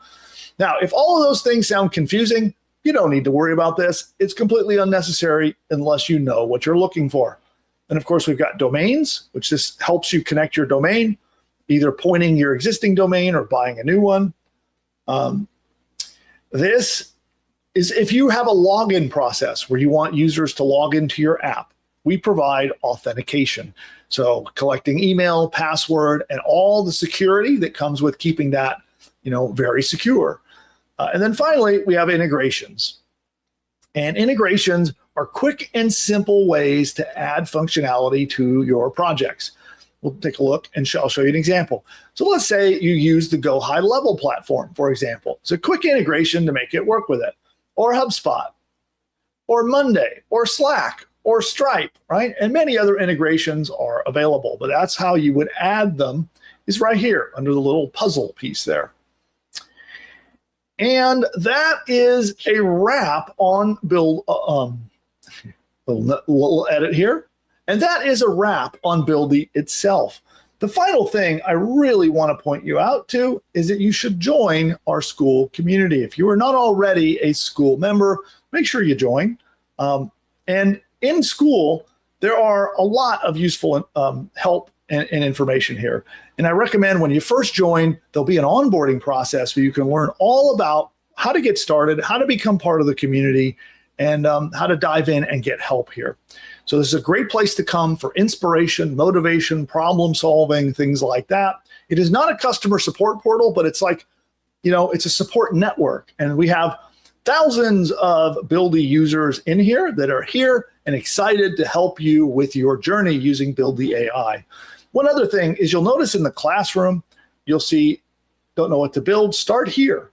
Now, if all of those things sound confusing, you don't need to worry about this. It's completely unnecessary unless you know what you're looking for. And of course, we've got domains, which just helps you connect your domain, either pointing your existing domain or buying a new one. This is if you have a login process where you want users to log into your app, we provide authentication. So collecting email, password, and all the security that comes with keeping that, very secure. And then finally, we have integrations. And integrations are quick and simple ways to add functionality to your projects. We'll take a look and I'll show you an example. So let's say you use the Go High Level platform, for example. It's a quick integration to make it work with it, or HubSpot, or Monday, or Slack, or Stripe, right? And many other integrations are available, but that's how you would add them is right here under the little puzzle piece there. And that is a wrap on Build, we'll edit here. And that is a wrap on Buildy itself. The final thing I really want to point you out to is that you should join our school community. If you are not already a school member, make sure you join. And in school, there are a lot of useful help and information here. And I recommend when you first join, there'll be an onboarding process where you can learn all about how to get started, how to become part of the community, and how to dive in and get help here. So this is a great place to come for inspiration, motivation, problem solving, things like that. It is not a customer support portal, but it's like, it's a support network. And we have thousands of Buildy users in here that are here and excited to help you with your journey using Buildy AI. One other thing is you'll notice in the classroom, you'll see, don't know what to build, start here.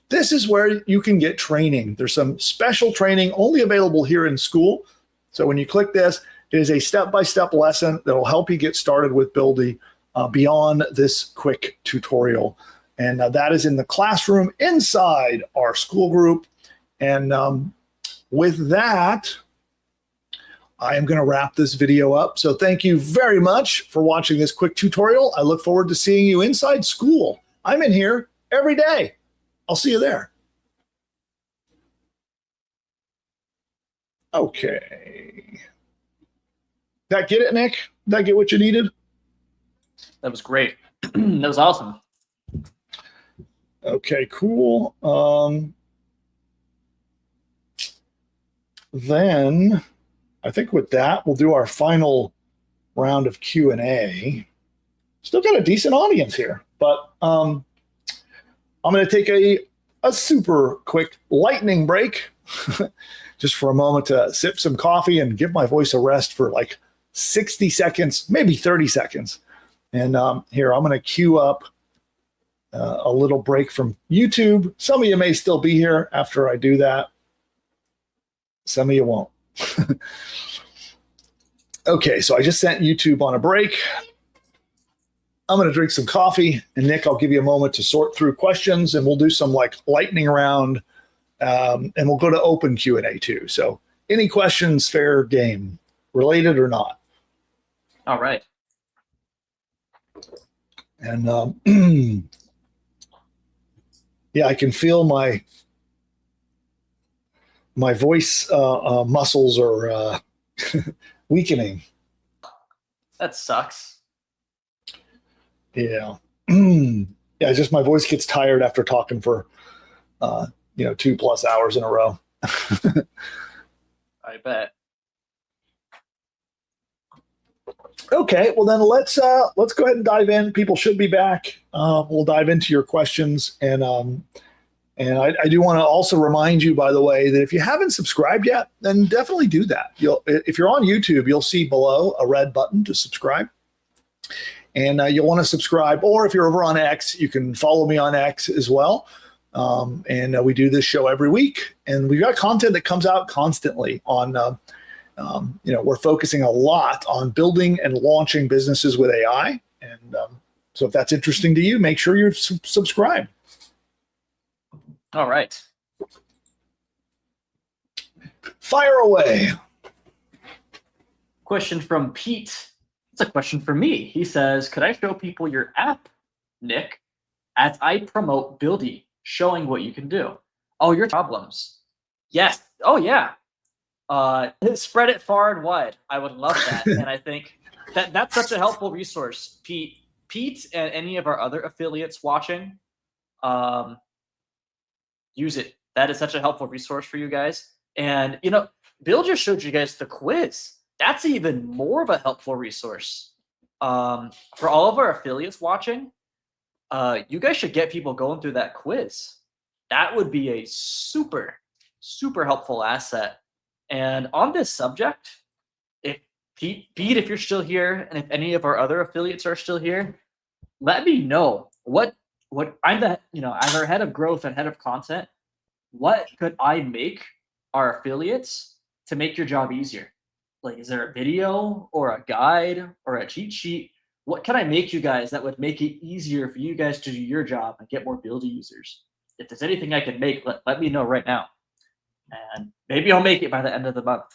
This is where you can get training. There's some special training only available here in school. So when you click this, it is a step-by-step lesson that will help you get started with Buildy beyond this quick tutorial. And that is in the classroom inside our school group. And with that, I am going to wrap this video up. So thank you very much for watching this quick tutorial. I look forward to seeing you inside school. I'm in here every day. I'll see you there. Okay. Did I get it, Nick? Did I get what you needed? That was great. That was awesome. Okay, cool. Then I think with that, we'll do our final round of Q&A. Still got a decent audience here, but I'm going to take a super quick lightning break just for a moment to sip some coffee and give my voice a rest for like 60 seconds, maybe 30 seconds. And here, I'm going to queue up a little break from YouTube. Some of you may still be here after I do that. Some of you won't. Okay, so I just sent YouTube on a break. I'm going to drink some coffee, and Nick, I'll give you a moment to sort through questions, and we'll do some like lightning round, and we'll go to open Q&A too. So any questions, fair game, related or not. All right. And yeah, I can feel my voice muscles are weakening. That sucks. Yeah. Yeah, just my voice gets tired after talking for 2+ hours in a row. I bet. Okay, well then let's go ahead and dive in. People should be back. We'll dive into your questions, and I do want to also remind you, by the way, that if you haven't subscribed yet, then definitely do that. If you're on YouTube, you'll see below a red button to subscribe, and you'll want to subscribe. Or if you're over on X, you can follow me on X as well. And we do this show every week, and we've got content that comes out constantly on. We're focusing a lot on building and launching businesses with AI. And so if that's interesting to you, make sure you're subscribed. All right. Fire away. Question from Pete. It's a question for me. He says, could I show people your app, Nick, as I promote Buildy, showing what you can do? Oh, your problems. Yes. Oh, yeah. Spread it far and wide. I would love that. And I think that's such a helpful resource. Pete and any of our other affiliates watching, use it. That is such a helpful resource for you guys. And, Bill just showed you guys the quiz. That's even more of a helpful resource. For all of our affiliates watching, you guys should get people going through that quiz. That would be a super, super helpful asset. And on this subject, if Pete, if you're still here, and if any of our other affiliates are still here, let me know what I'm the, as our head of growth and head of content, what could I make our affiliates to make your job easier? Like, is there a video or a guide or a cheat sheet? What can I make you guys that would make it easier for you guys to do your job and get more Buildy users? If there's anything I can make, let me know right now. And maybe I'll make it by the end of the month.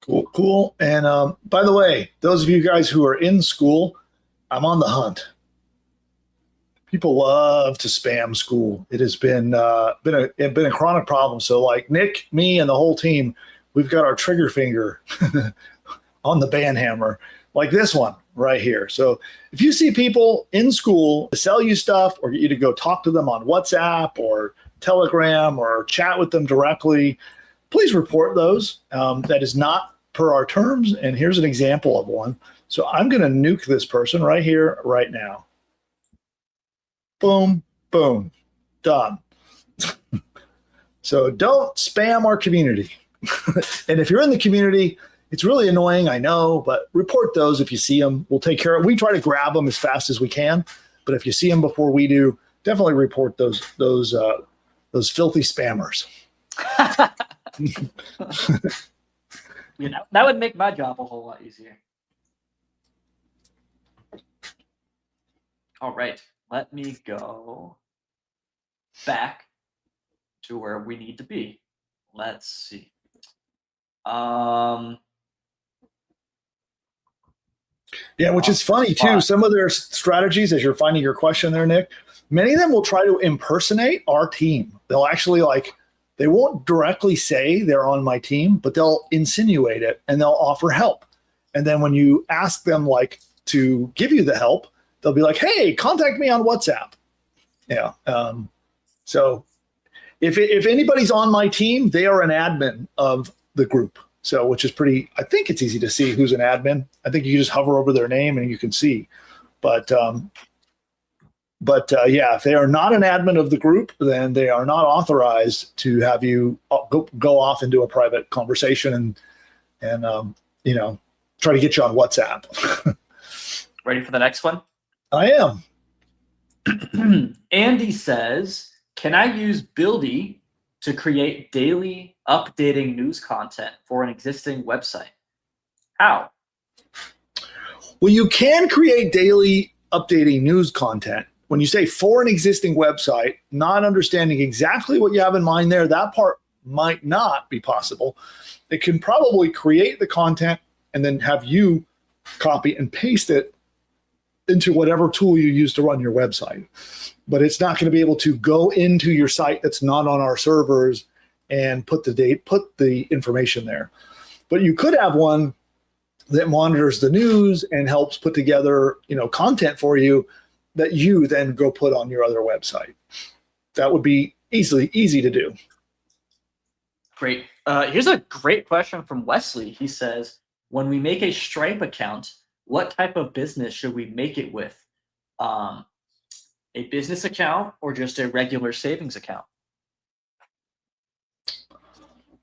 Cool. And by the way, those of you guys who are in school, I'm on the hunt. People love to spam school. It has been a chronic problem. So like Nick, me, and the whole team, we've got our trigger finger on the ban hammer, like this one right here. So if you see people in school to sell you stuff or get you to go talk to them on WhatsApp or Telegram or chat with them directly, please report those. That is not per our terms. And here's an example of one. So I'm going to nuke this person right here, right now. Boom, boom, Done. So don't spam our community. And if you're in the community, it's really annoying, I know, but report those if you see them. We'll take care of it. We try to grab them as fast as we can, but if you see them before we do, definitely report those filthy spammers. That would make my job a whole lot easier. All right, let me go back to where we need to be. Let's see. Yeah, which is funny too. Some of their strategies, as you're finding your question there, Nick, many of them will try to impersonate our team. They'll actually they won't directly say they're on my team, but they'll insinuate it and they'll offer help. And then when you ask them to give you the help, they'll be like, hey, contact me on WhatsApp. Yeah. So if anybody's on my team, they are an admin of the group. So, which is I think it's easy to see who's an admin. I think you just hover over their name and you can see. But yeah, if they are not an admin of the group, then they are not authorized to have you go off into a private conversation and try to get you on WhatsApp. Ready for the next one? I am. Andy says, can I use Buildy to create daily updating news content for an existing website? How? Well, you can create daily updating news content. When you say for an existing website, not understanding exactly what you have in mind there, that part might not be possible. It can probably create the content and then have you copy and paste it into whatever tool you use to run your website. But it's not going to be able to go into your site that's not on our servers and put the information there. But you could have one that monitors the news and helps put together, content for you that you then go put on your other website. That would be easy to do. Great. Here's a great question from Wesley. He says, when we make a Stripe account, what type of business should we make it with? A business account or just a regular savings account?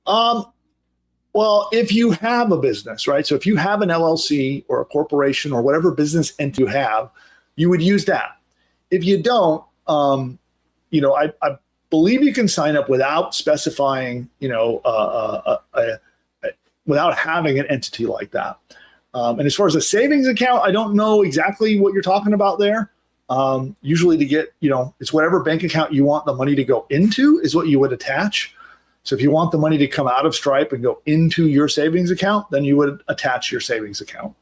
Well, if you have a business, right? So if you have an LLC or a corporation or whatever business entity you have, you would use that. If you don't, I believe you can sign up without specifying, without having an entity like that. And as far as a savings account, I don't know exactly what you're talking about there. Usually to get, it's whatever bank account you want the money to go into is what you would attach. So if you want the money to come out of Stripe and go into your savings account, then you would attach your savings account.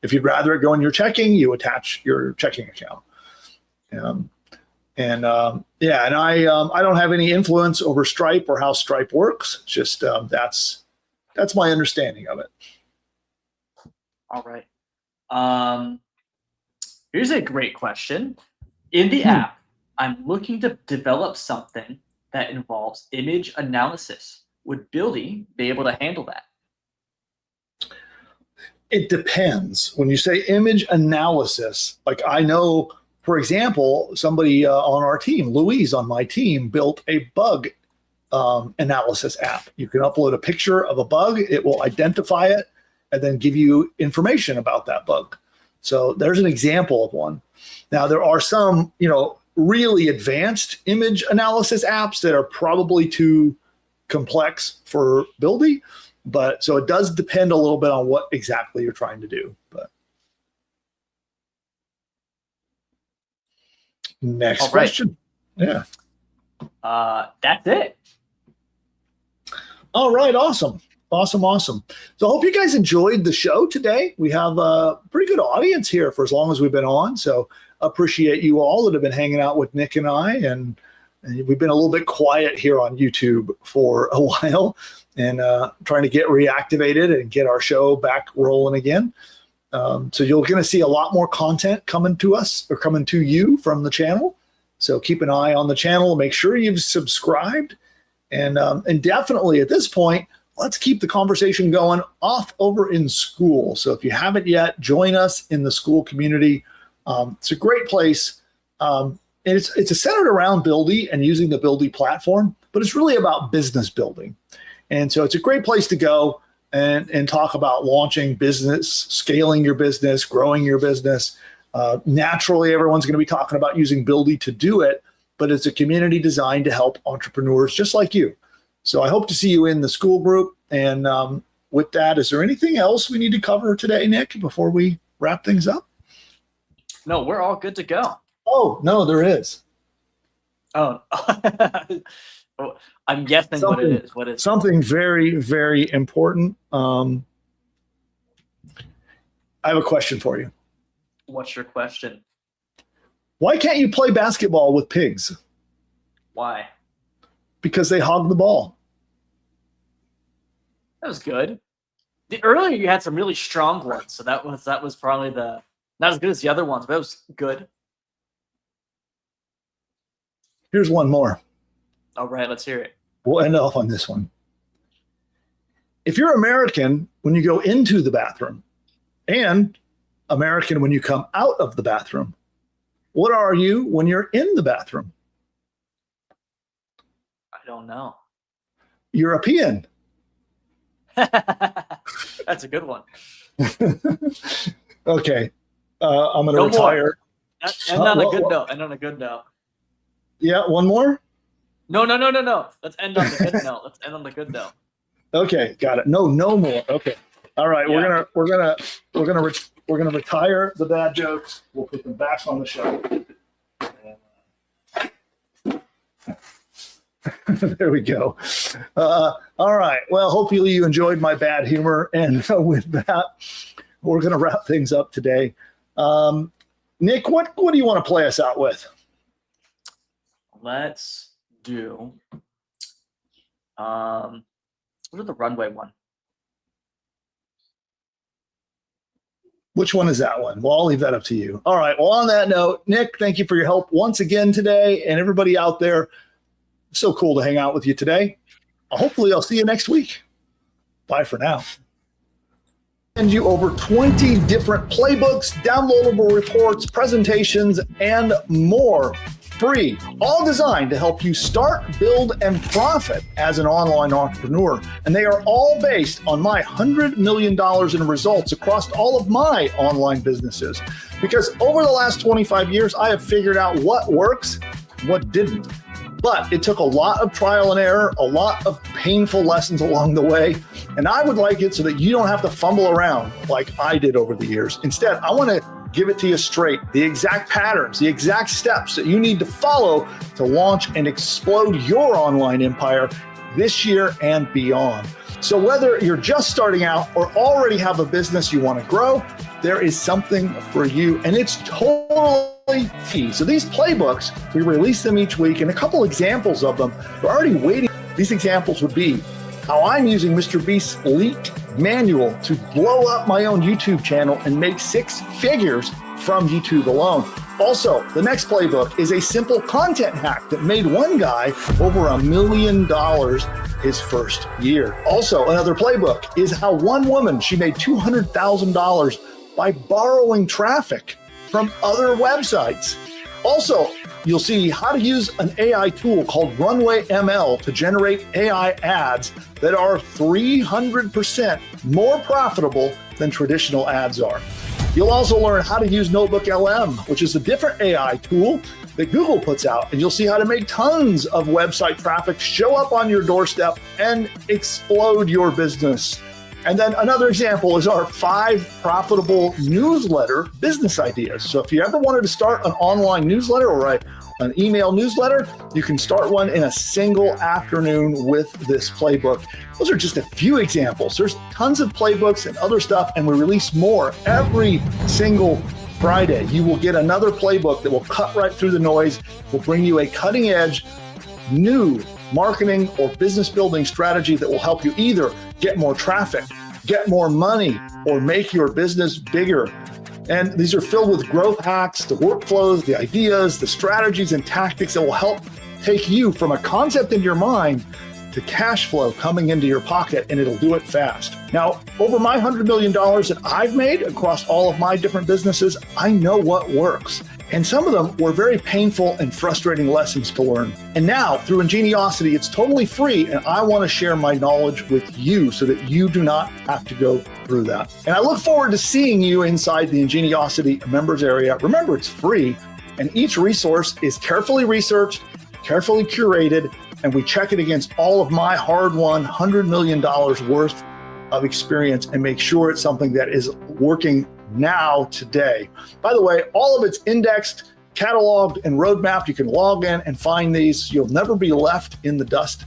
If you'd rather it go in your checking, you attach your checking account. And I don't have any influence over Stripe or how Stripe works. It's just that's my understanding of it. All right. Here's a great question. In the app, I'm looking to develop something that involves image analysis. Would Buildy be able to handle that? It depends. When you say image analysis, I know, for example, somebody on our team, Louise on my team, built a bug analysis app. You can upload a picture of a bug, it will identify it, and then give you information about that bug. So there's an example of one. Now, there are some, really advanced image analysis apps that are probably too complex for Buildy. But so it does depend a little bit on what exactly you're trying to do. But next question. Yeah. That's it. All right. Awesome. So I hope you guys enjoyed the show today. We have a pretty good audience here for as long as we've been on. So appreciate you all that have been hanging out with Nick and I. And we've been a little bit quiet here on YouTube for a while and trying to get reactivated and get our show back rolling again. So you're going to see a lot more content coming to us or coming to you from the channel. So keep an eye on the channel. Make sure you've subscribed. And definitely at this point, let's keep the conversation going off over in school. So if you haven't yet, join us in the school community. It's a great place. And it's centered around Buildy and using the Buildy platform, but it's really about business building. And so it's a great place to go and talk about launching business, scaling your business, growing your business. Naturally, everyone's going to be talking about using Buildy to do it, but it's a community designed to help entrepreneurs just like you. So I hope to see you in the school group. And with that, is there anything else we need to cover today, Nick, before we wrap things up? No, we're all good to go. Oh, no, there is. Oh, I'm guessing what it is. What is something very, very important. I have a question for you. What's your question? Why can't you play basketball with pigs? Why? Because they hog the ball. That was good. Earlier you had some really strong ones, so that was probably not as good as the other ones, but it was good. Here's one more. All right, let's hear it. We'll end off on this one. If you're American when you go into the bathroom and American when you come out of the bathroom, what are you when you're in the bathroom? I don't know. European. That's a good one. Okay. I'm going to retire. End on a good note. End on a good note. Yeah, one more? No. Let's end on the good note. Let's end on the good note. Okay, got it. No more. Okay. All right, yeah. we're gonna retire the bad jokes. We'll put them back on the show. There we go. All right. Well, hopefully you enjoyed my bad humor, and with that, we're gonna wrap things up today. Nick, what do you want to play us out with? Let's do what is the runway one? Which one is that one? Well, I'll leave that up to you. All right. Well, on that note, Nick, thank you for your help once again today. And everybody out there, so cool to hang out with you today. Hopefully I'll see you next week. Bye for now. Send you over 20 different playbooks, downloadable reports, presentations, and more. Free, all designed to help you start, build, and profit as an online entrepreneur. And they are all based on my $100 million in results across all of my online businesses. Because over the last 25 years, I have figured out what works, what didn't. But it took a lot of trial and error, a lot of painful lessons along the way. And I would like it so that you don't have to fumble around like I did over the years. Instead, I want to give it to you straight, the exact patterns, the exact steps that you need to follow to launch and explode your online empire this year and beyond. So whether you're just starting out or already have a business you want to grow, there is something for you, and it's totally free. So these playbooks, we release them each week, and a couple examples of them are already waiting. These examples would be how I'm using Mr. Beast's leaked manual to blow up my own YouTube channel and make 6 figures from YouTube alone. Also, the next playbook is a simple content hack that made one guy over $1 million his first year. Also, another playbook is how one woman, she made $200,000 by borrowing traffic from other websites. Also, you'll see how to use an AI tool called Runway ML to generate AI ads that are 300% more profitable than traditional ads are. You'll also learn how to use Notebook LM, which is a different AI tool that Google puts out, and you'll see how to make tons of website traffic show up on your doorstep and explode your business. And then another example is our 5 profitable newsletter business ideas. So if you ever wanted to start an online newsletter or an email newsletter, you can start one in a single afternoon with this playbook. Those are just a few examples. There's tons of playbooks and other stuff, and we release more every single Friday. You will get another playbook that will cut right through the noise, will bring you a cutting edge, new marketing or business building strategy that will help you either get more traffic, get more money, or make your business bigger. And these are filled with growth hacks, the workflows, the ideas, the strategies and tactics that will help take you from a concept in your mind to cash flow coming into your pocket, and it'll do it fast. Now, over my $100 million that I've made across all of my different businesses, I know what works. And some of them were very painful and frustrating lessons to learn. And now, through Ingeniosity, it's totally free, and I want to share my knowledge with you so that you do not have to go through that. And I look forward to seeing you inside the Ingeniosity members area. Remember, it's free, and each resource is carefully researched, carefully curated, and we check it against all of my hard-won $100 million worth of experience and make sure it's something that is working now, today. By the way, all of it's indexed, cataloged, and roadmapped. You can log in and find these. You'll never be left in the dust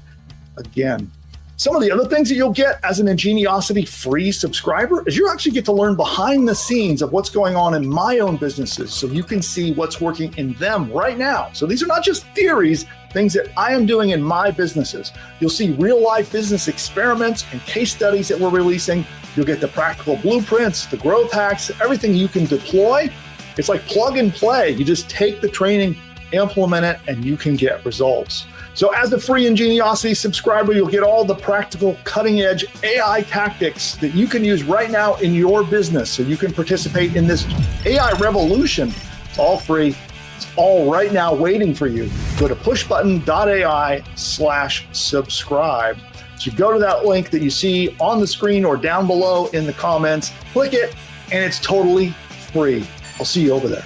again. Some of the other things that you'll get as an Ingeniosity free subscriber is you actually get to learn behind the scenes of what's going on in my own businesses so you can see what's working in them right now. So these are not just theories, things that I am doing in my businesses. You'll see real life business experiments and case studies that we're releasing. You'll get the practical blueprints, the growth hacks, everything you can deploy. It's like plug and play. You just take the training, implement it, and you can get results. So as a free Ingeniosity subscriber, you'll get all the practical cutting edge AI tactics that you can use right now in your business so you can participate in this AI revolution. It's all free. It's all right now waiting for you. Go to pushbutton.ai/subscribe. So go to that link that you see on the screen or down below in the comments, click it, and it's totally free. I'll see you over there.